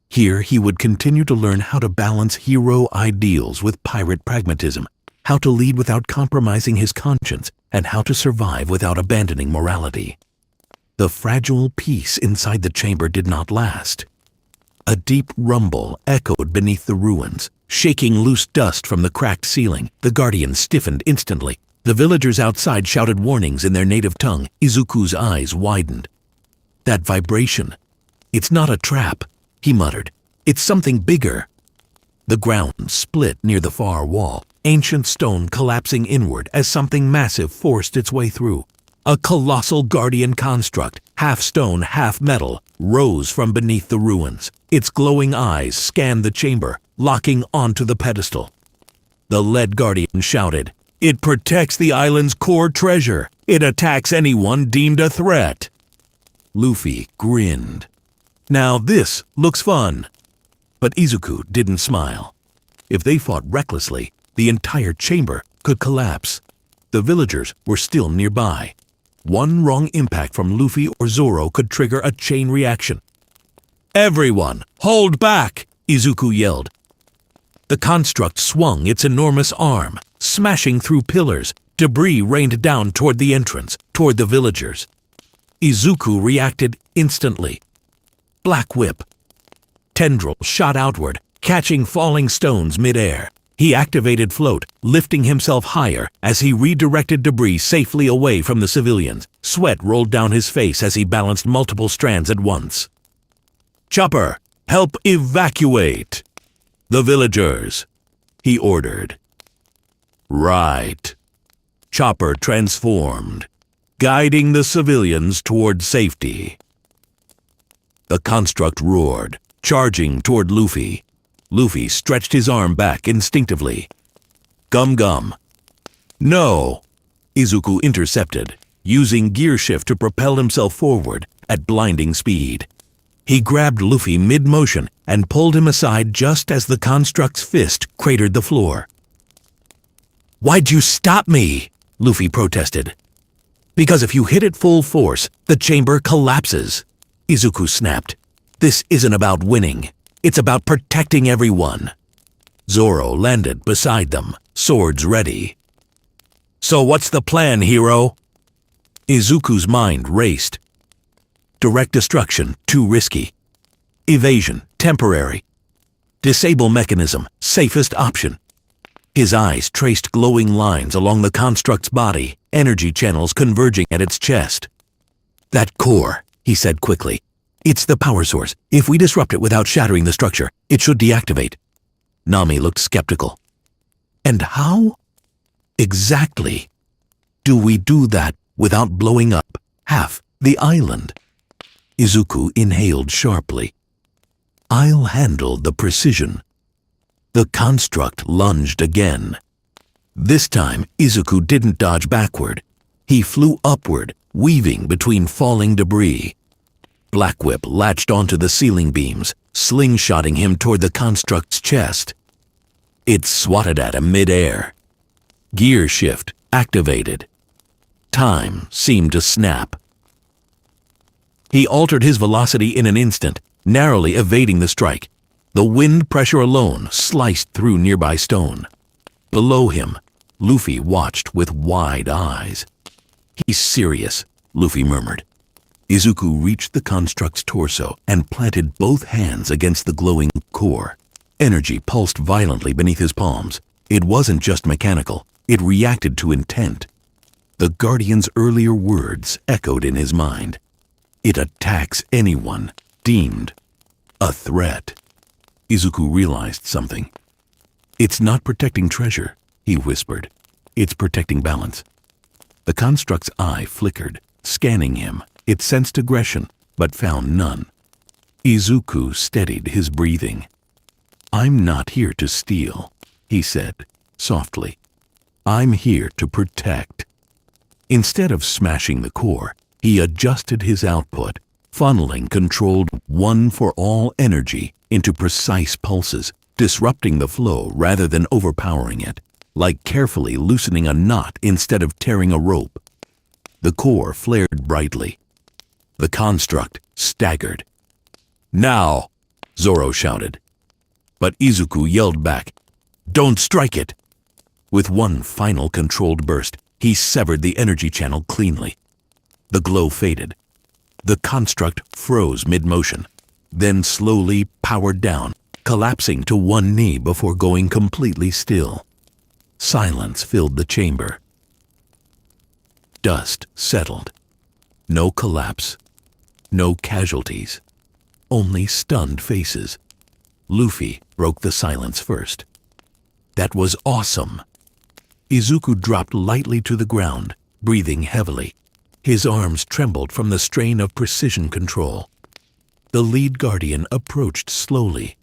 Here he would continue to learn how to balance hero ideals with pirate pragmatism, how to lead without compromising his conscience, and how to survive without abandoning morality. The fragile peace inside the chamber did not last. A deep rumble echoed beneath the ruins, shaking loose dust from the cracked ceiling. The guardian stiffened instantly. The villagers outside shouted warnings in their native tongue. Izuku's eyes widened. "That vibration. It's not a trap," he muttered. "It's something bigger." The ground split near the far wall, ancient stone collapsing inward as something massive forced its way through. A colossal guardian construct, half stone, half metal, rose from beneath the ruins. Its glowing eyes scanned the chamber, locking onto the pedestal. The lead guardian shouted, "It protects the island's core treasure. It attacks anyone deemed a threat." Luffy grinned. "Now this looks fun." But Izuku didn't smile. If they fought recklessly, the entire chamber could collapse. The villagers were still nearby. One wrong impact from Luffy or Zoro could trigger a chain reaction. "Everyone, hold back!" Izuku yelled. The construct swung its enormous arm, smashing through pillars. Debris rained down toward the entrance, toward the villagers. Izuku reacted instantly. Black whip. Tendril shot outward, catching falling stones midair. He activated float, lifting himself higher as he redirected debris safely away from the civilians. Sweat rolled down his face as he balanced multiple strands at once. "Chopper, help evacuate the villagers," he ordered. "Right." Chopper transformed, guiding the civilians toward safety. The construct roared, charging toward Luffy. Luffy stretched his arm back instinctively. "Gum gum." "No!" Izuku intercepted, using gear shift to propel himself forward at blinding speed. He grabbed Luffy mid-motion and pulled him aside just as the construct's fist cratered the floor. "Why'd you stop me?" Luffy protested. "Because if you hit it full force, the chamber collapses," Izuku snapped. "This isn't about winning. It's about protecting everyone. Zoro landed beside them, swords ready. So what's the plan, hero? Izuku's mind raced. Direct destruction, too risky. Evasion, temporary. Disable mechanism, safest option. His eyes traced glowing lines along the construct's body, energy channels converging at its chest. That core, he said quickly. It's the power source. If we disrupt it without shattering the structure, it should deactivate. Nami looked skeptical. And how? Exactly. Do we do that without blowing up half the island? Izuku inhaled sharply. I'll handle the precision. The construct lunged again. This time, Izuku didn't dodge backward. He flew upward, weaving between falling debris. Black Whip latched onto the ceiling beams, slingshotting him toward the construct's chest. It swatted at him mid-air. Gear shift activated. Time seemed to snap. He altered his velocity in an instant, narrowly evading the strike. The wind pressure alone sliced through nearby stone. Below him, Luffy watched with wide eyes. He's serious, Luffy murmured. Izuku reached the construct's torso and planted both hands against the glowing core. Energy pulsed violently beneath his palms. It wasn't just mechanical, it reacted to intent. The Guardian's earlier words echoed in his mind. It attacks anyone deemed a threat. Izuku realized something. It's not protecting treasure, he whispered. It's protecting balance. The construct's eye flickered, scanning him. It sensed aggression, but found none. Izuku steadied his breathing. I'm not here to steal, he said, softly. I'm here to protect. Instead of smashing the core, he adjusted his output, funneling controlled one-for-all energy into precise pulses, disrupting the flow rather than overpowering it, like carefully loosening a knot instead of tearing a rope. The core flared brightly. The construct staggered. Now, Zoro shouted. But Izuku yelled back, Don't strike it! With one final controlled burst, he severed the energy channel cleanly. The glow faded. The construct froze mid-motion, then slowly powered down, collapsing to one knee before going completely still. Silence filled the chamber. Dust settled. No collapse. No casualties. Only stunned faces. Luffy broke the silence first. That was awesome. Izuku dropped lightly to the ground, breathing heavily. His arms trembled from the strain of precision control. The lead guardian approached slowly.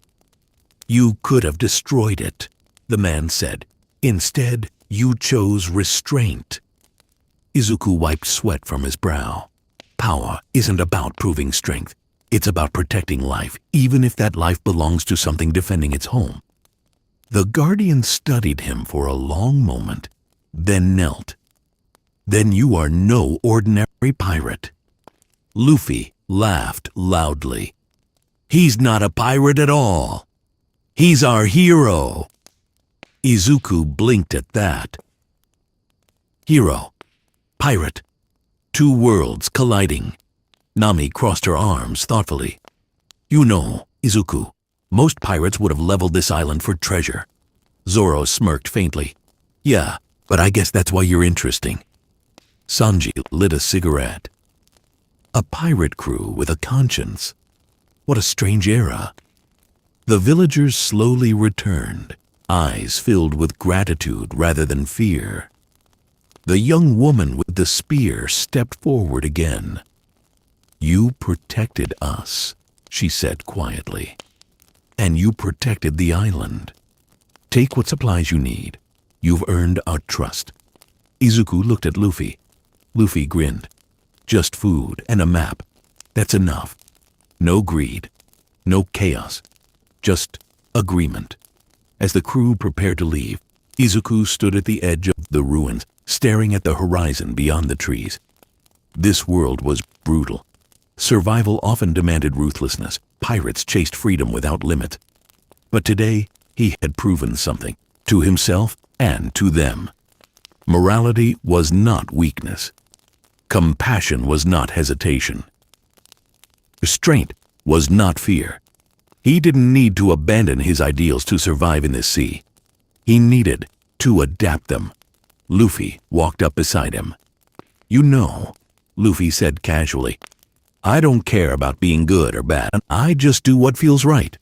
You could have destroyed it, the man said. Instead, you chose restraint. Izuku wiped sweat from his brow. Power isn't about proving strength. It's about protecting life, even if that life belongs to something defending its home. The guardian studied him for a long moment, then knelt. Then you are no ordinary pirate. Luffy laughed loudly. He's not a pirate at all. He's our hero. Izuku blinked at that. Hero. Pirate. Two worlds colliding. Nami crossed her arms thoughtfully. You know, Izuku, most pirates would have leveled this island for treasure. Zoro smirked faintly. Yeah, but I guess that's why you're interesting. Sanji lit a cigarette. A pirate crew with a conscience. What a strange era. The villagers slowly returned, eyes filled with gratitude rather than fear. The young woman with the spear stepped forward again. You protected us, she said quietly. And you protected the island. Take what supplies you need. You've earned our trust. Izuku looked at Luffy. Luffy grinned. Just food and a map. That's enough. No greed. No chaos. Just agreement. As the crew prepared to leave, Izuku stood at the edge of the ruins, staring at the horizon beyond the trees. This world was brutal. Survival often demanded ruthlessness. Pirates chased freedom without limit. But today, he had proven something, to himself and to them. Morality was not weakness. Compassion was not hesitation. Restraint was not fear. He didn't need to abandon his ideals to survive in this sea. He needed to adapt them. Luffy walked up beside him. "You know," Luffy said casually, "I don't care about being good or bad. I just do what feels right."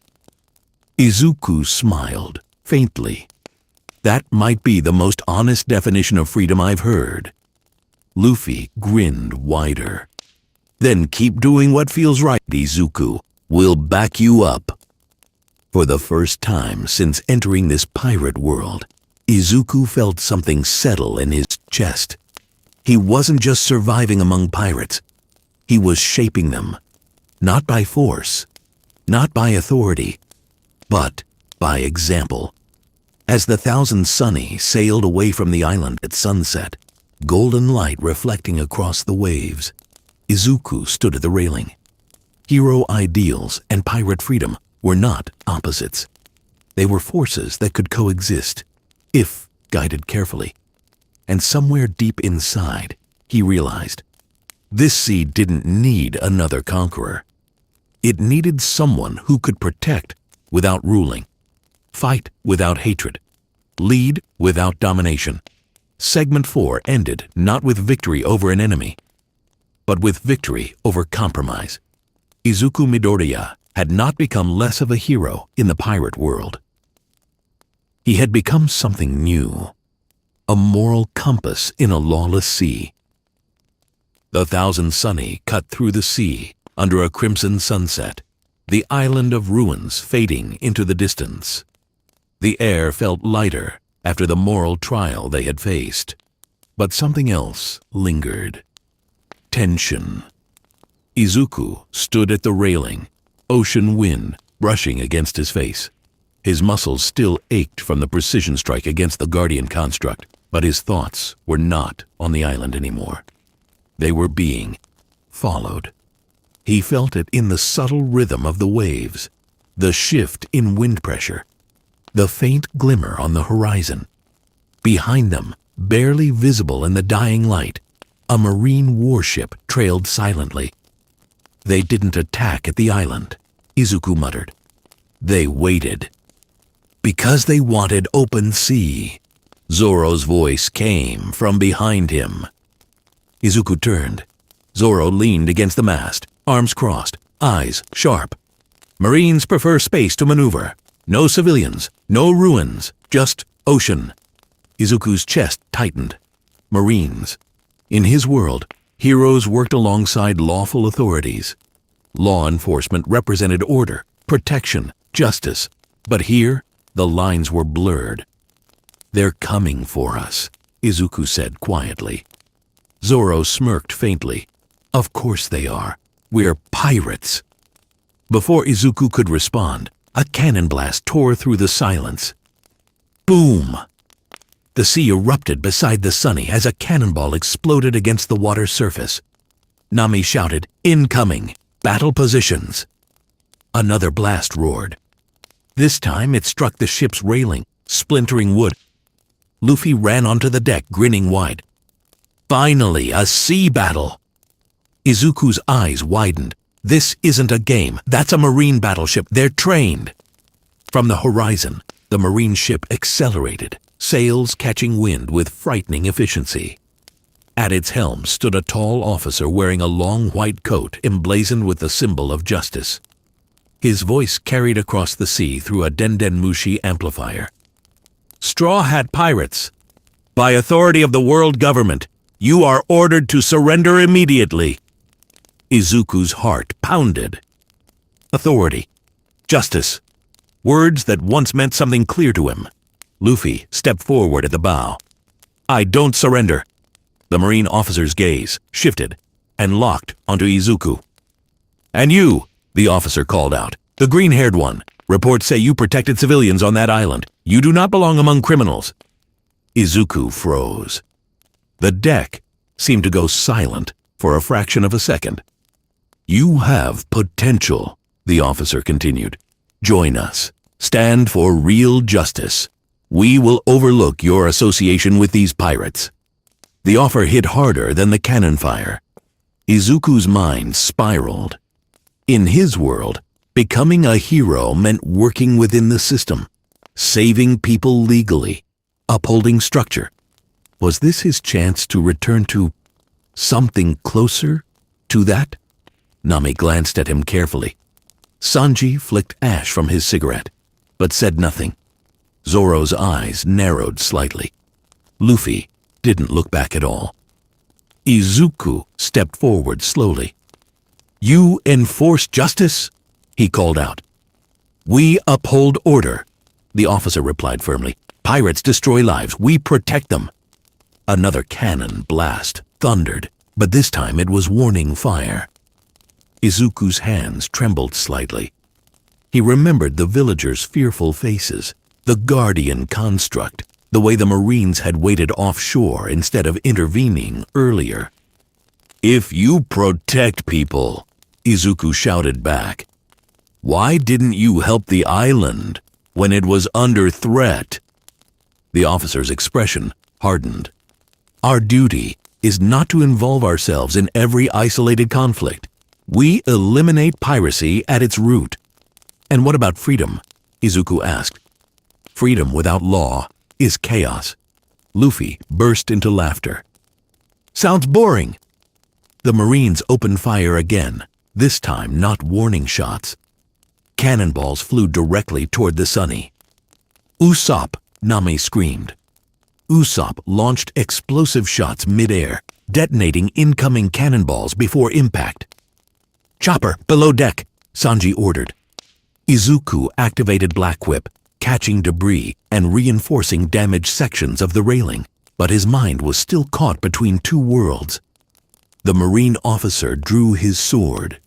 Izuku smiled, faintly. "That might be the most honest definition of freedom I've heard." Luffy grinned wider. "Then keep doing what feels right, Izuku. We'll back you up." For the first time since entering this pirate world, Izuku felt something settle in his chest. He wasn't just surviving among pirates. He was shaping them. Not by force, not by authority, but by example. As the Thousand Sunny sailed away from the island at sunset, golden light reflecting across the waves, Izuku stood at the railing. Hero ideals and pirate freedom were not opposites. They were forces that could coexist, if guided carefully. And somewhere deep inside, he realized, this sea didn't need another conqueror. It needed someone who could protect without ruling, fight without hatred, lead without domination. Segment 4 ended not with victory over an enemy, but with victory over compromise. Izuku Midoriya had not become less of a hero in the pirate world. He had become something new, a moral compass in a lawless sea. The Thousand Sunny cut through the sea under a crimson sunset, the island of ruins fading into the distance. The air felt lighter after the moral trial they had faced, but something else lingered. Tension. Izuku stood at the railing, ocean wind brushing against his face. His muscles still ached from the precision strike against the Guardian construct, but his thoughts were not on the island anymore. They were being followed. He felt it in the subtle rhythm of the waves, the shift in wind pressure, the faint glimmer on the horizon. Behind them, barely visible in the dying light, a marine warship trailed silently. They didn't attack at the island, Izuku muttered. They waited. Because they wanted open sea. Zoro's voice came from behind him. Izuku turned. Zoro leaned against the mast, arms crossed, eyes sharp. Marines prefer space to maneuver. No civilians, no ruins, just ocean. Izuku's chest tightened. Marines. In his world, heroes worked alongside lawful authorities. Law enforcement represented order, protection, justice. But here, the lines were blurred. They're coming for us, Izuku said quietly. Zoro smirked faintly. Of course they are. We're pirates. Before Izuku could respond, a cannon blast tore through the silence. Boom! The sea erupted beside the Sunny as a cannonball exploded against the water's surface. Nami shouted, "Incoming! Battle positions!" Another blast roared. This time it struck the ship's railing, splintering wood. Luffy ran onto the deck, grinning wide. Finally, a sea battle! Izuku's eyes widened. This isn't a game. That's a marine battleship. They're trained. From the horizon, the marine ship accelerated, sails catching wind with frightening efficiency. At its helm stood a tall officer wearing a long white coat emblazoned with the symbol of justice. His voice carried across the sea through a Dendenmushi amplifier. Straw Hat Pirates, by authority of the world government, you are ordered to surrender immediately. Izuku's heart pounded. Authority. Justice. Words that once meant something clear to him. Luffy stepped forward at the bow. I don't surrender. The Marine officer's gaze shifted and locked onto Izuku. And you, the officer called out, the green-haired one. Reports say you protected civilians on that island. You do not belong among criminals. Izuku froze. The deck seemed to go silent for a fraction of a second. You have potential, the officer continued. Join us. Stand for real justice. We will overlook your association with these pirates. The offer hit harder than the cannon fire. Izuku's mind spiraled. In his world, becoming a hero meant working within the system, saving people legally, upholding structure. Was this his chance to return to something closer to that? Nami glanced at him carefully. Sanji flicked ash from his cigarette, but said nothing. Zoro's eyes narrowed slightly. Luffy didn't look back at all. Izuku stepped forward slowly. You enforce justice? He called out. We uphold order, the officer replied firmly. Pirates destroy lives. We protect them. Another cannon blast thundered, but this time it was warning fire. Izuku's hands trembled slightly. He remembered the villagers' fearful faces, the guardian construct, the way the Marines had waited offshore instead of intervening earlier. If you protect people, Izuku shouted back, why didn't you help the island when it was under threat? The officer's expression hardened. Our duty is not to involve ourselves in every isolated conflict. We eliminate piracy at its root. And what about freedom? Izuku asked. Freedom without law is chaos. Luffy burst into laughter. Sounds boring. The Marines opened fire again, this time not warning shots. Cannonballs flew directly toward the Sunny. Usopp, Nami screamed. Usopp launched explosive shots mid-air, detonating incoming cannonballs before impact. Chopper, below deck, Sanji ordered. Izuku activated Black Whip, catching debris and reinforcing damaged sections of the railing, but his mind was still caught between two worlds. The Marine officer drew his sword.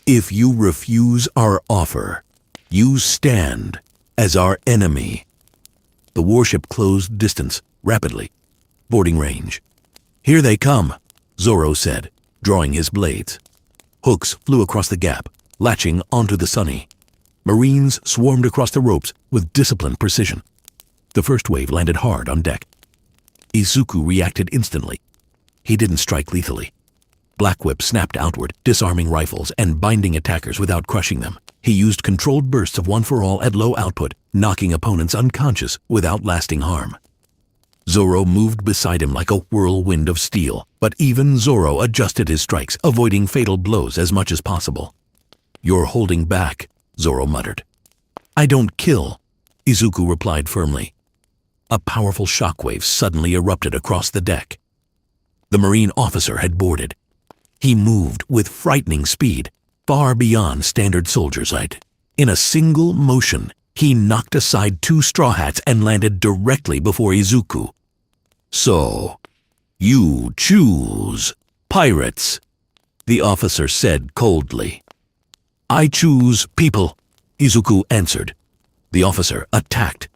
If you refuse our offer, you stand as our enemy. The warship closed distance rapidly, boarding range. Here they come, Zoro said, drawing his blades. Hooks flew across the gap, latching onto the Sunny. Marines swarmed across the ropes with disciplined precision. The first wave landed hard on deck. Izuku reacted instantly. He didn't strike lethally. Black Whip snapped outward, disarming rifles and binding attackers without crushing them. He used controlled bursts of one for all at low output, knocking opponents unconscious without lasting harm. Zoro moved beside him like a whirlwind of steel, but even Zoro adjusted his strikes, avoiding fatal blows as much as possible. You're holding back, Zoro muttered. I don't kill, Izuku replied firmly. A powerful shockwave suddenly erupted across the deck. The Marine officer had boarded. He moved with frightening speed, far beyond standard soldier sight. In a single motion, he knocked aside two straw hats and landed directly before Izuku. So, you choose pirates, the officer said coldly. I choose people, Izuku answered. The officer attacked.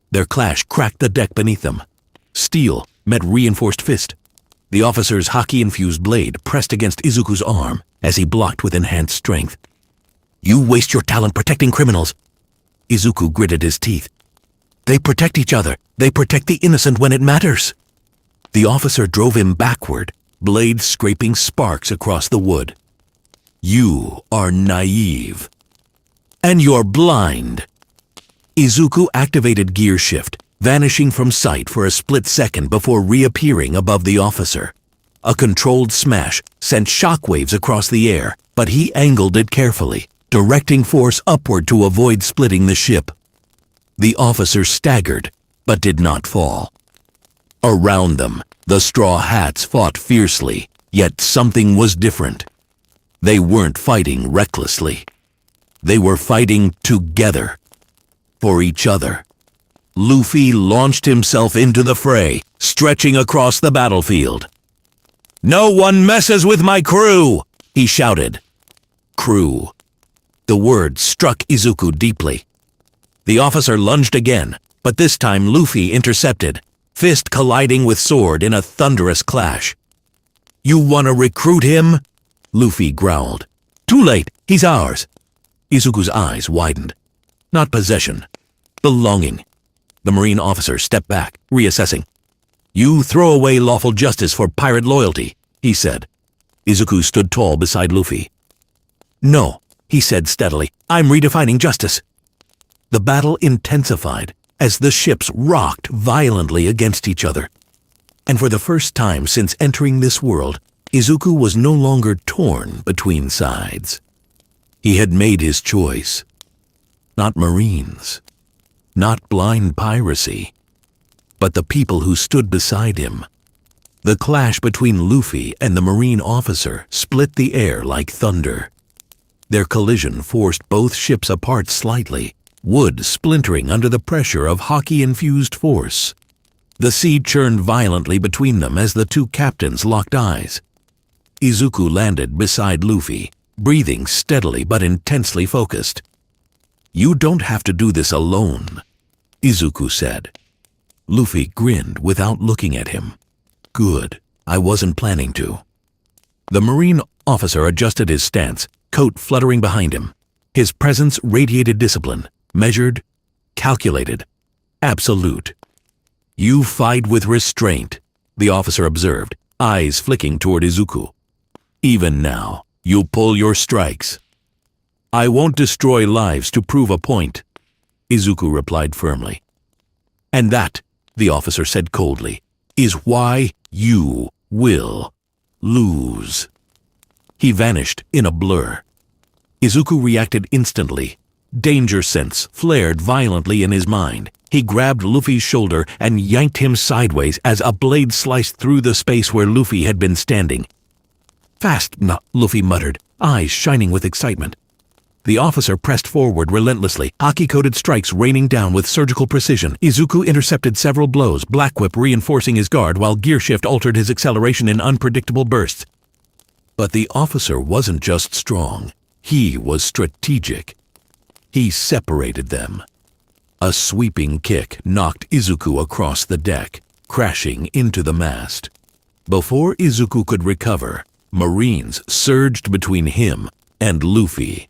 Their clash cracked the deck beneath them. Steel met reinforced fist. The officer's Haki-infused blade pressed against Izuku's arm as he blocked with enhanced strength. You waste your talent protecting criminals. Izuku gritted his teeth. They protect each other. They protect the innocent when it matters. The officer drove him backward, blade scraping sparks across the wood. You are naive. And you're blind. Izuku activated gear shift, vanishing from sight for a split second before reappearing above the officer. A controlled smash sent shockwaves across the air, but he angled it carefully, directing force upward to avoid splitting the ship. The officer staggered, but did not fall. Around them, the straw hats fought fiercely, yet something was different. They weren't fighting recklessly. They were fighting together, for each other. Luffy launched himself into the fray, stretching across the battlefield. No one messes with my crew, he shouted. Crew. The word struck Izuku deeply. The officer lunged again, but this time Luffy intercepted, fist colliding with sword in a thunderous clash. You want to recruit him? Luffy growled. Too late. He's ours. Izuku's eyes widened. Not possession. Belonging. The Marine officer stepped back, reassessing. You throw away lawful justice for pirate loyalty, he said. Izuku stood tall beside Luffy. No, he said steadily. I'm redefining justice. The battle intensified as the ships rocked violently against each other. And for the first time since entering this world, Izuku was no longer torn between sides. He had made his choice. Not Marines, not blind piracy, but the people who stood beside him. The clash between Luffy and the Marine officer split the air like thunder. Their collision forced both ships apart slightly, wood splintering under the pressure of Haki-infused force. The sea churned violently between them as the two captains locked eyes. Izuku landed beside Luffy, breathing steadily but intensely focused. You don't have to do this alone, Izuku said. Luffy grinned without looking at him. Good, I wasn't planning to. The Marine officer adjusted his stance, coat fluttering behind him. His presence radiated discipline, measured, calculated, absolute. You fight with restraint, the officer observed, eyes flicking toward Izuku. Even now, you pull your strikes. I won't destroy lives to prove a point, Izuku replied firmly. And that, the officer said coldly, is why you will lose. He vanished in a blur. Izuku reacted instantly. Danger sense flared violently in his mind. He grabbed Luffy's shoulder and yanked him sideways as a blade sliced through the space where Luffy had been standing. Fast, Luffy muttered, eyes shining with excitement. The officer pressed forward relentlessly, Haki-coated strikes raining down with surgical precision. Izuku intercepted several blows, Black Whip reinforcing his guard while Gear Shift altered his acceleration in unpredictable bursts. But the officer wasn't just strong, he was strategic. He separated them. A sweeping kick knocked Izuku across the deck, crashing into the mast. Before Izuku could recover, Marines surged between him and Luffy,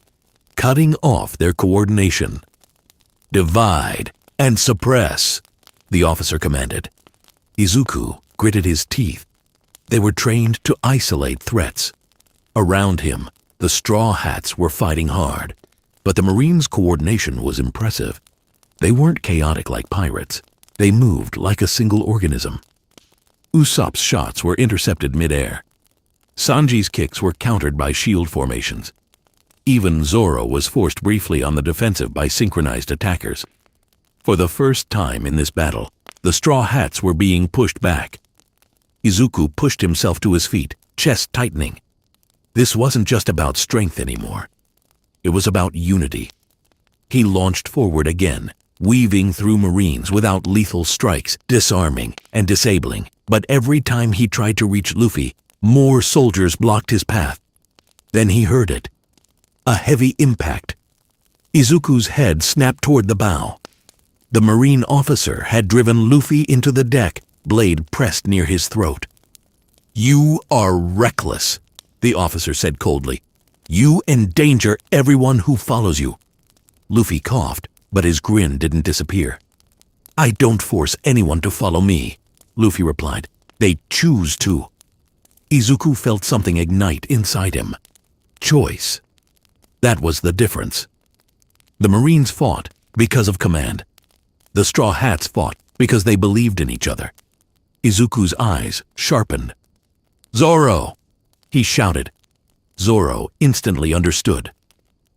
cutting off their coordination. Divide and suppress, the officer commanded. Izuku gritted his teeth. They were trained to isolate threats. Around him, the Straw Hats were fighting hard, but the Marines' coordination was impressive. They weren't chaotic like pirates. They moved like a single organism. Usopp's shots were intercepted mid-air. Sanji's kicks were countered by shield formations. Even Zoro was forced briefly on the defensive by synchronized attackers. For the first time in this battle, the Straw Hats were being pushed back. Izuku pushed himself to his feet, chest tightening. This wasn't just about strength anymore. It was about unity. He launched forward again, weaving through Marines without lethal strikes, disarming and disabling. But every time he tried to reach Luffy, more soldiers blocked his path. Then he heard it. A heavy impact. Izuku's head snapped toward the bow. The Marine officer had driven Luffy into the deck, blade pressed near his throat. You are reckless, the officer said coldly. You endanger everyone who follows you. Luffy coughed, but his grin didn't disappear. I don't force anyone to follow me, Luffy replied. They choose to. Izuku felt something ignite inside him. Choice. That was the difference. The Marines fought because of command. The Straw Hats fought because they believed in each other. Izuku's eyes sharpened. Zoro! He shouted. Zoro instantly understood.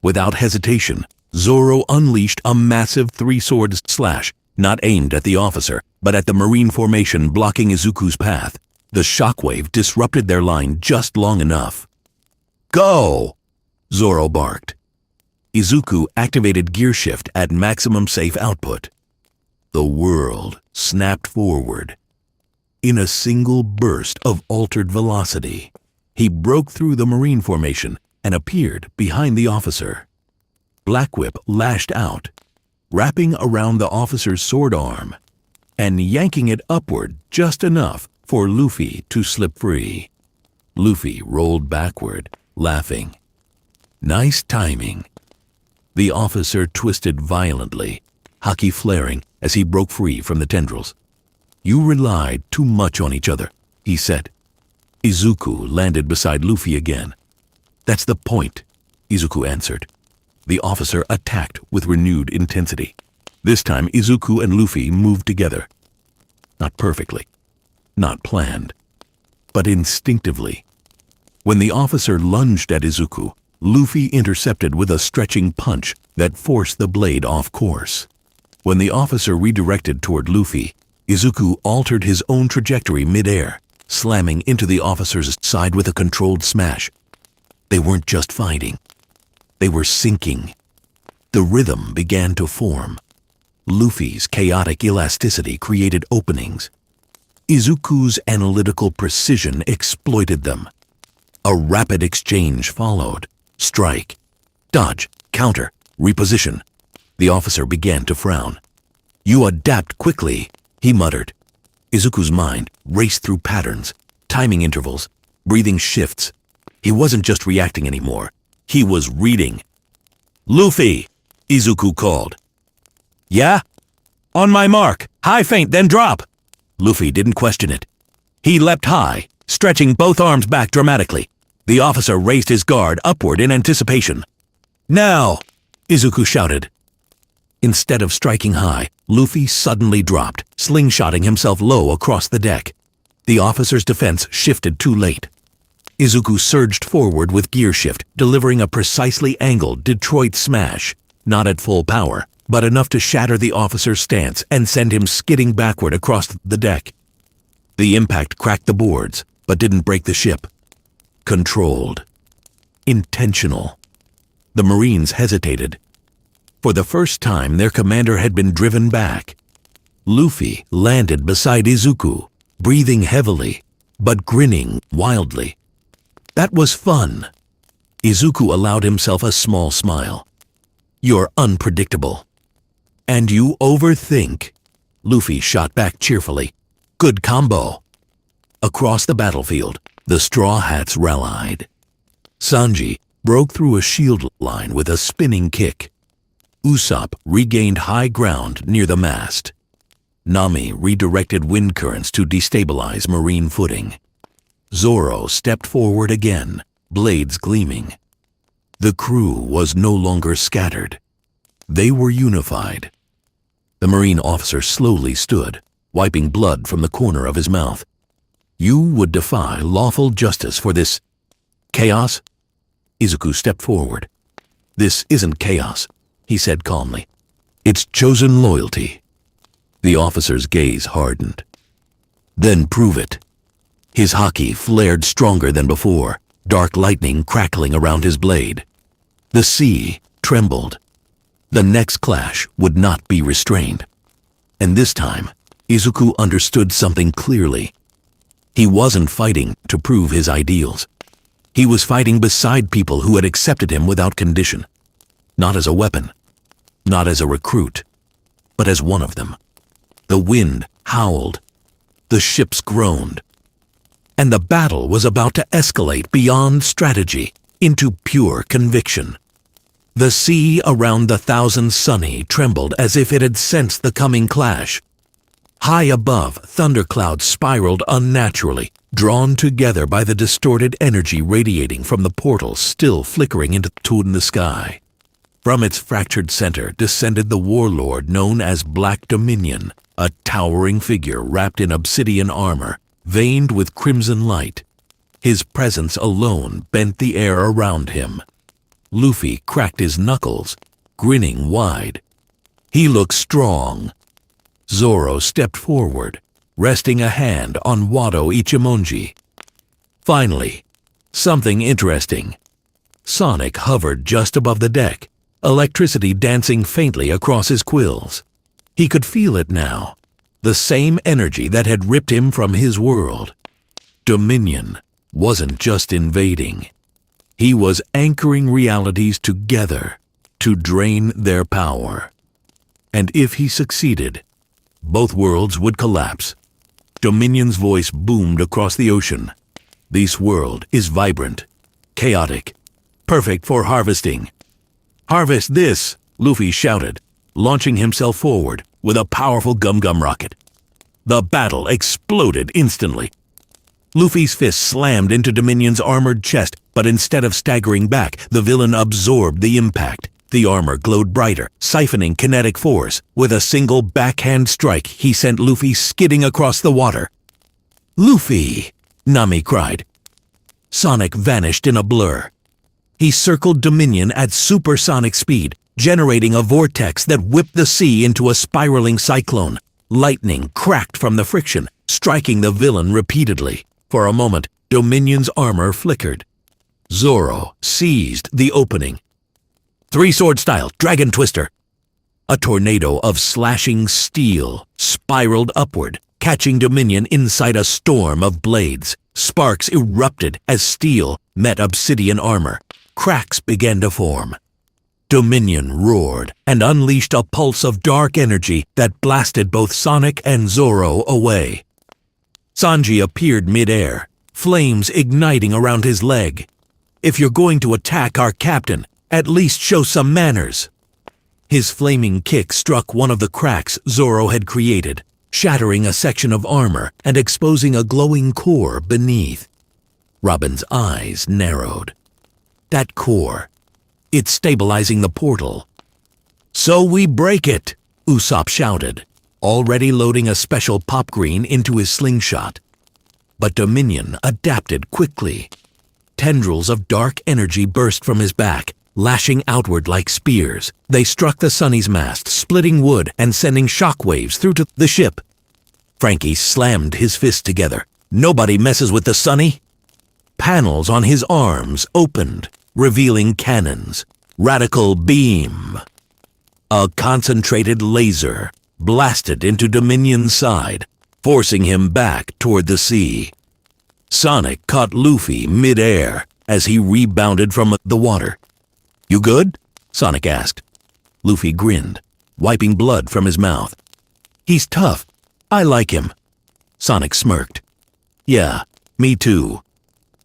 Without hesitation, Zoro unleashed a massive three-sword slash, not aimed at the officer, but at the Marine formation blocking Izuku's path. The shockwave disrupted their line just long enough. Go! Zoro barked. Izuku activated gear shift at maximum safe output. The world snapped forward. In a single burst of altered velocity, he broke through the Marine formation and appeared behind the officer. Black Whip lashed out, wrapping around the officer's sword arm and yanking it upward just enough for Luffy to slip free. Luffy rolled backward, laughing. Nice timing. The officer twisted violently, Haki flaring as he broke free from the tendrils. You relied too much on each other, he said. Izuku landed beside Luffy again. That's the point, Izuku answered. The officer attacked with renewed intensity. This time Izuku and Luffy moved together. Not perfectly, not planned, but instinctively. When the officer lunged at Izuku, Luffy intercepted with a stretching punch that forced the blade off course. When the officer redirected toward Luffy, Izuku altered his own trajectory mid-air, slamming into the officer's side with a controlled smash. They weren't just fighting. They were sinking. The rhythm began to form. Luffy's chaotic elasticity created openings. Izuku's analytical precision exploited them. A rapid exchange followed. Strike, dodge, counter, reposition. The officer began to frown. You adapt quickly, he muttered. Izuku's mind raced through patterns, timing intervals, breathing shifts. He wasn't just reacting anymore. He was reading. Luffy, Izuku called. Yeah? On my mark, high feint, then drop. Luffy didn't question it. He leapt high, stretching both arms back dramatically. The officer raised his guard upward in anticipation. Now, Izuku shouted. Instead of striking high, Luffy suddenly dropped, slingshotting himself low across the deck. The officer's defense shifted too late. Izuku surged forward with gear shift, delivering a precisely angled Detroit smash, not at full power, but enough to shatter the officer's stance and send him skidding backward across the deck. The impact cracked the boards, but didn't break the ship. Controlled. Intentional. The Marines hesitated. For the first time, their commander had been driven back. Luffy landed beside Izuku, breathing heavily, but grinning wildly. That was fun. Izuku allowed himself a small smile. You're unpredictable. And you overthink. Luffy shot back cheerfully. Good combo. Across the battlefield, the Straw Hats rallied. Sanji broke through a shield line with a spinning kick. Usopp regained high ground near the mast. Nami redirected wind currents to destabilize marine footing. Zoro stepped forward again, blades gleaming. The crew was no longer scattered. They were unified. The Marine officer slowly stood, wiping blood from the corner of his mouth. You would defy lawful justice for this chaos? Izuku stepped forward. This isn't chaos, he said calmly. It's chosen loyalty. The officer's gaze hardened. Then prove it. His haki flared stronger than before, dark lightning crackling around his blade. The sea trembled. The next clash would not be restrained. And this time, Izuku understood something clearly. He wasn't fighting to prove his ideals. He was fighting beside people who had accepted him without condition. Not as a weapon, not as a recruit, but as one of them. The wind howled. The ships groaned. And the battle was about to escalate beyond strategy into pure conviction. The sea around the Thousand Sunny trembled as if it had sensed the coming clash. High above, thunderclouds spiraled unnaturally, drawn together by the distorted energy radiating from the portal still flickering into the sky. From its fractured center descended the warlord known as Black Dominion, a towering figure wrapped in obsidian armor, veined with crimson light. His presence alone bent the air around him. Luffy cracked his knuckles, grinning wide. He looked strong. Zoro stepped forward, resting a hand on Wado Ichimonji. Finally, something interesting. Sonic hovered just above the deck, electricity dancing faintly across his quills. He could feel it now, the same energy that had ripped him from his world. Dominion wasn't just invading. He was anchoring realities together to drain their power. And if he succeeded, both worlds would collapse. Dominion's voice boomed across the ocean. This world is vibrant, chaotic, perfect for harvesting. "Harvest this!" Luffy shouted, launching himself forward with a powerful gum-gum rocket. The battle exploded instantly. Luffy's fist slammed into Dominion's armored chest, but instead of staggering back, the villain absorbed the impact. The armor glowed brighter, siphoning kinetic force. With a single backhand strike, he sent Luffy skidding across the water. "Luffy!" Nami cried. Sonic vanished in a blur. He circled Dominion at supersonic speed, generating a vortex that whipped the sea into a spiraling cyclone. Lightning cracked from the friction, striking the villain repeatedly. For a moment, Dominion's armor flickered. Zoro seized the opening. Three-sword style, Dragon Twister. A tornado of slashing steel spiraled upward, catching Dominion inside a storm of blades. Sparks erupted as steel met obsidian armor. Cracks began to form. Dominion roared and unleashed a pulse of dark energy that blasted both Sonic and Zoro away. Sanji appeared mid-air, flames igniting around his leg. "If you're going to attack our captain, at least show some manners." His flaming kick struck one of the cracks Zoro had created, shattering a section of armor and exposing a glowing core beneath. Robin's eyes narrowed. That core, it's stabilizing the portal. "So we break it," Usopp shouted, already loading a special pop green into his slingshot. But Dominion adapted quickly. Tendrils of dark energy burst from his back, lashing outward like spears. They struck the Sunny's mast, splitting wood and sending shockwaves through to the ship. Frankie slammed his fists together. "Nobody messes with the Sunny." Panels on his arms opened, revealing cannons. Radical beam. A concentrated laser blasted into Dominion's side, forcing him back toward the sea. Sonic caught Luffy mid-air as he rebounded from the water. "You good?" Sonic asked. Luffy grinned, wiping blood from his mouth. "He's tough. I like him." Sonic smirked. "Yeah, me too."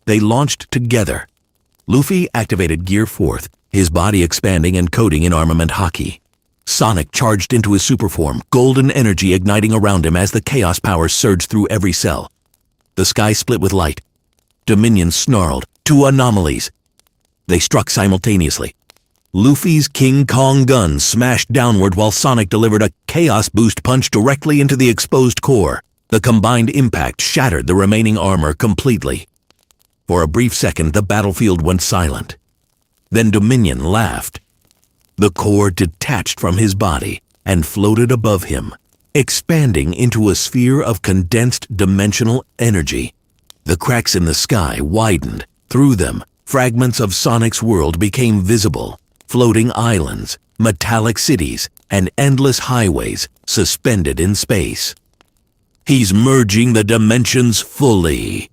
They launched together. Luffy activated Gear 4th, his body expanding and coating in armament Haki. Sonic charged into his superform, golden energy igniting around him as the chaos powers surged through every cell. The sky split with light. Dominion snarled, "Two anomalies." They struck simultaneously. Luffy's King Kong gun smashed downward while Sonic delivered a chaos boost punch directly into the exposed core. The combined impact shattered the remaining armor completely. For a brief second, the battlefield went silent. Then Dominion laughed. The core detached from his body and floated above him, expanding into a sphere of condensed dimensional energy. The cracks in the sky widened. Through them, fragments of Sonic's world became visible, floating islands, metallic cities, and endless highways suspended in space. "He's merging the dimensions fully,"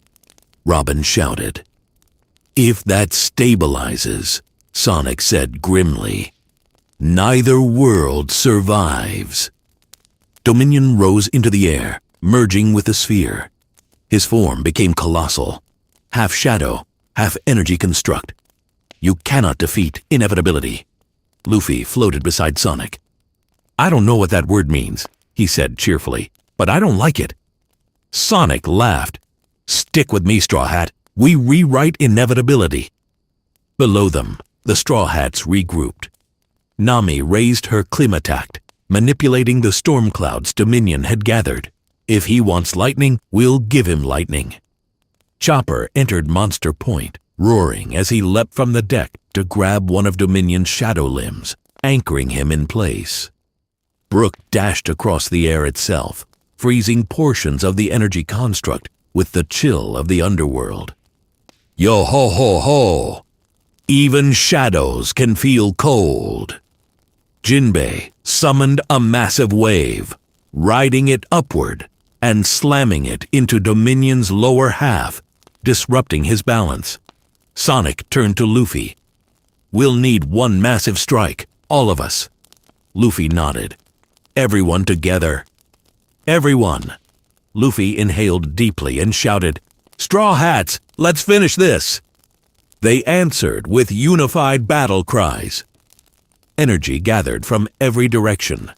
Robin shouted. "If that stabilizes," Sonic said grimly, "neither world survives." Dominion rose into the air, merging with the sphere. His form became colossal, half shadow, half energy construct. "You cannot defeat inevitability." Luffy floated beside Sonic. "I don't know what that word means," he said cheerfully, "but I don't like it." Sonic laughed. "Stick with me, Straw Hat. We rewrite inevitability." Below them, the Straw Hats regrouped. Nami raised her Klimatact, manipulating the storm clouds Dominion had gathered. "If he wants lightning, we'll give him lightning." Chopper entered Monster Point, roaring as he leapt from the deck to grab one of Dominion's shadow limbs, anchoring him in place. Brook dashed across the air itself, freezing portions of the energy construct with the chill of the underworld. "Yo ho ho ho! Even shadows can feel cold." Jinbei summoned a massive wave, riding it upward and slamming it into Dominion's lower half, disrupting his balance. Sonic turned to Luffy. "We'll need one massive strike, all of us." Luffy nodded. "Everyone together." "Everyone." Luffy inhaled deeply and shouted, "Straw Hats, let's finish this." They answered with unified battle cries. Energy gathered from every direction.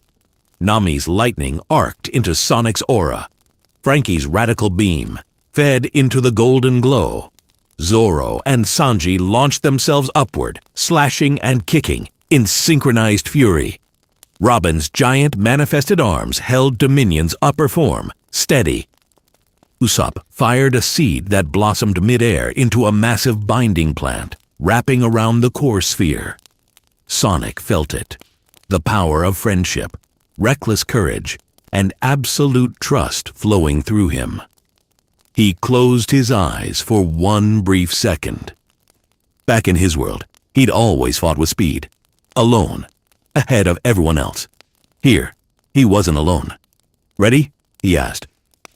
Nami's lightning arced into Sonic's aura. Frankie's radical beam fed into the golden glow. Zoro and Sanji launched themselves upward, slashing and kicking in synchronized fury. Robin's giant manifested arms held Dominion's upper form, steady. Usopp fired a seed that blossomed midair into a massive binding plant, wrapping around the core sphere. Sonic felt it. The power of friendship, reckless courage, and absolute trust flowing through him. He closed his eyes for one brief second. Back in his world, he'd always fought with speed, alone, ahead of everyone else. Here, he wasn't alone. "Ready?" he asked.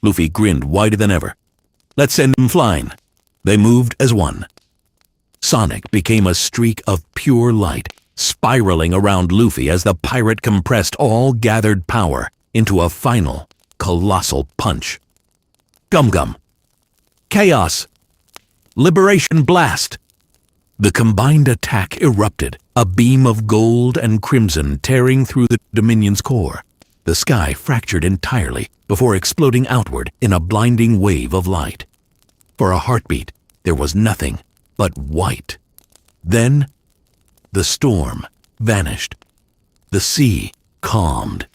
Luffy grinned wider than ever. "Let's send him flying." They moved as one. Sonic became a streak of pure light, spiraling around Luffy as the pirate compressed all gathered power into a final, colossal punch. Gum Gum. Chaos. Liberation Blast. The combined attack erupted, a beam of gold and crimson tearing through the Dominion's core. The sky fractured entirely before exploding outward in a blinding wave of light. For a heartbeat, there was nothing but white. Then, the storm vanished. The sea calmed.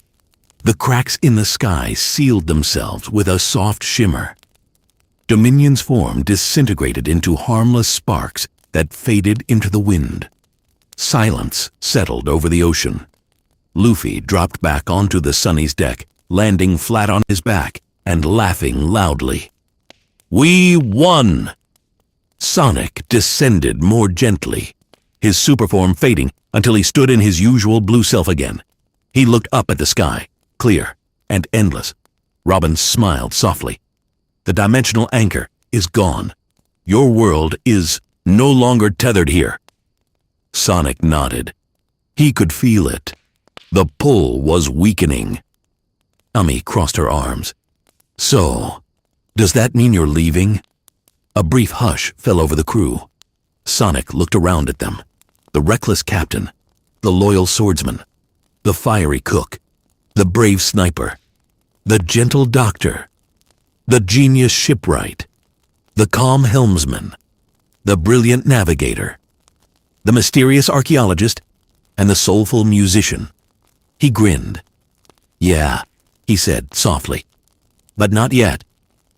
The cracks in the sky sealed themselves with a soft shimmer. Dominion's form disintegrated into harmless sparks that faded into the wind. Silence settled over the ocean. Luffy dropped back onto the Sunny's deck, landing flat on his back and laughing loudly. "We won!" Sonic descended more gently, his superform fading until he stood in his usual blue self again. He looked up at the sky, clear and endless. Robin smiled softly. "The dimensional anchor is gone. Your world is no longer tethered here." Sonic nodded. He could feel it. The pull was weakening. Nami crossed her arms. "So, does that mean you're leaving?" A brief hush fell over the crew. Sonic looked around at them. The reckless captain, the loyal swordsman, the fiery cook, the brave sniper, the gentle doctor, the genius shipwright, the calm helmsman, the brilliant navigator, the mysterious archaeologist, and the soulful musician. He grinned. "Yeah," he said softly. "But not yet."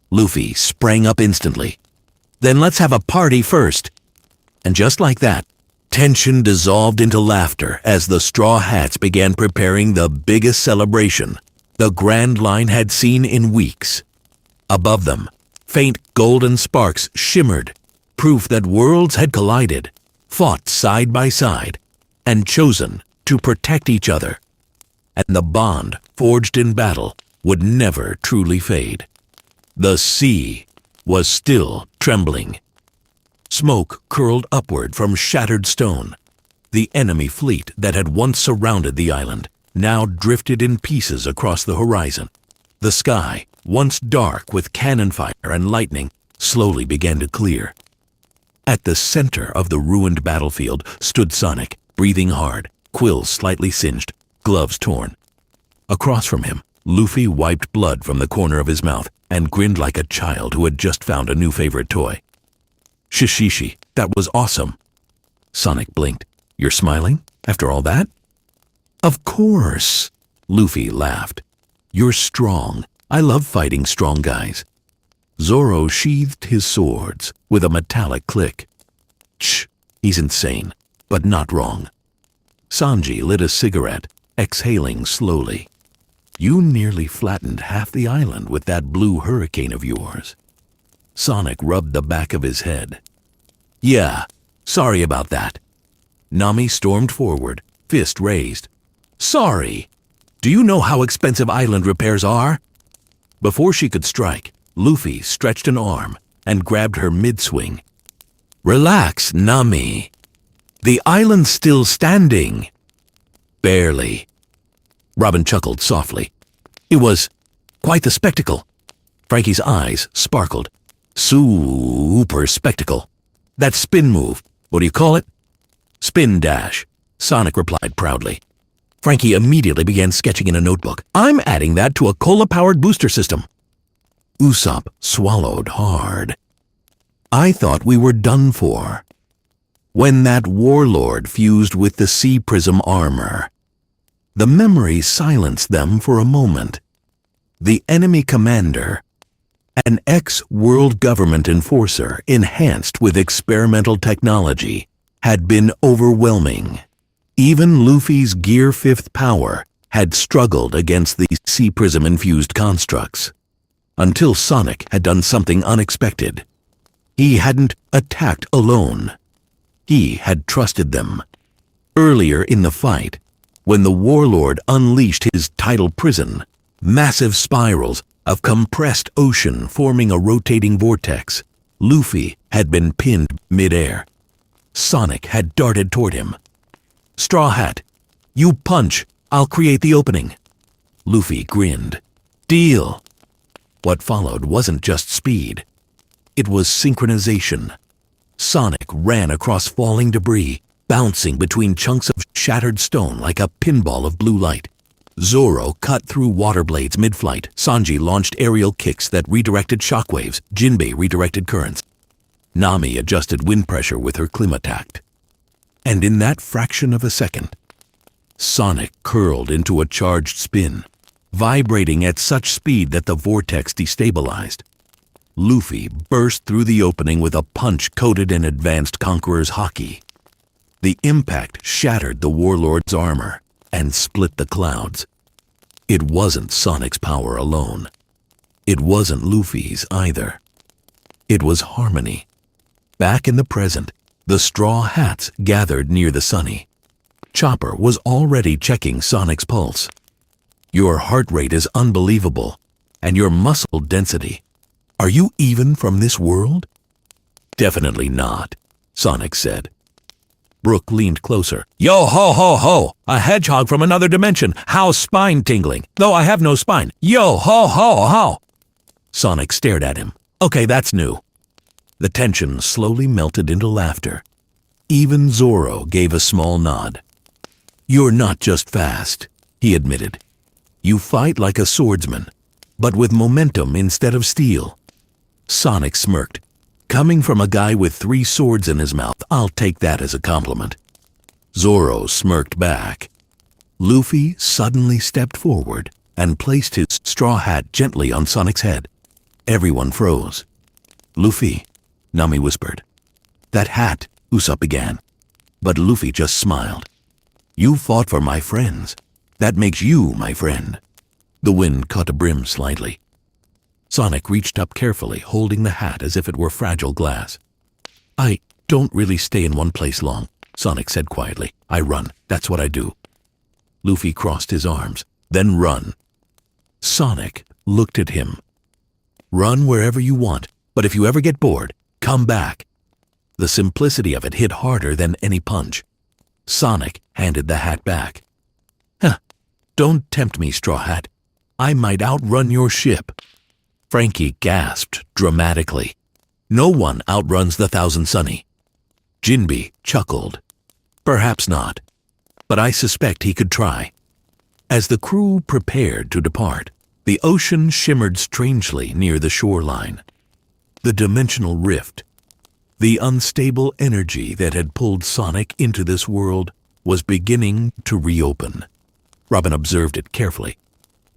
Luffy sprang up instantly. "Then let's have a party first." And just like that, tension dissolved into laughter as the Straw Hats began preparing the biggest celebration the Grand Line had seen in weeks. Above them, faint golden sparks shimmered, proof that worlds had collided, fought side by side, and chosen to protect each other. And the bond forged in battle would never truly fade. The sea was still trembling. Smoke curled upward from shattered stone. The enemy fleet that had once surrounded the island now drifted in pieces across the horizon. The sky, once dark with cannon fire and lightning, slowly began to clear. At the center of the ruined battlefield stood Sonic, breathing hard, quills slightly singed, gloves torn. Across from him, Luffy wiped blood from the corner of his mouth and grinned like a child who had just found a new favorite toy. "Shishishi, that was awesome." Sonic blinked. "You're smiling? After all that?" "Of course," Luffy laughed. "You're strong. I love fighting strong guys." Zoro sheathed his swords with a metallic click. "Shh, he's insane, but not wrong." Sanji lit a cigarette, exhaling slowly. "You nearly flattened half the island with that blue hurricane of yours." Sonic rubbed the back of his head. "Yeah, sorry about that." Nami stormed forward, fist raised. "Sorry? Do you know how expensive island repairs are?" Before she could strike, Luffy stretched an arm and grabbed her mid-swing. "Relax, Nami. The island's still standing." "Barely." Robin chuckled softly. "It was quite the spectacle." Frankie's eyes sparkled. "Super spectacle." That spin move. What do you call it? Spin dash, Sonic replied proudly. Frankie immediately began sketching in a notebook. I'm adding that to a cola-powered booster system. Usopp swallowed hard. I thought we were done for. When that warlord fused with the Sea Prism armor, the memory silenced them for a moment. The enemy commander, an ex-world government enforcer enhanced with experimental technology, had been overwhelming. Even Luffy's Gear 5th power had struggled against the Sea Prism-infused constructs, until Sonic had done something unexpected. He hadn't attacked alone. He had trusted them. Earlier in the fight, when the warlord unleashed his tidal prison, massive spirals of compressed ocean forming a rotating vortex, Luffy had been pinned mid-air. Sonic had darted toward him. Straw Hat, you punch, I'll create the opening. Luffy grinned. Deal. What followed wasn't just speed. It was synchronization. Sonic ran across falling debris, bouncing between chunks of shattered stone like a pinball of blue light. Zoro cut through water blades mid-flight. Sanji launched aerial kicks that redirected shockwaves. Jinbei redirected currents. Nami adjusted wind pressure with her Klimatact. And in that fraction of a second, Sonic curled into a charged spin, vibrating at such speed that the vortex destabilized. Luffy burst through the opening with a punch coated in advanced Conqueror's Haki. The impact shattered the warlord's armor and split the clouds. It wasn't Sonic's power alone. It wasn't Luffy's either. It was harmony. Back in the present, the Straw Hats gathered near the Sunny. Chopper was already checking Sonic's pulse. Your heart rate is unbelievable, and your muscle density. Are you even from this world? Definitely not, Sonic said. Brook leaned closer. Yo ho ho ho! A hedgehog from another dimension! How spine-tingling! Though I have no spine! Yo ho ho ho! Sonic stared at him. Okay, that's new. The tension slowly melted into laughter. Even Zoro gave a small nod. You're not just fast, he admitted. You fight like a swordsman, but with momentum instead of steel. Sonic smirked. Coming from a guy with 3 swords in his mouth, I'll take that as a compliment. Zoro smirked back. Luffy suddenly stepped forward and placed his straw hat gently on Sonic's head. Everyone froze. Luffy, Nami whispered. That hat, Usopp began. But Luffy just smiled. You fought for my friends. That makes you my friend. The wind caught a brim slightly. Sonic reached up carefully, holding the hat as if it were fragile glass. I don't really stay in one place long, Sonic said quietly. I run. That's what I do. Luffy crossed his arms. Then run. Sonic looked at him. Run wherever you want, but if you ever get bored, come back. The simplicity of it hit harder than any punch. Sonic handed the hat back. Huh. Don't tempt me, Straw Hat. I might outrun your ship. Frankie gasped dramatically. No one outruns the Thousand Sunny. Jinbei chuckled. Perhaps not, but I suspect he could try. As the crew prepared to depart, the ocean shimmered strangely near the shoreline. The dimensional rift, the unstable energy that had pulled Sonic into this world, was beginning to reopen. Robin observed it carefully.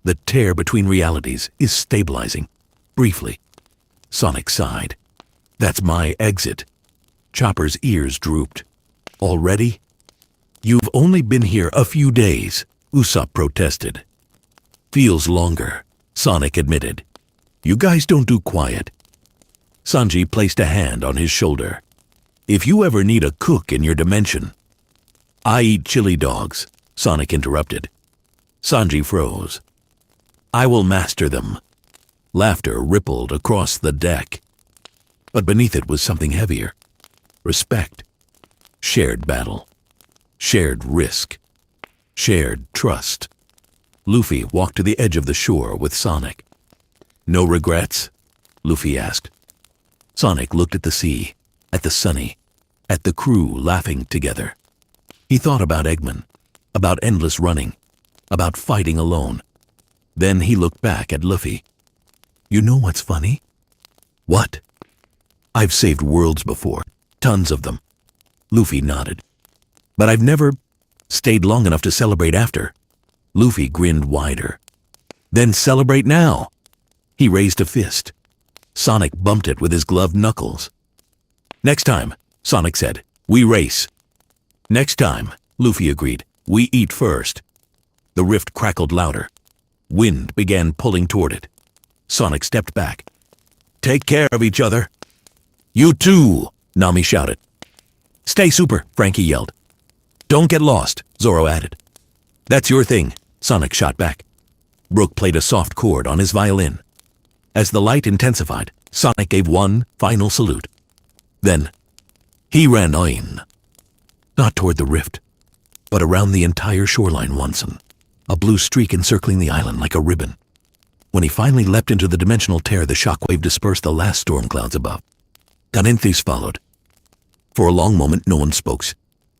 The tear between realities is stabilizing. Briefly, Sonic sighed. That's my exit. Chopper's ears drooped. Already? You've only been here a few days, Usopp protested. Feels longer, Sonic admitted. You guys don't do quiet. Sanji placed a hand on his shoulder. If you ever need a cook in your dimension. I eat chili dogs, Sonic interrupted. Sanji froze. I will master them. Laughter rippled across the deck. But beneath it was something heavier. Respect. Shared battle. Shared risk. Shared trust. Luffy walked to the edge of the shore with Sonic. No regrets? Luffy asked. Sonic looked at the sea. at the Sunny, at the crew laughing together. He thought about Eggman, about endless running, about fighting alone. Then he looked back at Luffy. You know what's funny? What? I've saved worlds before, tons of them. Luffy nodded. But I've never stayed long enough to celebrate after. Luffy grinned wider. Then celebrate now. He raised a fist. Sonic bumped it with his gloved knuckles. Next time, Sonic said, we race. Next time, Luffy agreed, we eat first. The rift crackled louder. Wind began pulling toward it. Sonic stepped back. Take care of each other. You too, Nami shouted. Stay super, Frankie yelled. Don't get lost, Zoro added. That's your thing, Sonic shot back. Brook played a soft chord on his violin. As the light intensified, Sonic gave one final salute. Then, he ran in. Not toward the rift, but around the entire shoreline once, a blue streak encircling the island like a ribbon. When he finally leapt into the dimensional tear, the shockwave dispersed the last storm clouds above. Ganinthes followed. For a long moment, no one spoke.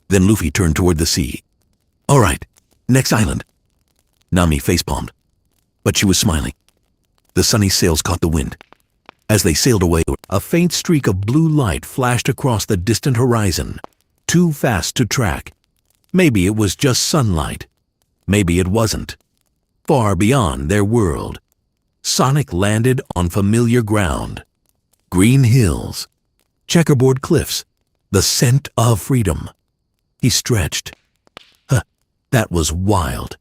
Then Luffy turned toward the sea. All right, next island. Nami facepalmed, but she was smiling. The Sunny sails caught the wind. As they sailed away, a faint streak of blue light flashed across the distant horizon, too fast to track. Maybe it was just sunlight. Maybe it wasn't. Far beyond their world, Sonic landed on familiar ground. Green hills, checkerboard cliffs, the scent of freedom. He stretched. That was wild.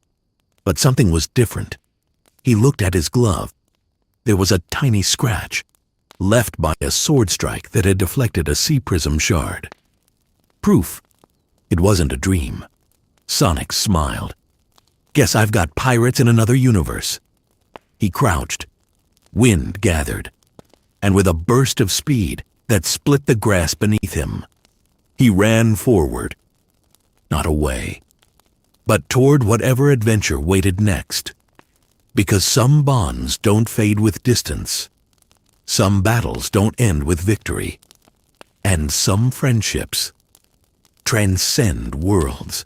But something was different. He looked at his glove. There was a tiny scratch, left by a sword strike that had deflected a sea prism shard. Proof. It wasn't a dream. Sonic smiled. Guess I've got pirates in another universe. He crouched. Wind gathered. And with a burst of speed that split the grass beneath him, he ran forward. Not away, but toward whatever adventure waited next. Because some bonds don't fade with distance. Some battles don't end with victory. And some friendships transcend worlds.